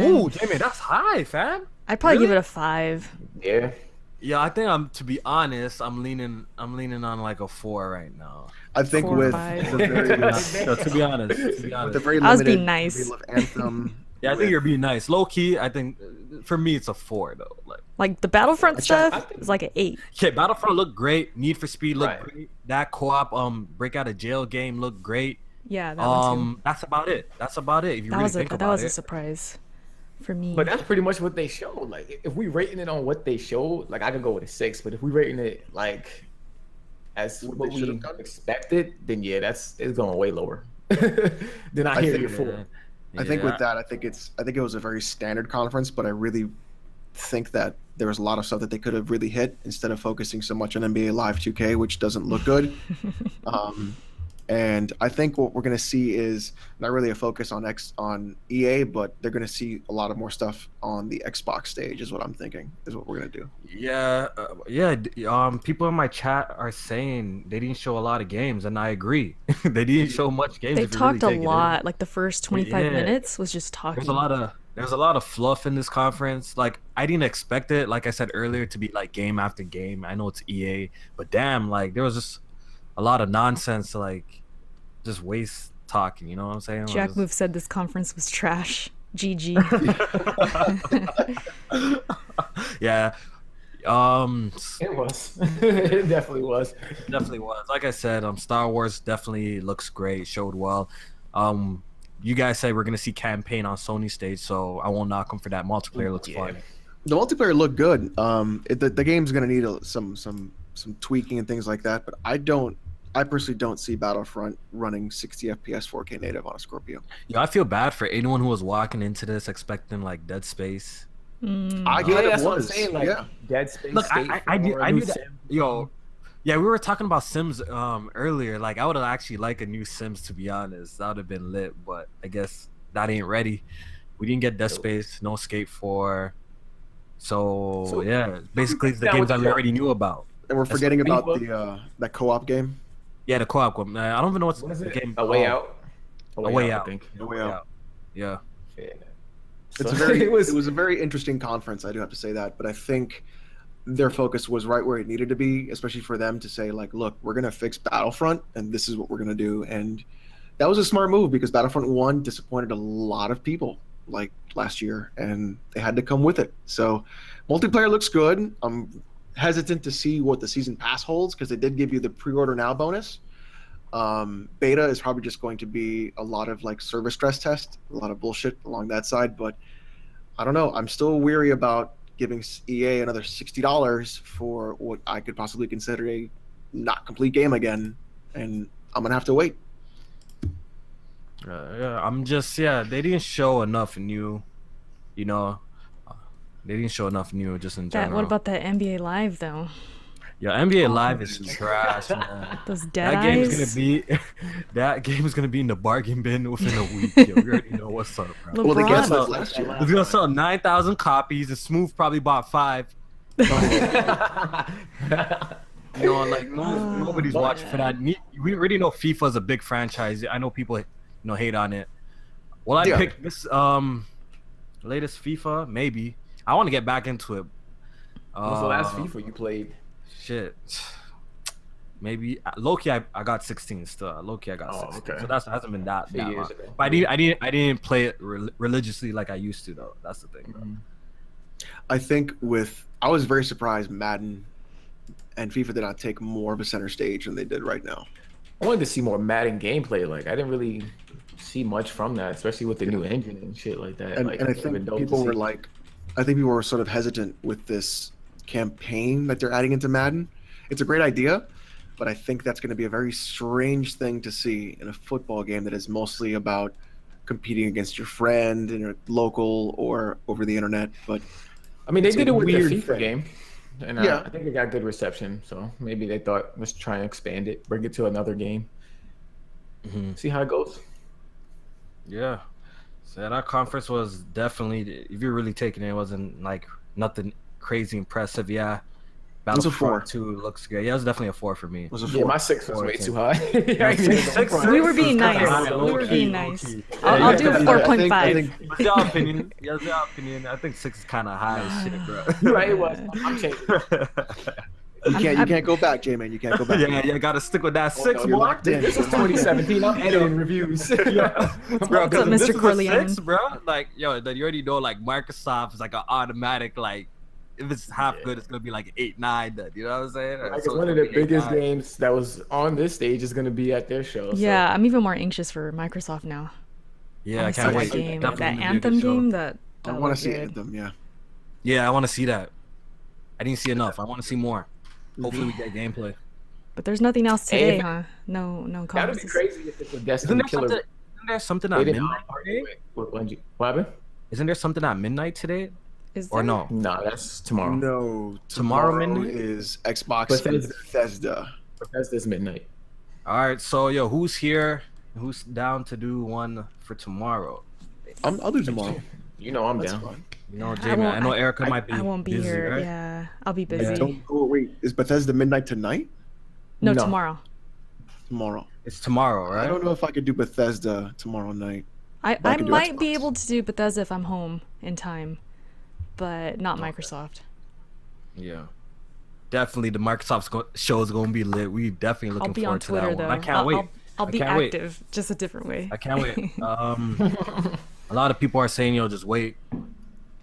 Ooh, Jamie, that's high, fam. I'd probably give it a 5. Yeah. Yeah, I think to be honest, I'm leaning on like a 4 right now. I think 4 or with 5. the very, No, to be honest, with the very I was limited being nice. reveal of Anthem. Yeah, I think you're being nice. Low key, I think for me it's a 4 though. Like the Battlefront stuff is like an 8. Okay, Battlefront looked great. Need for Speed looked Right. great. That co-op break out of jail game looked great. Yeah, that one too. That's about it. That's about it. If you That really was think that about was a it. surprise for me. But that's pretty much what they showed. Like, if we rating it on what they showed, like I could go with a 6. But if we rating it like as what they should we have done? expected, then yeah, it's going way lower. Then I hear think- your 4. I think with that, I think it was a very standard conference, but I really think that there was a lot of stuff that they could have really hit instead of focusing so much on NBA Live 2K, which doesn't look good. And I think what we're going to see is not really a focus on EA, but they're going to see a lot of more stuff on the Xbox stage, is what I'm thinking, is what we're going to do. Yeah, people in my chat are saying they didn't show a lot of games, and I agree. They didn't show much games. They if you really talked a take it in. lot. Like the first 25 Yeah. minutes was just talking. There's a lot of fluff in this conference. Like I didn't expect it, like I said earlier, to be like game after game. I know it's EA, but damn, like there was just a lot of nonsense to like just waste talking. You know what I'm saying? Like, Jack just- Move said this conference was trash. GG. Yeah. It was. It definitely was. Definitely was. Like I said, Star Wars definitely looks great, showed well. You guys say we're gonna see campaign on Sony stage, so I won't knock them for that. Multiplayer looks fun. The multiplayer looked good. The game's going to need some tweaking and things like that, but I personally don't see Battlefront running 60 FPS 4K native on a Scorpio. Yeah, I feel bad for anyone who was walking into this expecting like Dead Space. I Yeah, kind of that's what I'm was. saying. Like, Yeah. Dead Space. Look, State I knew, 4, I new knew that. Sim. Yo, yeah, we were talking about Sims earlier. Like, I would have actually liked a new Sims, to be honest. That would have been lit, but I guess that ain't ready. We didn't get Dead Space, no Skate 4. So yeah, basically it's the Now games with that we the- already knew about. And we're forgetting about FIFA? that co-op game. Yeah, the co-op one. I don't even know what's What is the it? game. A Way called. Out. A Way Out. I think. A Way Out. Yeah. Yeah. It's So, a very it was- it was a very interesting conference. I do have to say that, but I think their focus was right where it needed to be, especially for them to say like, look, we're gonna fix Battlefront, and this is what we're gonna do. And that was a smart move because Battlefront 1 disappointed a lot of people like last year, and they had to come with it. So multiplayer looks good. I'm hesitant to see what the season pass holds because they did give you the pre-order now bonus. Beta is probably just going to be a lot of like server stress test, a lot of bullshit along that side. But I don't know. I'm still weary about giving EA another $60 for what I could possibly consider a not complete game again, and I'm gonna have to wait. Yeah, I'm just they didn't show enough new, you know. They didn't show enough new just in general. What about that NBA Live though? Yeah, NBA Live is trash, man. Those dead That game is eyes. gonna be in the bargain bin within a week. Yo. We already know what's up, bro. Well, they LeBron. guessed that last year. It's gonna sell 9,000 copies. And Smooth probably bought 5. You know, like nobody's watching for that. We already know FIFA's a big franchise. I know people, hate on it. Will I Yeah. pick this latest FIFA? Maybe. I want to get back into it. What's the last FIFA you played? Shit. Maybe low-key I got 16 still. Low-key I got 16. okay. So that hasn't been that Few long. years ago. But I didn't play it religiously like I used to though. That's the thing. Bro. I think I was very surprised Madden and FIFA did not take more of a center stage than they did right now. I wanted to see more Madden gameplay. Like, I didn't really see much from that, especially with the new engine and shit like that. And, like, and I it would've been think dope to people were see. like, I think people were sort of hesitant with this campaign that they're adding into Madden. It's a great idea, but I think that's going to be a very strange thing to see in a football game that is mostly about competing against your friend in a local or over the internet. But I mean, they It's did a it with the weird FIFA thing. game, and Yeah. I think it got good reception. So maybe they thought, let's try and expand it, bring it to another game, see how it goes. Yeah. So that conference was definitely, if you're really taking it, it wasn't like nothing crazy impressive. Yeah. was a Battlefront 4. 2 looks good. Yeah, it was definitely a 4 for me. It was a Yeah, 4. my 6 was 4, way I too think. high. Yeah, I ain't even six- gonna We were being kinda nice. high, We low were key, being low nice. key. I'll do Yeah, 4.5. I think What's your opinion? Yeah, what's your opinion? I think 6 is kind of high as shit, bro. You're right, it was. I'm changing. You can't go back, J-Man. You can't go back. Yeah, you gotta stick with that 6, You're boy. locked in. This is 2017. I'm editing reviews. Yeah. Bro, What's up, because Mr. this is a Corleone? 6, bro. Like, yo, then you already know, like, Microsoft is like an automatic, like, if it's half good, it's gonna be like 8, 9. Then, you know what I'm saying? Like, So it's one of gonna the be 8, biggest 9. games that was on this stage is going to be at their show. So. Yeah, I'm even more anxious for Microsoft now. Yeah, I wanna can't see wait. that game. Definitely That gonna be a Anthem good show. game. That I want to looked see good. Anthem. Yeah. Yeah, I want to see that. I didn't see enough. I want to see more. Hopefully, we get gameplay. But there's nothing else Hey, today, if- huh? No That'd be conferences. crazy if it's a Isn't Destiny there killer. something They at didn't midnight partner today? with Bungie. What happened? Isn't there something at midnight today? Is Or there? no? No, that's tomorrow. No, Tomorrow tomorrow midnight? is Xbox Bethesda. Bethesda. Bethesda's midnight. All right, so yo, who's here? Who's down to do one for tomorrow? I'll do tomorrow. You know I'm That's down. fine. You know, I Jamie. I, won't- know Erica might be. I won't be busy, here. right? Yeah, I'll be I busy. don't. Oh wait, is Bethesda midnight tonight? No, No. tomorrow. Tomorrow. It's tomorrow, right? I don't know if I could do Bethesda tomorrow night. I I can do might be Xbox. able to do Bethesda if I'm home in time, but not Microsoft. Yeah. Definitely, the Microsoft show is gonna be lit. We definitely looking I'll be forward on to Twitter that though. one. I can't wait. I'll I be can't wait. active, just a different way. I can't wait. A lot of people are saying, yo, just wait.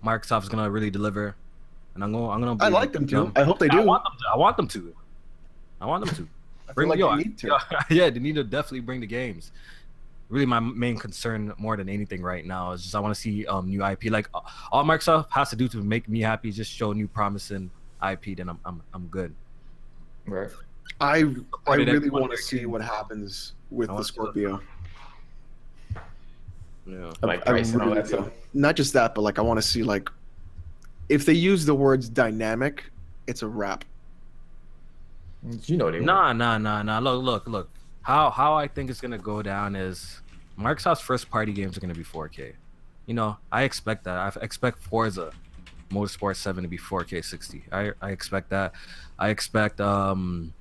Microsoft's gonna really deliver, and I'm gonna. I like them to. I hope they do. I want them to. I want them to. I want them to. I feel like yo, they need to. yeah, they need to definitely bring the games. Really, my main concern more than anything right now is just I want to see new IP. Like all Microsoft has to do to make me happy, is just show new promising IP. Then I'm good. Right. I Supported really everyone want to there, see too. what happens with I the wanna see Scorpio. Yeah. Like I price and all really that do. stuff. Not just that, but like I want to see like if they use the words dynamic, it's a wrap. You know they will. Nah. Look. How I think it's gonna go down is Microsoft's first party games are gonna be 4K. You know, I expect that. I expect Forza Motorsport 7 to be 4K 60. I expect that. I expect them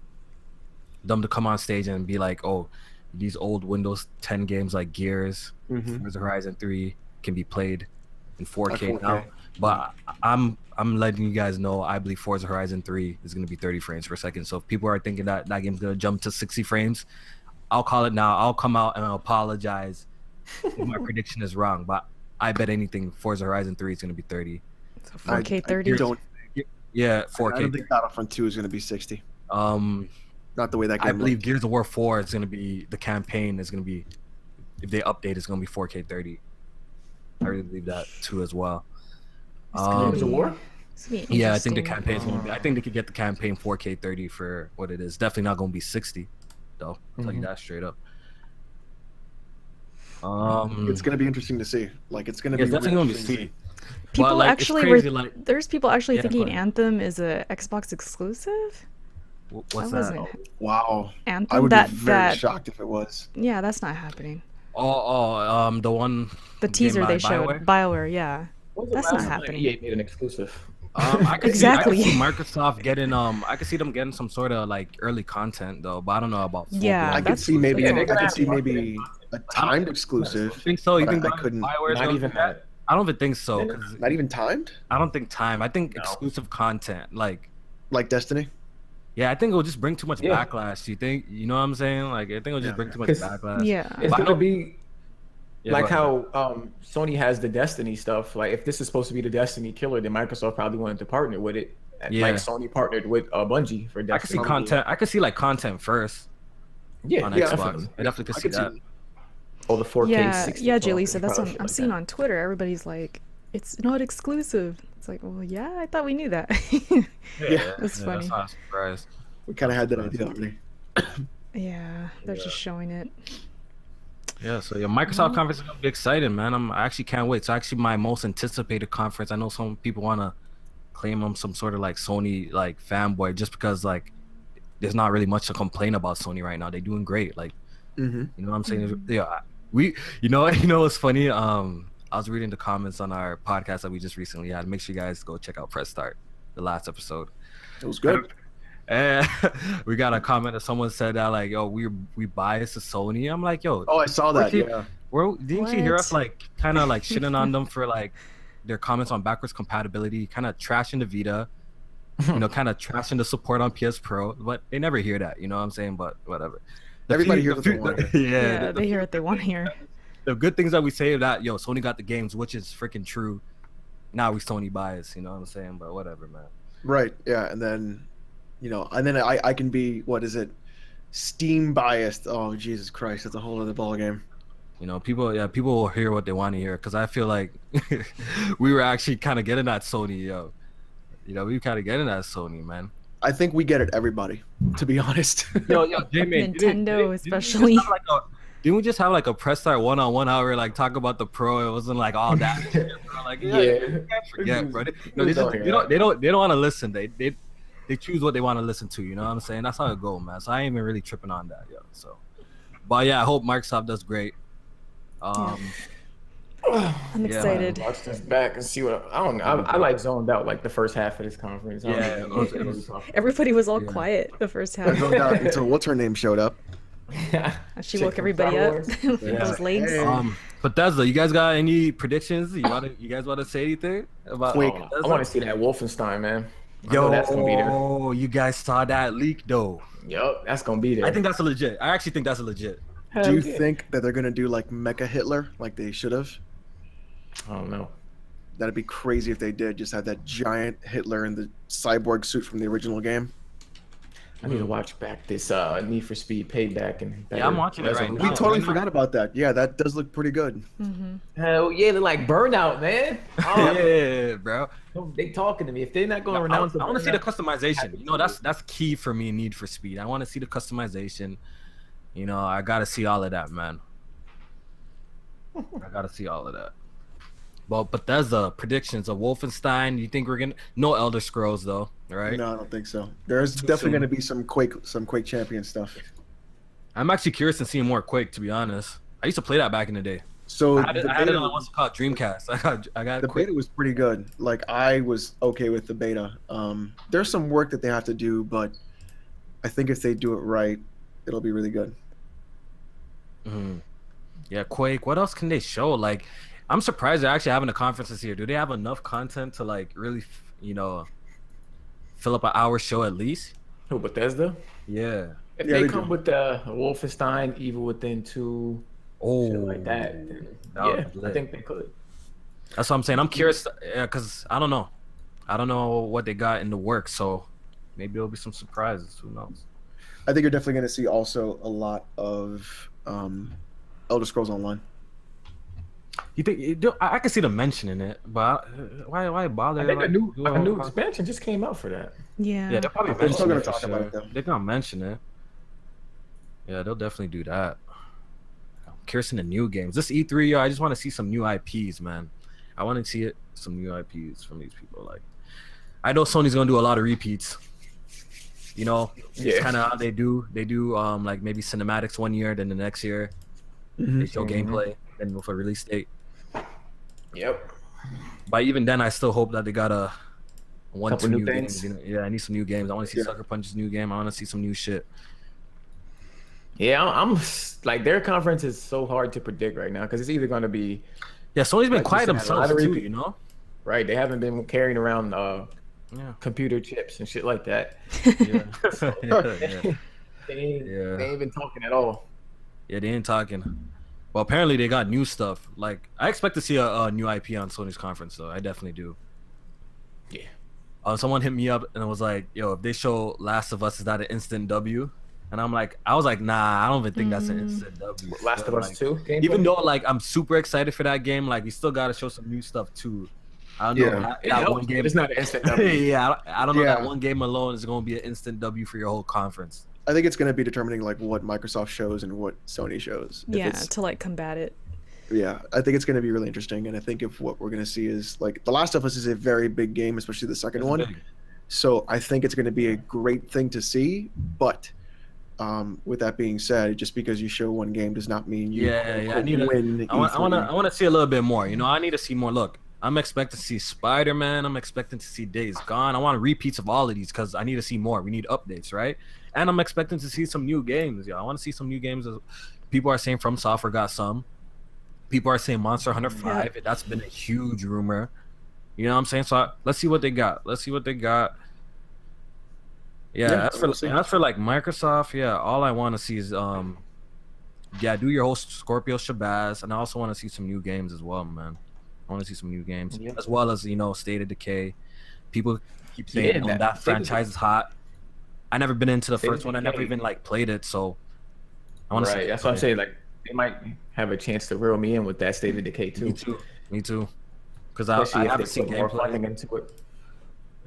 to come on stage and be like, oh, these old Windows 10 games like Gears, Forza Horizon 3 can be played in 4K now. But I'm letting you guys know I believe Forza Horizon 3 is going to be 30 frames per second. So if people are thinking that that game's going to jump to 60 frames, I'll call it now. I'll come out and I'll apologize if my prediction is wrong. But I bet anything Forza Horizon 3 is going to be 30. So 4K 30. Yeah, I 4K. don't think Battlefront 2 is going to be 60. Not the way that game I believe looked. Gears of War 4 is going to be, the campaign is going to be, if they update, it's going to be 4K 30. I really believe that too as well. Gears of War? Yeah, I think the interesting. campaign is going to be, I think they could get the campaign 4K 30 for what it is. Definitely not going to be 60 though. I'll tell you that straight up. It's going to be interesting to see. Like it's going to Yeah, be it's definitely really going to be interesting see. People But, like, it's actually crazy, were. like, There's people actually Yeah, thinking go ahead. Anthem is a Xbox exclusive. What's That that? wasn't- Wow. Anthem. I would that be very that. shocked if it was. Yeah, that's not happening. The one. The game teaser by they showed, BioWare? BioWare, yeah. That's not EA happening. made an exclusive. I could Exactly. see Microsoft getting I could see them getting some sort of like early content though, but I don't know about full Yeah, blown. I could that's- see maybe. that's I all. could see maybe a timed exclusive. think so. You but think I couldn't. BioWare's Not gonna even do that? that. I don't even think so. 'Cause Not even timed. I don't think time. I think exclusive content. Like Destiny. yeah, I think it'll just bring too much Yeah. backlash. You think? You know what I'm saying? Like I think it'll just bring too much 'Cause- backlash. Yeah. It's But I gonna don't- be Yeah, like go ahead. how Sony has the Destiny stuff. Like if this is supposed to be the Destiny killer, then Microsoft probably wanted to partner with it. Yeah. Like Sony partnered with Bungie for Destiny. I could see content. I could see like content first Yeah, on yeah, Xbox. definitely. I definitely could see that. Oh, the 4K Yeah, 60. yeah, frames, Jaleesa, that's probably what I'm shit seeing like on Twitter. Everybody's like, it's not exclusive. It's like, well, yeah, I thought we knew that. Yeah, That's funny. That's not a surprise. We kind of had that idea already. Yeah, they're just showing it. Yeah, so your Microsoft conference is gonna be exciting, man. I actually can't wait. It's actually my most anticipated conference. I know some people wanna claim I'm some sort of like Sony like fanboy just because like there's not really much to complain about Sony right now. They're doing great. Like, Mm-hmm. you know what I'm saying? Yeah, you know what's funny? I was reading the comments on our podcast that we just recently had. Make sure you guys go check out Press Start, the last episode. It was good. And we got a comment that someone said that like, yo, we biased to Sony. I'm like, yo. Oh, I saw that. Yeah. Didn't you hear us like kind of like shitting on them for like their comments on backwards compatibility, kind of trashing the Vita, you know, kind of trashing the support on PS Pro, but they never hear that, you know what I'm saying? But whatever. Everybody hears what they want to hear. Yeah, they hear what they want to hear. The good things that we say that, yo, Sony got the games, which is freaking true. Now we Sony bias, you know what I'm saying? But whatever, man. Right. Yeah. And then, you know, and then I can be, what is it? Steam biased. Oh, Jesus Christ. That's a whole other ball game. You know, people will hear what they want to hear because I feel like we were actually kind of getting at Sony, yo. You know, we kind of getting at Sony, man. I think we get it, everybody, to be honest. Yo, J-Man, Nintendo especially. Didn't we just have like a press start one-on-one hour, like talk about the Pro? It wasn't like all that shit, bro. Like, yeah. You can't forget, bro. They don't want to listen. They choose what they want to listen to. You know what I'm saying? That's how it go, man. So I ain't even really tripping on that, yo. So, but yeah, I hope Microsoft does great. I'm excited. Watch this back and see what I don't know. I like zoned out like the first half of this conference. Everybody was all quiet the first half. Zoned out until what's her name showed up. She woke everybody up with those legs. Bethesda, you guys got any predictions? You guys want to say anything about? Quake. I want to see that Wolfenstein, man. That's gonna be there. Oh, you guys saw that leak though? Yep, that's gonna be there. I think that's a legit. I actually think that's a legit. Do you think that they're gonna do like Mecha Hitler, like they should have? I don't know. That'd be crazy if they did. Just have that giant Hitler in the cyborg suit from the original game. I need to watch back this Need for Speed Payback and yeah, I'm watching it right now. We totally forgot about that. Yeah, that does look pretty good. Mm-hmm. Hell yeah, they're like Burnout, man. Yeah, bro. They talking to me. If they're not going to renounce, I want to see the customization. You know, that's key for me. Need for Speed. I want to see the customization. You know, I gotta see all of that, man. I gotta see all of that. Well, Bethesda predictions of Wolfenstein. You think we're gonna no Elder Scrolls though, right? No, I don't think so. There's definitely gonna be some Quake Champion stuff. I'm actually curious to see more Quake. To be honest, I used to play that back in the day. So I had it on what's it called Dreamcast. I got the beta was pretty good. Like I was okay with the beta. There's some work that they have to do, but I think if they do it right, it'll be really good. Mm-hmm. Yeah, Quake. What else can they show? Like, I'm surprised they're actually having a conference this year. Do they have enough content to like really, you know, fill up an hour show at least? Who, Bethesda? Yeah. If they come with the Wolfenstein, Evil Within 2, shit like that, then, I think they could. That's what I'm saying. I'm curious, because I don't know. I don't know what they got in the works, so maybe there'll be some surprises. Who knows? I think you're definitely going to see also a lot of Elder Scrolls Online. You think? I can see them mentioning it, but why bother? I think a new expansion just came out for that. Yeah. Yeah, they're probably They're still going to mentioning talk about it though. They're gonna mention it. Yeah, they'll definitely do that. I'm curious in the new games. This E3, yo, I just want to see some new IPs, man. I want to see some new IPs from these people. Like, I know Sony's gonna do a lot of repeats. You know, it's kind of how they do. They do like maybe cinematics one year, then the next year they show gameplay, then with a release date. Yep. But even then, I still hope that they got a couple new new games. things. You know? Yeah, I need some new games. I want to see Sucker Punch's new game. I want to see some new shit. Yeah, I'm like their conference is so hard to predict right now because it's either going to be. Yeah, Sony's been like quiet you said, themselves too, you know. Right, they haven't been carrying around computer chips and shit like that. They ain't been talking at all. Yeah, they ain't talking. Well, apparently they got new stuff. Like, I expect to see a new IP on Sony's conference, though. I definitely do. Yeah. Someone hit me up and was like, "Yo, if they show Last of Us, is that an instant W?" And I was like, "Nah, I don't even think that's an instant W." Last of Us 2? Even though like I'm super excited for that game, like we still gotta show some new stuff too. I don't know. That one game, it's not an instant W. Yeah, I don't know. That one game alone is gonna be an instant W for your whole conference. I think it's going to be determining like what Microsoft shows and what Sony shows. Yeah, to like combat it. Yeah, I think it's going to be really interesting, and I think if what we're going to see is like The Last of Us is a very big game, especially the second It's one. big. So I think it's going to be a great thing to see. But with that being said, just because you show one game does not mean you Yeah. I need win. I want to see a little bit more. You know, I need to see more. Look, I'm expecting to see Spider-Man. I'm expecting to see Days Gone. I want repeats of all of these because I need to see more. We need updates, right? And I'm expecting to see some new games. Yeah, I want to see some new games. People are saying From Software got some. People are saying Monster Hunter 5. That's been a huge rumor. You know what I'm saying? So let's see what they got. Yeah, as for like Microsoft, yeah, all I want to see is do your whole Scorpio Shabazz, and I also want to see some new games as well, man. I want to see some new games as well as State of Decay. People keep saying that franchise is hot. I never been into the first one. I never even like played it, so I want to see. That's what I'm saying. Like they might have a chance to reel me in with that State of Decay too. Me too. Because I haven't seen gameplay into it.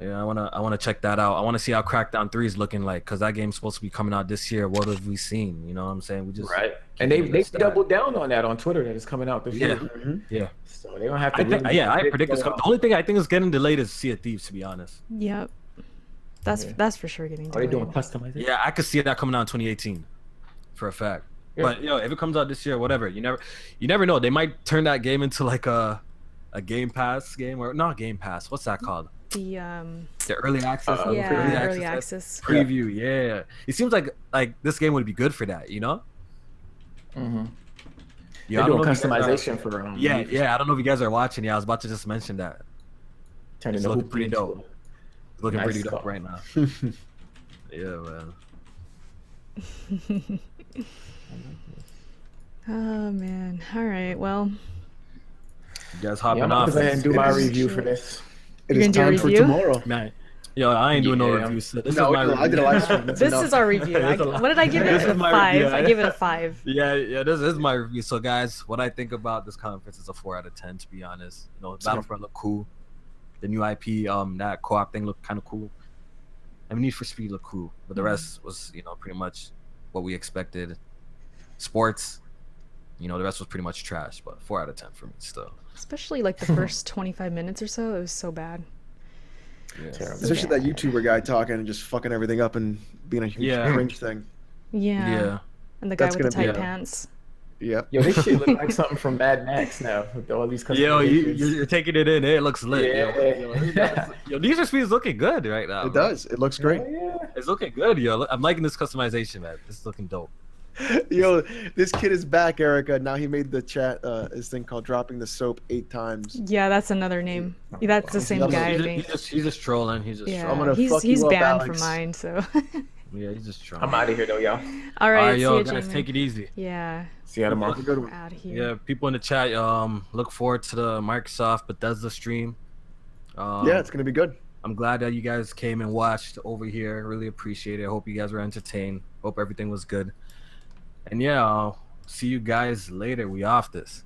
Yeah, I wanna check that out. I want to see how Crackdown 3 is looking like, because that game's supposed to be coming out this year. What have we seen? You know what I'm saying? We just and they doubled down on that on Twitter that it's coming out this year. Yeah. So they don't have to. I predict it's coming. The only thing I think is getting delayed is Sea of Thieves, to be honest. Yep. That's for sure getting delayed. Are they doing customization? Yeah, I could see that coming out in 2018, for a fact. Yeah. But if it comes out this year, whatever, you never know. They might turn that game into like a Game Pass game, or not Game Pass. What's that called? The early access. Early access preview. Yeah. It seems like this game would be good for that. You know. Mm-hmm. Yeah, they're doing customization for. Yeah. I don't know if you guys are watching. Yeah, I was about to just mention that. Turning it's looking pretty dope. It's looking pretty dope right now. Yeah, man. Oh man. All right. Well. You guys hopping off. I'm gonna and do my review for this. It is time for tomorrow. Man. Yo, I ain't doing no review. So I did a live stream. This is our review. What did I give it? A 5. I give it a 5. Yeah. This is my review. So, guys, what I think about this conference is a 4 out of 10. To be honest, Battlefront looked cool. The new IP, that co-op thing looked kind of cool. I mean, Need for Speed looked cool, but the rest was, pretty much what we expected. Sports, the rest was pretty much trash. But 4 out of 10 for me still. Especially like the first 25 minutes or so, it was so bad. Yeah. Especially that YouTuber guy talking and just fucking everything up and being a huge cringe thing. Yeah. And the guy with the tight pants. Yep. Yo, this shit look like something from Mad Max now with all these customizations. Yo, you're taking it in. It looks lit. Yeah. Yo, Need for Speed is looking good right now. It does. It looks great. Yeah. It's looking good, yo. I'm liking this customization, man. It's looking dope. Yo, this kid is back, Erica. Now he made the chat this thing called dropping the soap 8 times. Yeah, that's another name. That's the same guy. I think. He's just trolling. He's just trolling. I'm gonna fuck he's you up, banned Alex. from mine, so. Yeah, he's just trolling. I'm out of here though, y'all. All right, yo, see you, guys, take it easy. Yeah. See you tomorrow. Good one. Out of here. Yeah, people in the chat, look forward to the Microsoft Bethesda stream. Yeah, it's gonna be good. I'm glad that you guys came and watched over here. Really appreciate it. Hope you guys were entertained. Hope everything was good. And yeah, I'll see you guys later. We off this.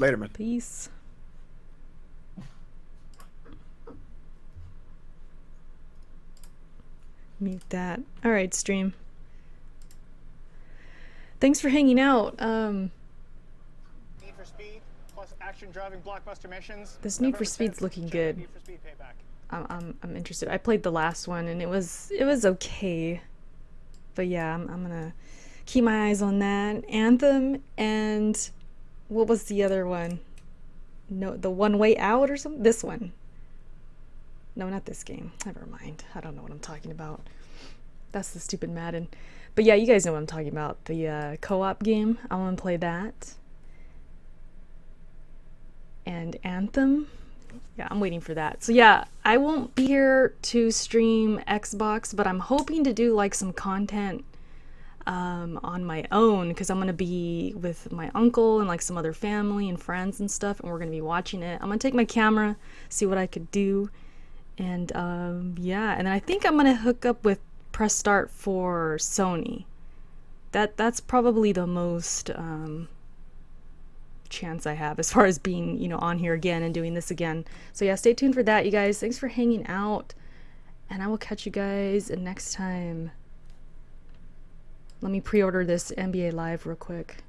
Later, man. Peace. Mute that. All right, stream. Thanks for hanging out. Need for Speed plus action driving blockbuster missions. This Need for Speed's looking good. Need for Speed Payback. I'm interested. I played the last one and it was okay. But yeah, I'm gonna keep my eyes on that. Anthem and what was the other one? No, the One Way Out or something? This one. No, not this game. Never mind. I don't know what I'm talking about. That's the stupid Madden. But yeah, you guys know what I'm talking about. The co-op game. I want to play that. And Anthem. Yeah, I'm waiting for that. So yeah, I won't be here to stream Xbox, but I'm hoping to do like some content on my own, because I'm gonna be with my uncle and like some other family and friends and stuff, and we're gonna be watching it. I'm gonna take my camera, see what I could do, and yeah, and then I think I'm gonna hook up with Press Start for Sony. That's probably the most chance I have as far as being, on here again and doing this again. So yeah, stay tuned for that, you guys. Thanks for hanging out, and I will catch you guys next time. Let me pre-order this NBA Live real quick.